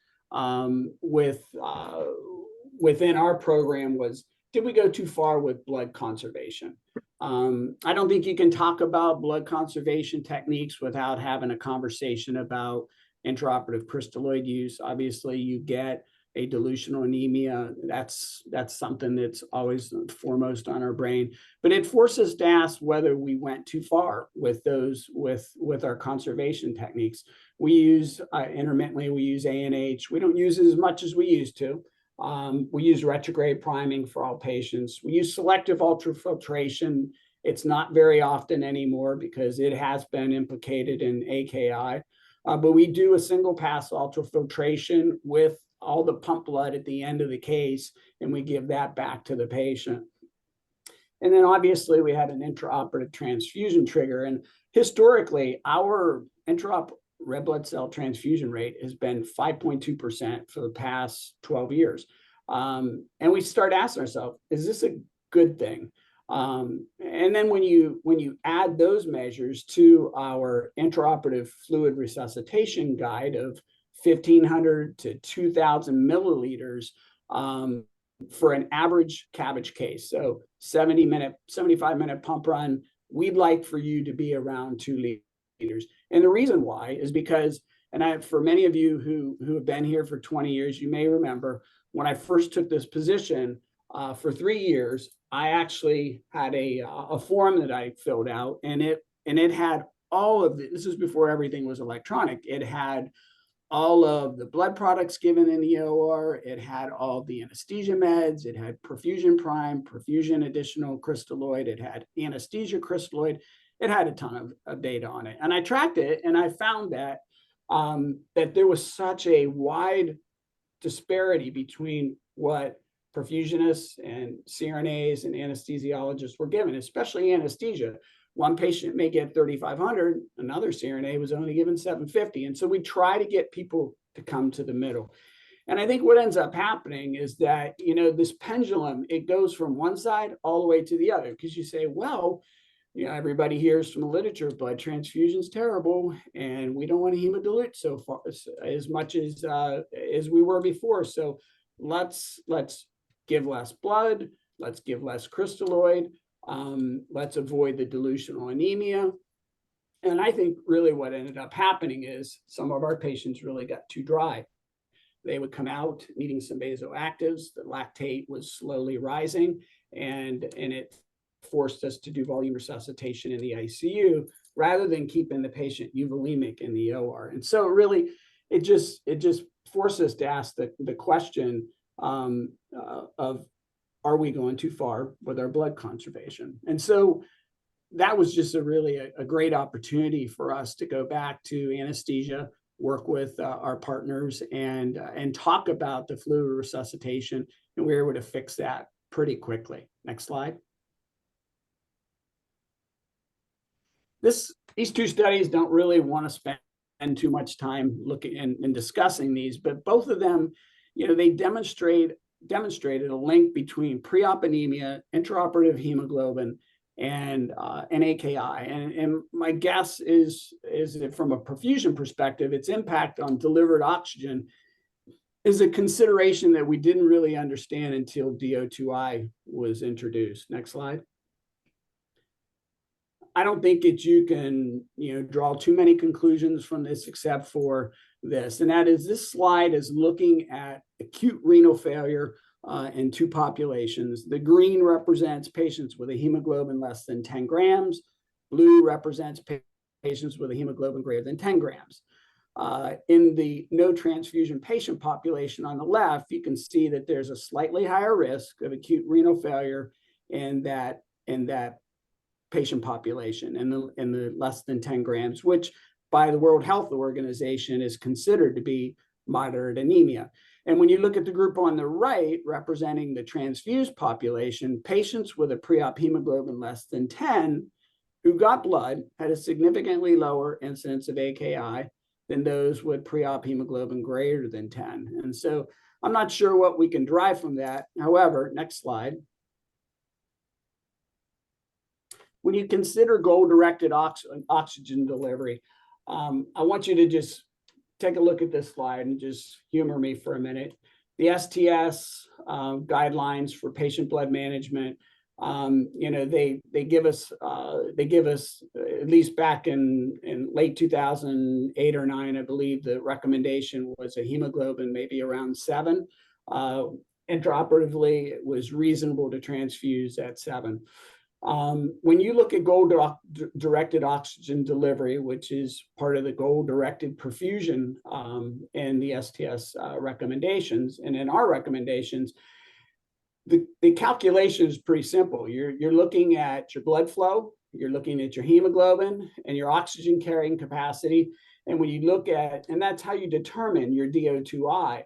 within our program was, did we go too far with blood conservation? I don't think you can talk about blood conservation techniques without having a conversation about intraoperative crystalloid use. Obviously, you get a dilutional anemia. That's something that's always foremost on our brain. But it forces us to ask whether we went too far with those with our conservation techniques. We use intermittently. We use ANH. We don't use it as much as we used to. We use retrograde priming for all patients. We use selective ultrafiltration. It's not very often anymore because it has been implicated in AKI. But we do a single pass ultrafiltration with all the pump blood at the end of the case, and we give that back to the patient. And then obviously we had an intraoperative transfusion trigger. And historically, our intraop red blood cell transfusion rate has been 5.2% for the past 12 years. And we start asking ourselves, is this a good thing? And then when you add those measures to our intraoperative fluid resuscitation guide of 1,500 to 2,000 milliliters for an average CABG case, so 75-minute pump run, we'd like for you to be around 2 liters. And the reason why is because, for many of you who have been here for 20 years, you may remember when I first took this position for 3 years, I actually had a form that I filled out, and it had all of this is before everything was electronic. It had all of the blood products given in the OR. It had all the anesthesia meds. It had perfusion prime, perfusion additional crystalloid. It had anesthesia crystalloid. It had a ton of data on it. And I tracked it, and I found that that there was such a wide disparity between what perfusionists and CRNAs and anesthesiologists were given, especially anesthesia. One patient may get 3,500, another CRNA was only given 750. And so we try to get people to come to the middle. And I think what ends up happening is that, this pendulum, it goes from one side all the way to the other, because you say, well, everybody hears from the literature, blood transfusion is terrible, and we don't want to hemodilute so far as much as we were before. So let's give less blood, let's give less crystalloid, let's avoid the dilutional anemia. And I think really what ended up happening is some of our patients really got too dry. They would come out needing some vasoactives, the lactate was slowly rising, and it forced us to do volume resuscitation in the ICU rather than keeping the patient euvolemic in the OR. And so really, it just forced us to ask the question of, are we going too far with our blood conservation? And so that was just a great opportunity for us to go back to anesthesia, work with our partners, and talk about the fluid resuscitation, and we were able to fix that pretty quickly. Next slide. These two studies don't really want to spend too much time looking and discussing these, but both of them, they demonstrated a link between pre-op anemia, intraoperative hemoglobin, and AKI. And my guess is that from a perfusion perspective, its impact on delivered oxygen is a consideration that we didn't really understand until DO2I was introduced. Next slide. I don't think that you can, draw too many conclusions from this except for this, and that is this slide is looking at acute renal failure in two populations. The green represents patients with a hemoglobin less than 10 grams. Blue represents patients with a hemoglobin greater than 10 grams. In the no transfusion patient population on the left, you can see that there's a slightly higher risk of acute renal failure in that patient population in the less than 10 grams, which by the World Health Organization is considered to be moderate anemia. And when you look at the group on the right, representing the transfused population, patients with a pre-op hemoglobin less than 10 who got blood had a significantly lower incidence of AKI than those with pre-op hemoglobin greater than 10. And so I'm not sure what we can derive from that. However, next slide. When you consider goal-directed oxygen delivery, I want you to just take a look at this slide and just humor me for a minute. The STS guidelines for patient blood management, they give us at least back in late 2008 or 9, I believe the recommendation was a hemoglobin maybe around 7. Intraoperatively, it was reasonable to transfuse at 7. When you look at goal-directed oxygen delivery, which is part of the goal-directed perfusion in the STS recommendations, and in our recommendations, the calculation is pretty simple. You're looking at your blood flow, you're looking at your hemoglobin and your oxygen carrying capacity. And when you look at, and that's how you determine your DO2I.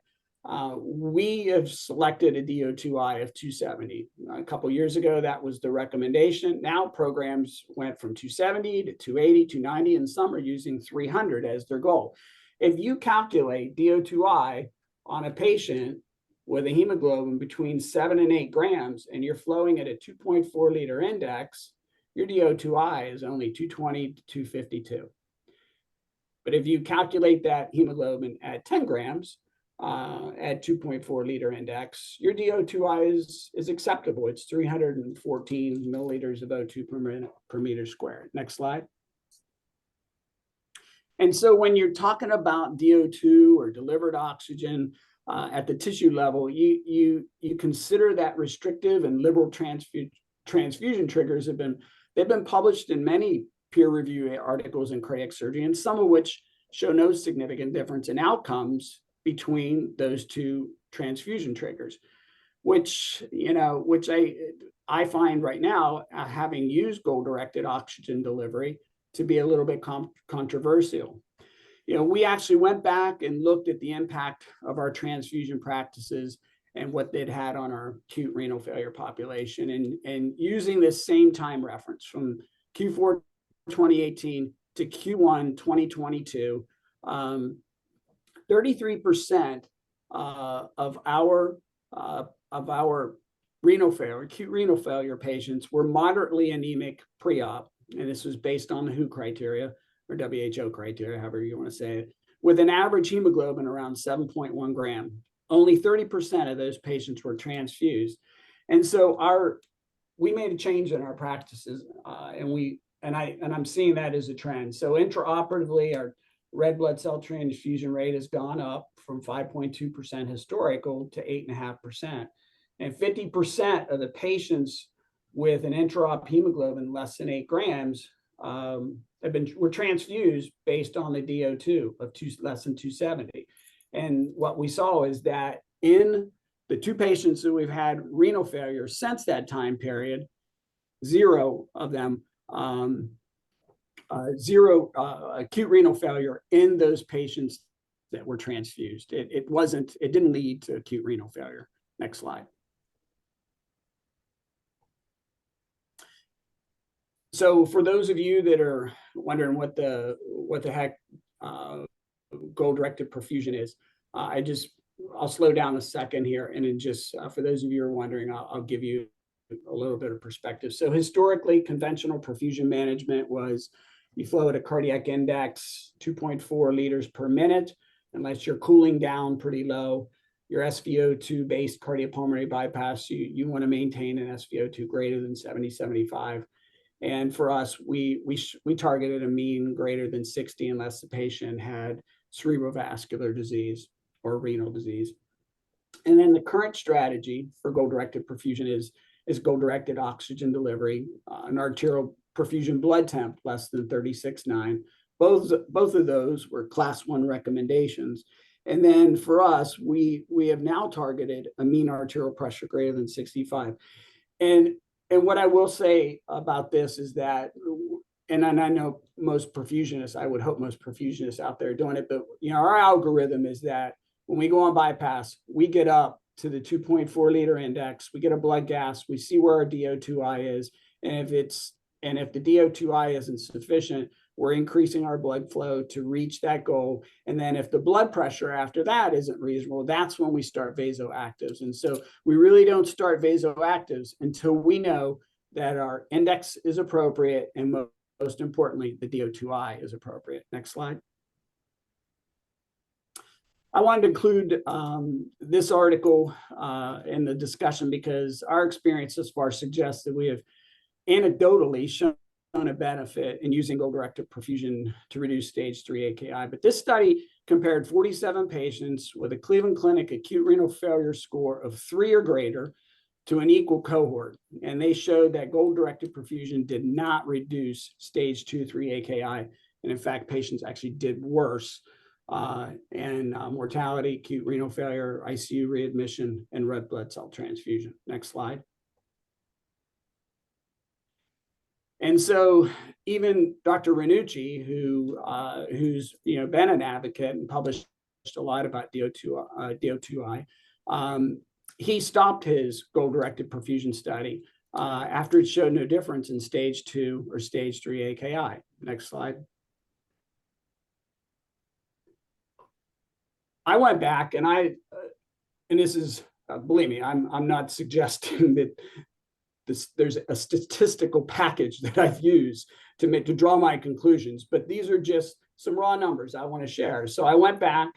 We have selected a DO2I of 270. A couple of years ago, that was the recommendation. Now programs went from 270 to 280, 290, and some are using 300 as their goal. If you calculate DO2I on a patient with a hemoglobin between 7 and 8 grams, and you're flowing at a 2.4 liter index, your DO2I is only 220 to 252. But if you calculate that hemoglobin at 10 grams, at 2.4 liter index, your DO2I is acceptable. It's 314 milliliters of O2 per meter squared. Next slide. And so when you're talking about DO2 or delivered oxygen at the tissue level, you consider that restrictive and liberal transfusion triggers they've been published in many peer-reviewed articles in cardiac surgery, and some of which show no significant difference in outcomes between those two transfusion triggers, which I find right now, having used goal-directed oxygen delivery, to be a little bit controversial. We actually went back and looked at the impact of our transfusion practices and what they'd had on our acute renal failure population, and using this same time reference from Q4 2018 to Q1 2022. 33% of our renal failure, acute renal failure patients were moderately anemic pre-op, and this was based on the WHO criteria or WHO criteria, however you want to say it, with an average hemoglobin around 7.1 gram. Only 30% of those patients were transfused, and so we made a change in our practices, and I'm seeing that as a trend. So intraoperatively, our red blood cell transfusion rate has gone up from 5.2% historical to 8.5%. And 50% of the patients with an intraop hemoglobin less than 8 grams were transfused based on the DO2 of less than 270. And what we saw is that in the 2 patients that we've had renal failure since that time period, 0 of them acute renal failure in those patients that were transfused. It didn't lead to acute renal failure. Next slide. So for those of you that are wondering what the heck goal-directed perfusion is, I'll slow down a second here, and then just for those of you who are wondering, I'll give you a little bit of perspective. So historically, conventional perfusion management was you flow at a cardiac index 2.4 liters per minute, unless you're cooling down pretty low. Your SVO2 based cardiopulmonary bypass, you want to maintain an SVO2 greater than 70-75. And for us, we targeted a mean greater than 60 unless the patient had cerebrovascular disease or renal disease. And then the current strategy for goal-directed perfusion is goal-directed oxygen delivery, an arterial perfusion blood temp less than 36.9. Both of those were class 1 recommendations. And then for us, we have now targeted a mean arterial pressure greater than 65. And what I will say about this is that, and I know most perfusionists, I would hope most perfusionists out there are doing it, but our algorithm is that when we go on bypass, we get up to the 2.4 liter index, we get a blood gas, we see where our DO2I is, and if the DO2I isn't sufficient, we're increasing our blood flow to reach that goal. And then if the blood pressure after that isn't reasonable, that's when we start vasoactives. And so we really don't start vasoactives until we know that our index is appropriate, and most importantly, the DO2I is appropriate. Next slide. I wanted to include this article in the discussion because our experience thus far suggests that we have anecdotally shown a benefit in using goal-directed perfusion to reduce stage 3 AKI. But this study compared 47 patients with a Cleveland Clinic acute renal failure score of 3 or greater to an equal cohort. And they showed that goal-directed perfusion did not reduce stage 2-3 AKI. And in fact, patients actually did worse and mortality, acute renal failure, ICU readmission, and red blood cell transfusion. Next slide. And so even Dr. Ranucci, who's been an advocate and published a lot about DO2I, he stopped his goal-directed perfusion study after it showed no difference in stage 2 or stage 3 AKI. Next slide. I went back and and this is, believe me, I'm not suggesting that there's a statistical package that I've used to draw my conclusions, but these are just some raw numbers I want to share. So I went back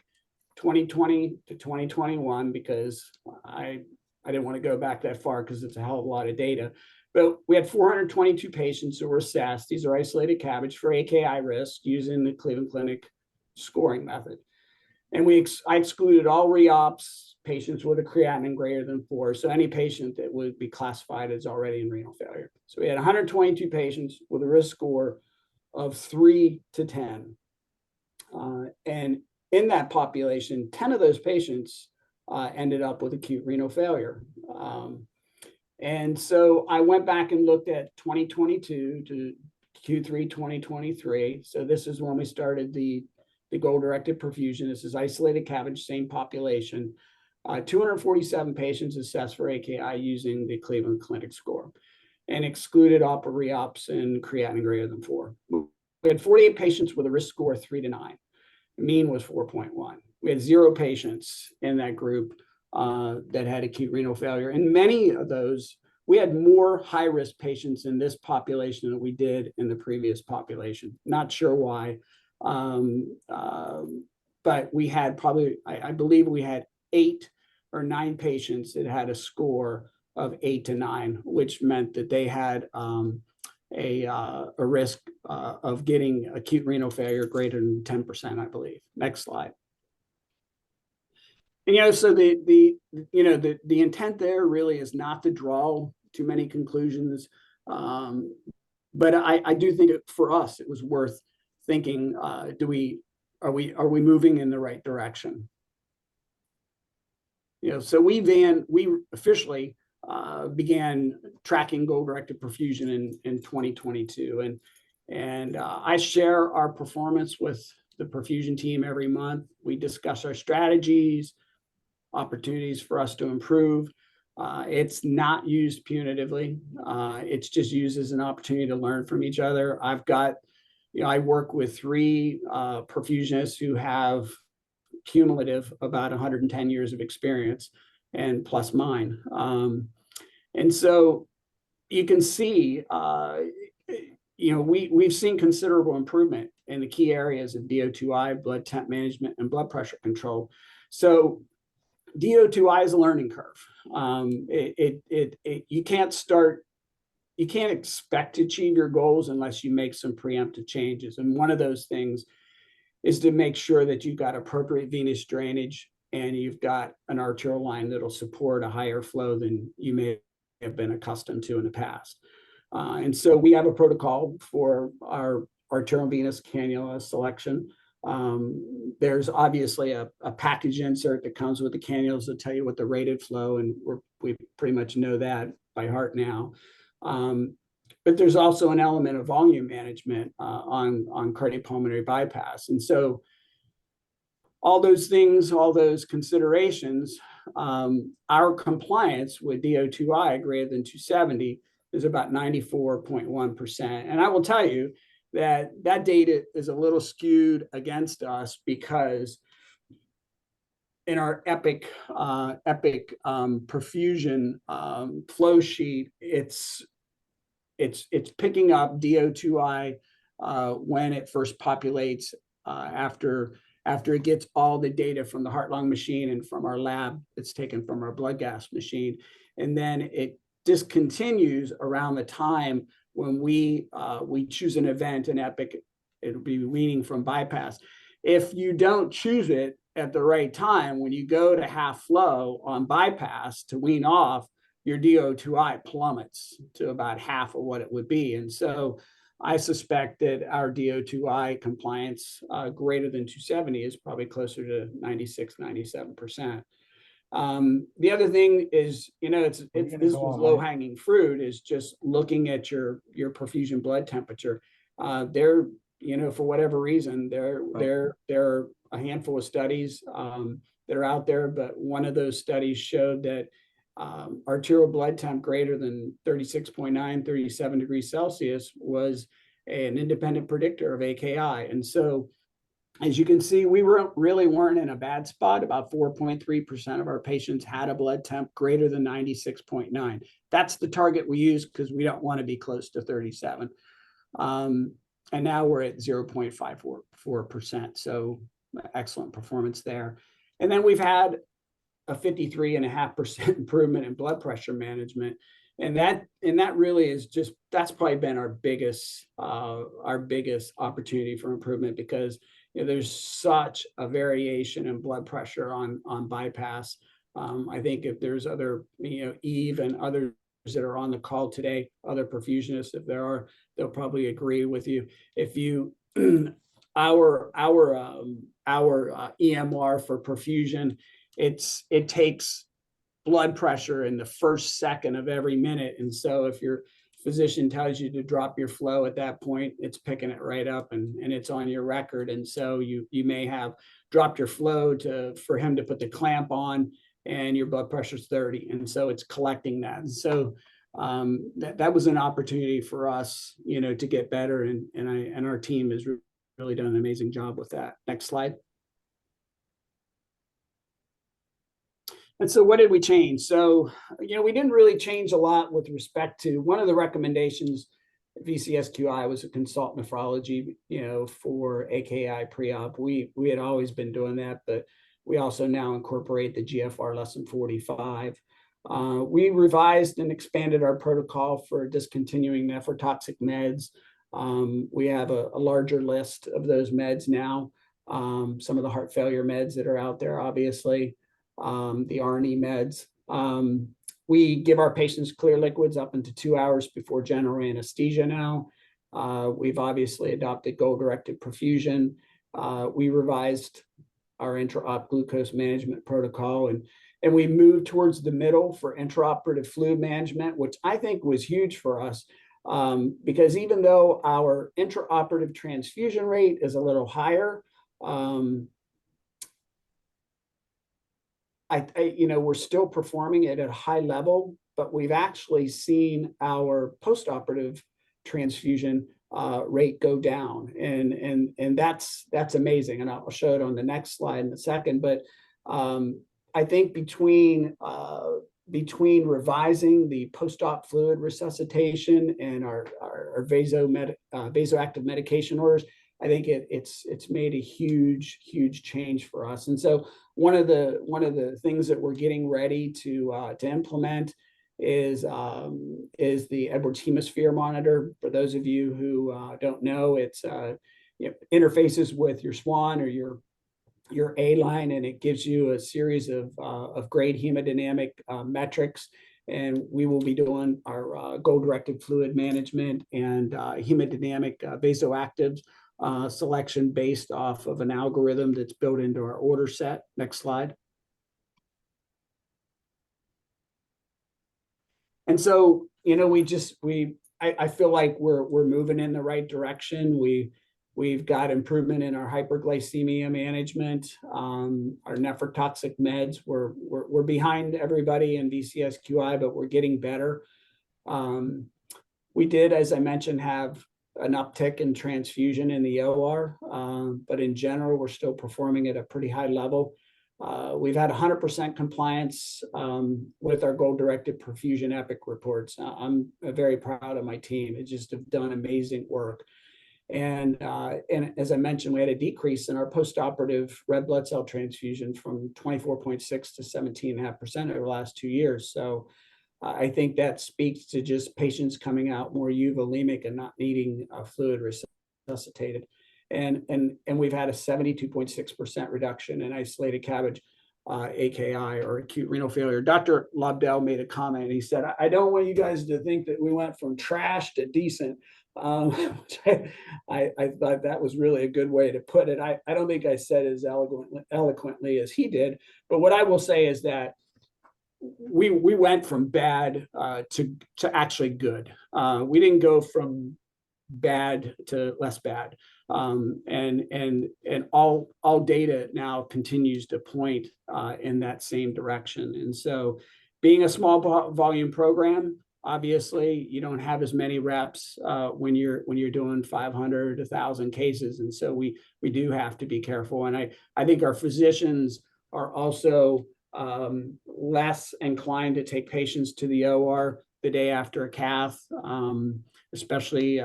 2020 to 2021 because I didn't want to go back that far because it's a hell of a lot of data. But we had 422 patients who were assessed. These are isolated CABG for AKI risk using the Cleveland Clinic scoring method. And I excluded all re-ops, patients with a creatinine greater than 4. So any patient that would be classified as already in renal failure. So we had 122 patients with a risk score of 3 to 10. And in that population, 10 of those patients ended up with acute renal failure. And so I went back and looked at 2022 to Q3 2023. So this is when we started the goal-directed perfusion. This is isolated CABG, same population. 247 patients assessed for AKI using the Cleveland Clinic score and excluded op or re-ops and creatinine greater than 4. We had 48 patients with a risk score of 3 to 9. The mean was 4.1. We had 0 patients in that group that had acute renal failure. And many of those, we had more high-risk patients in this population than we did in the previous population. Not sure why. But we had probably, I believe we had 8 or 9 patients that had a score of 8 to 9, which meant that they had a risk of getting acute renal failure greater than 10%, I believe. Next slide. And so the intent there really is not to draw too many conclusions, but I do think for us it was worth thinking, are we moving in the right direction? So we officially began tracking goal-directed perfusion in 2022, and I share our performance with the perfusion team every month. We discuss our strategies, opportunities for us to improve. It's not used punitively. It's just used as an opportunity to learn from each other. I work with 3 perfusionists who have cumulative about 110 years of experience and plus mine. And so you can see, we've seen considerable improvement in the key areas of DO2I, blood temp management, and blood pressure control. So DO2I is a learning curve. You can't expect to achieve your goals unless you make some preemptive changes. And one of those things is to make sure that you've got appropriate venous drainage and you've got an arterial line that'll support a higher flow than you may have been accustomed to in the past. And so we have a protocol for our arterial venous cannula selection. There's obviously a package insert that comes with the cannulas that tell you what the rated flow, and we pretty much know that by heart now. But there's also an element of volume management on cardiopulmonary bypass. And so all those things, all those considerations, our compliance with DO2I greater than 270 is about 94.1%. And I will tell you, that data is a little skewed against us because in our EPIC perfusion flow sheet, it's picking up DO2I when it first populates after it gets all the data from the heart-lung machine and from our lab. It's taken from our blood gas machine, and then it discontinues around the time when we choose an event in EPIC. It'll be weaning from bypass. If you don't choose it at the right time, when you go to half flow on bypass to wean off, your DO2I plummets to about half of what it would be. And so I suspect that our DO2I compliance greater than 270 is probably closer to 96, 97%. The other thing is, this was low-hanging fruit, is just looking at your perfusion blood temperature. There, for whatever reason, there are a handful of studies that are out there, but one of those studies showed that arterial blood temp greater than 36.9, 37 degrees Celsius was an independent predictor of AKI. And so, as you can see, we really weren't in a bad spot. About 4.3% of our patients had a blood temp greater than 96.9. That's the target we use because we don't want to be close to 37. And now we're at 0.54%. So excellent performance there. And then we've had a 53.5% improvement in blood pressure management. And that really is just, that's probably been our biggest opportunity for improvement, because there's such a variation in blood pressure on bypass. I think if there's other, Eve and others that are on the call today, other perfusionists, if there are, they'll probably agree with you. If you, our EMR for perfusion, it takes blood pressure in the first second of every minute. And so if your physician tells you to drop your flow at that point, it's picking it right up and it's on your record. And so you may have dropped your flow for him to put the clamp on, and your blood pressure's 30. And so it's collecting that. And so that was an opportunity for us, to get better. And our team has really done an amazing job with that. Next slide. And so what did we change? So, we didn't really change a lot with respect to one of the recommendations. VCSQI was a consult nephrology, for AKI pre-op. We had always been doing that, but we also now incorporate the GFR less than 45. We revised and expanded our protocol for discontinuing nephrotoxic meds. We have a larger list of those meds now. Some of the heart failure meds that are out there, obviously. The RNE meds. We give our patients clear liquids up into 2 hours before general anesthesia now. We've obviously adopted goal-directed perfusion. We revised our intra-op glucose management protocol, and we moved towards the middle for intraoperative fluid management, which I think was huge for us, because even though our intraoperative transfusion rate is a little higher, we're still performing it at a high level, but we've actually seen our postoperative transfusion rate go down, and that's amazing. And I'll show it on the next slide in a second. But I think between revising the post-op fluid resuscitation and our vasoactive medication orders, I think it's made a huge change for us. And so one of the things that we're getting ready to implement is the Edwards Hemisphere monitor. For those of you who don't know, it's interfaces with your SWAN or your A line, and it gives you a series of great hemodynamic metrics. And we will be doing our goal-directed fluid management and hemodynamic vasoactives selection based off of an algorithm that's built into our order set. Next slide. And so, I feel like we're moving in the right direction. We've got improvement in our hyperglycemia management, our nephrotoxic meds. We're behind everybody in VCSQI, but we're getting better. We did, as I mentioned, have an uptick in transfusion in the OR, but in general, we're still performing at a pretty high level. We've had 100% compliance with our goal-directed perfusion EPIC reports. I'm very proud of my team. It just have done amazing work. And as I mentioned, we had a decrease in our postoperative red blood cell transfusion from 24.6 to 17.5% over the last 2 years. So I think that speaks to just patients coming out more euvolemic and not needing fluid resuscitated. And we've had a 72.6% reduction in isolated CABG AKI or acute renal failure. Dr. Lobdell made a comment. He said, "I don't want you guys to think that we went from trash to decent." Which I thought that was really a good way to put it. I don't think I said as eloquently as he did, but what I will say is that we went from bad to actually good. We didn't go from bad to less bad, and all data now continues to point in that same direction. And so, being a small volume program, obviously you don't have as many reps when you're doing 500 1,000 cases, and so we do have to be careful. And I think our physicians are also less inclined to take patients to the OR the day after a cath, especially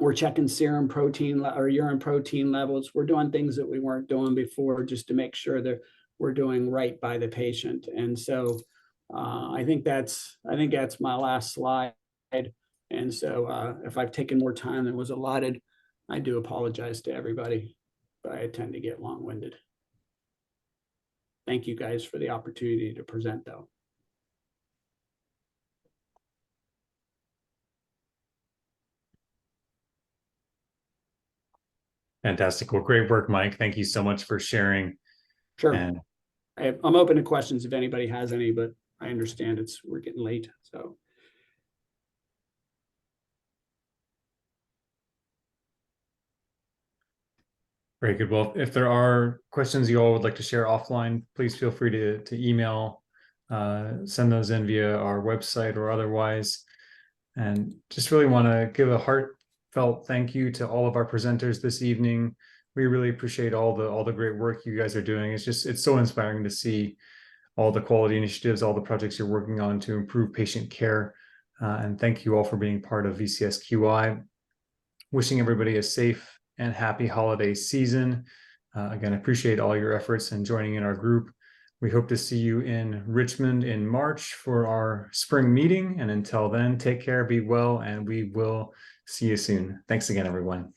we're checking serum protein or urine protein levels. We're doing things that we weren't doing before just to make sure that we're doing right by the patient. And so I think that's my last slide. And so if I've taken more time than was allotted, I do apologize to everybody, but I tend to get long-winded. Thank you guys for the opportunity to present, though. Fantastic. Well, great work, Mike. Thank you so much for sharing. Sure. And I'm open to questions if anybody has any, but I understand we're getting late, so. very good. Well, if there are questions you all would like to share offline, please feel free to email, send those in via our website or otherwise. And just really want to give a heartfelt thank you to all of our presenters this evening. We really appreciate all the great work you guys are doing. It's so inspiring to see all the quality initiatives, all the projects you're working on to improve patient care. And thank you all for being part of VCSQI. Wishing everybody a safe and happy holiday season. Again, I appreciate all your efforts and joining in our group. We hope to see you in Richmond in March for our spring meeting. And until then, take care, be well, and we will see you soon. Thanks again, everyone.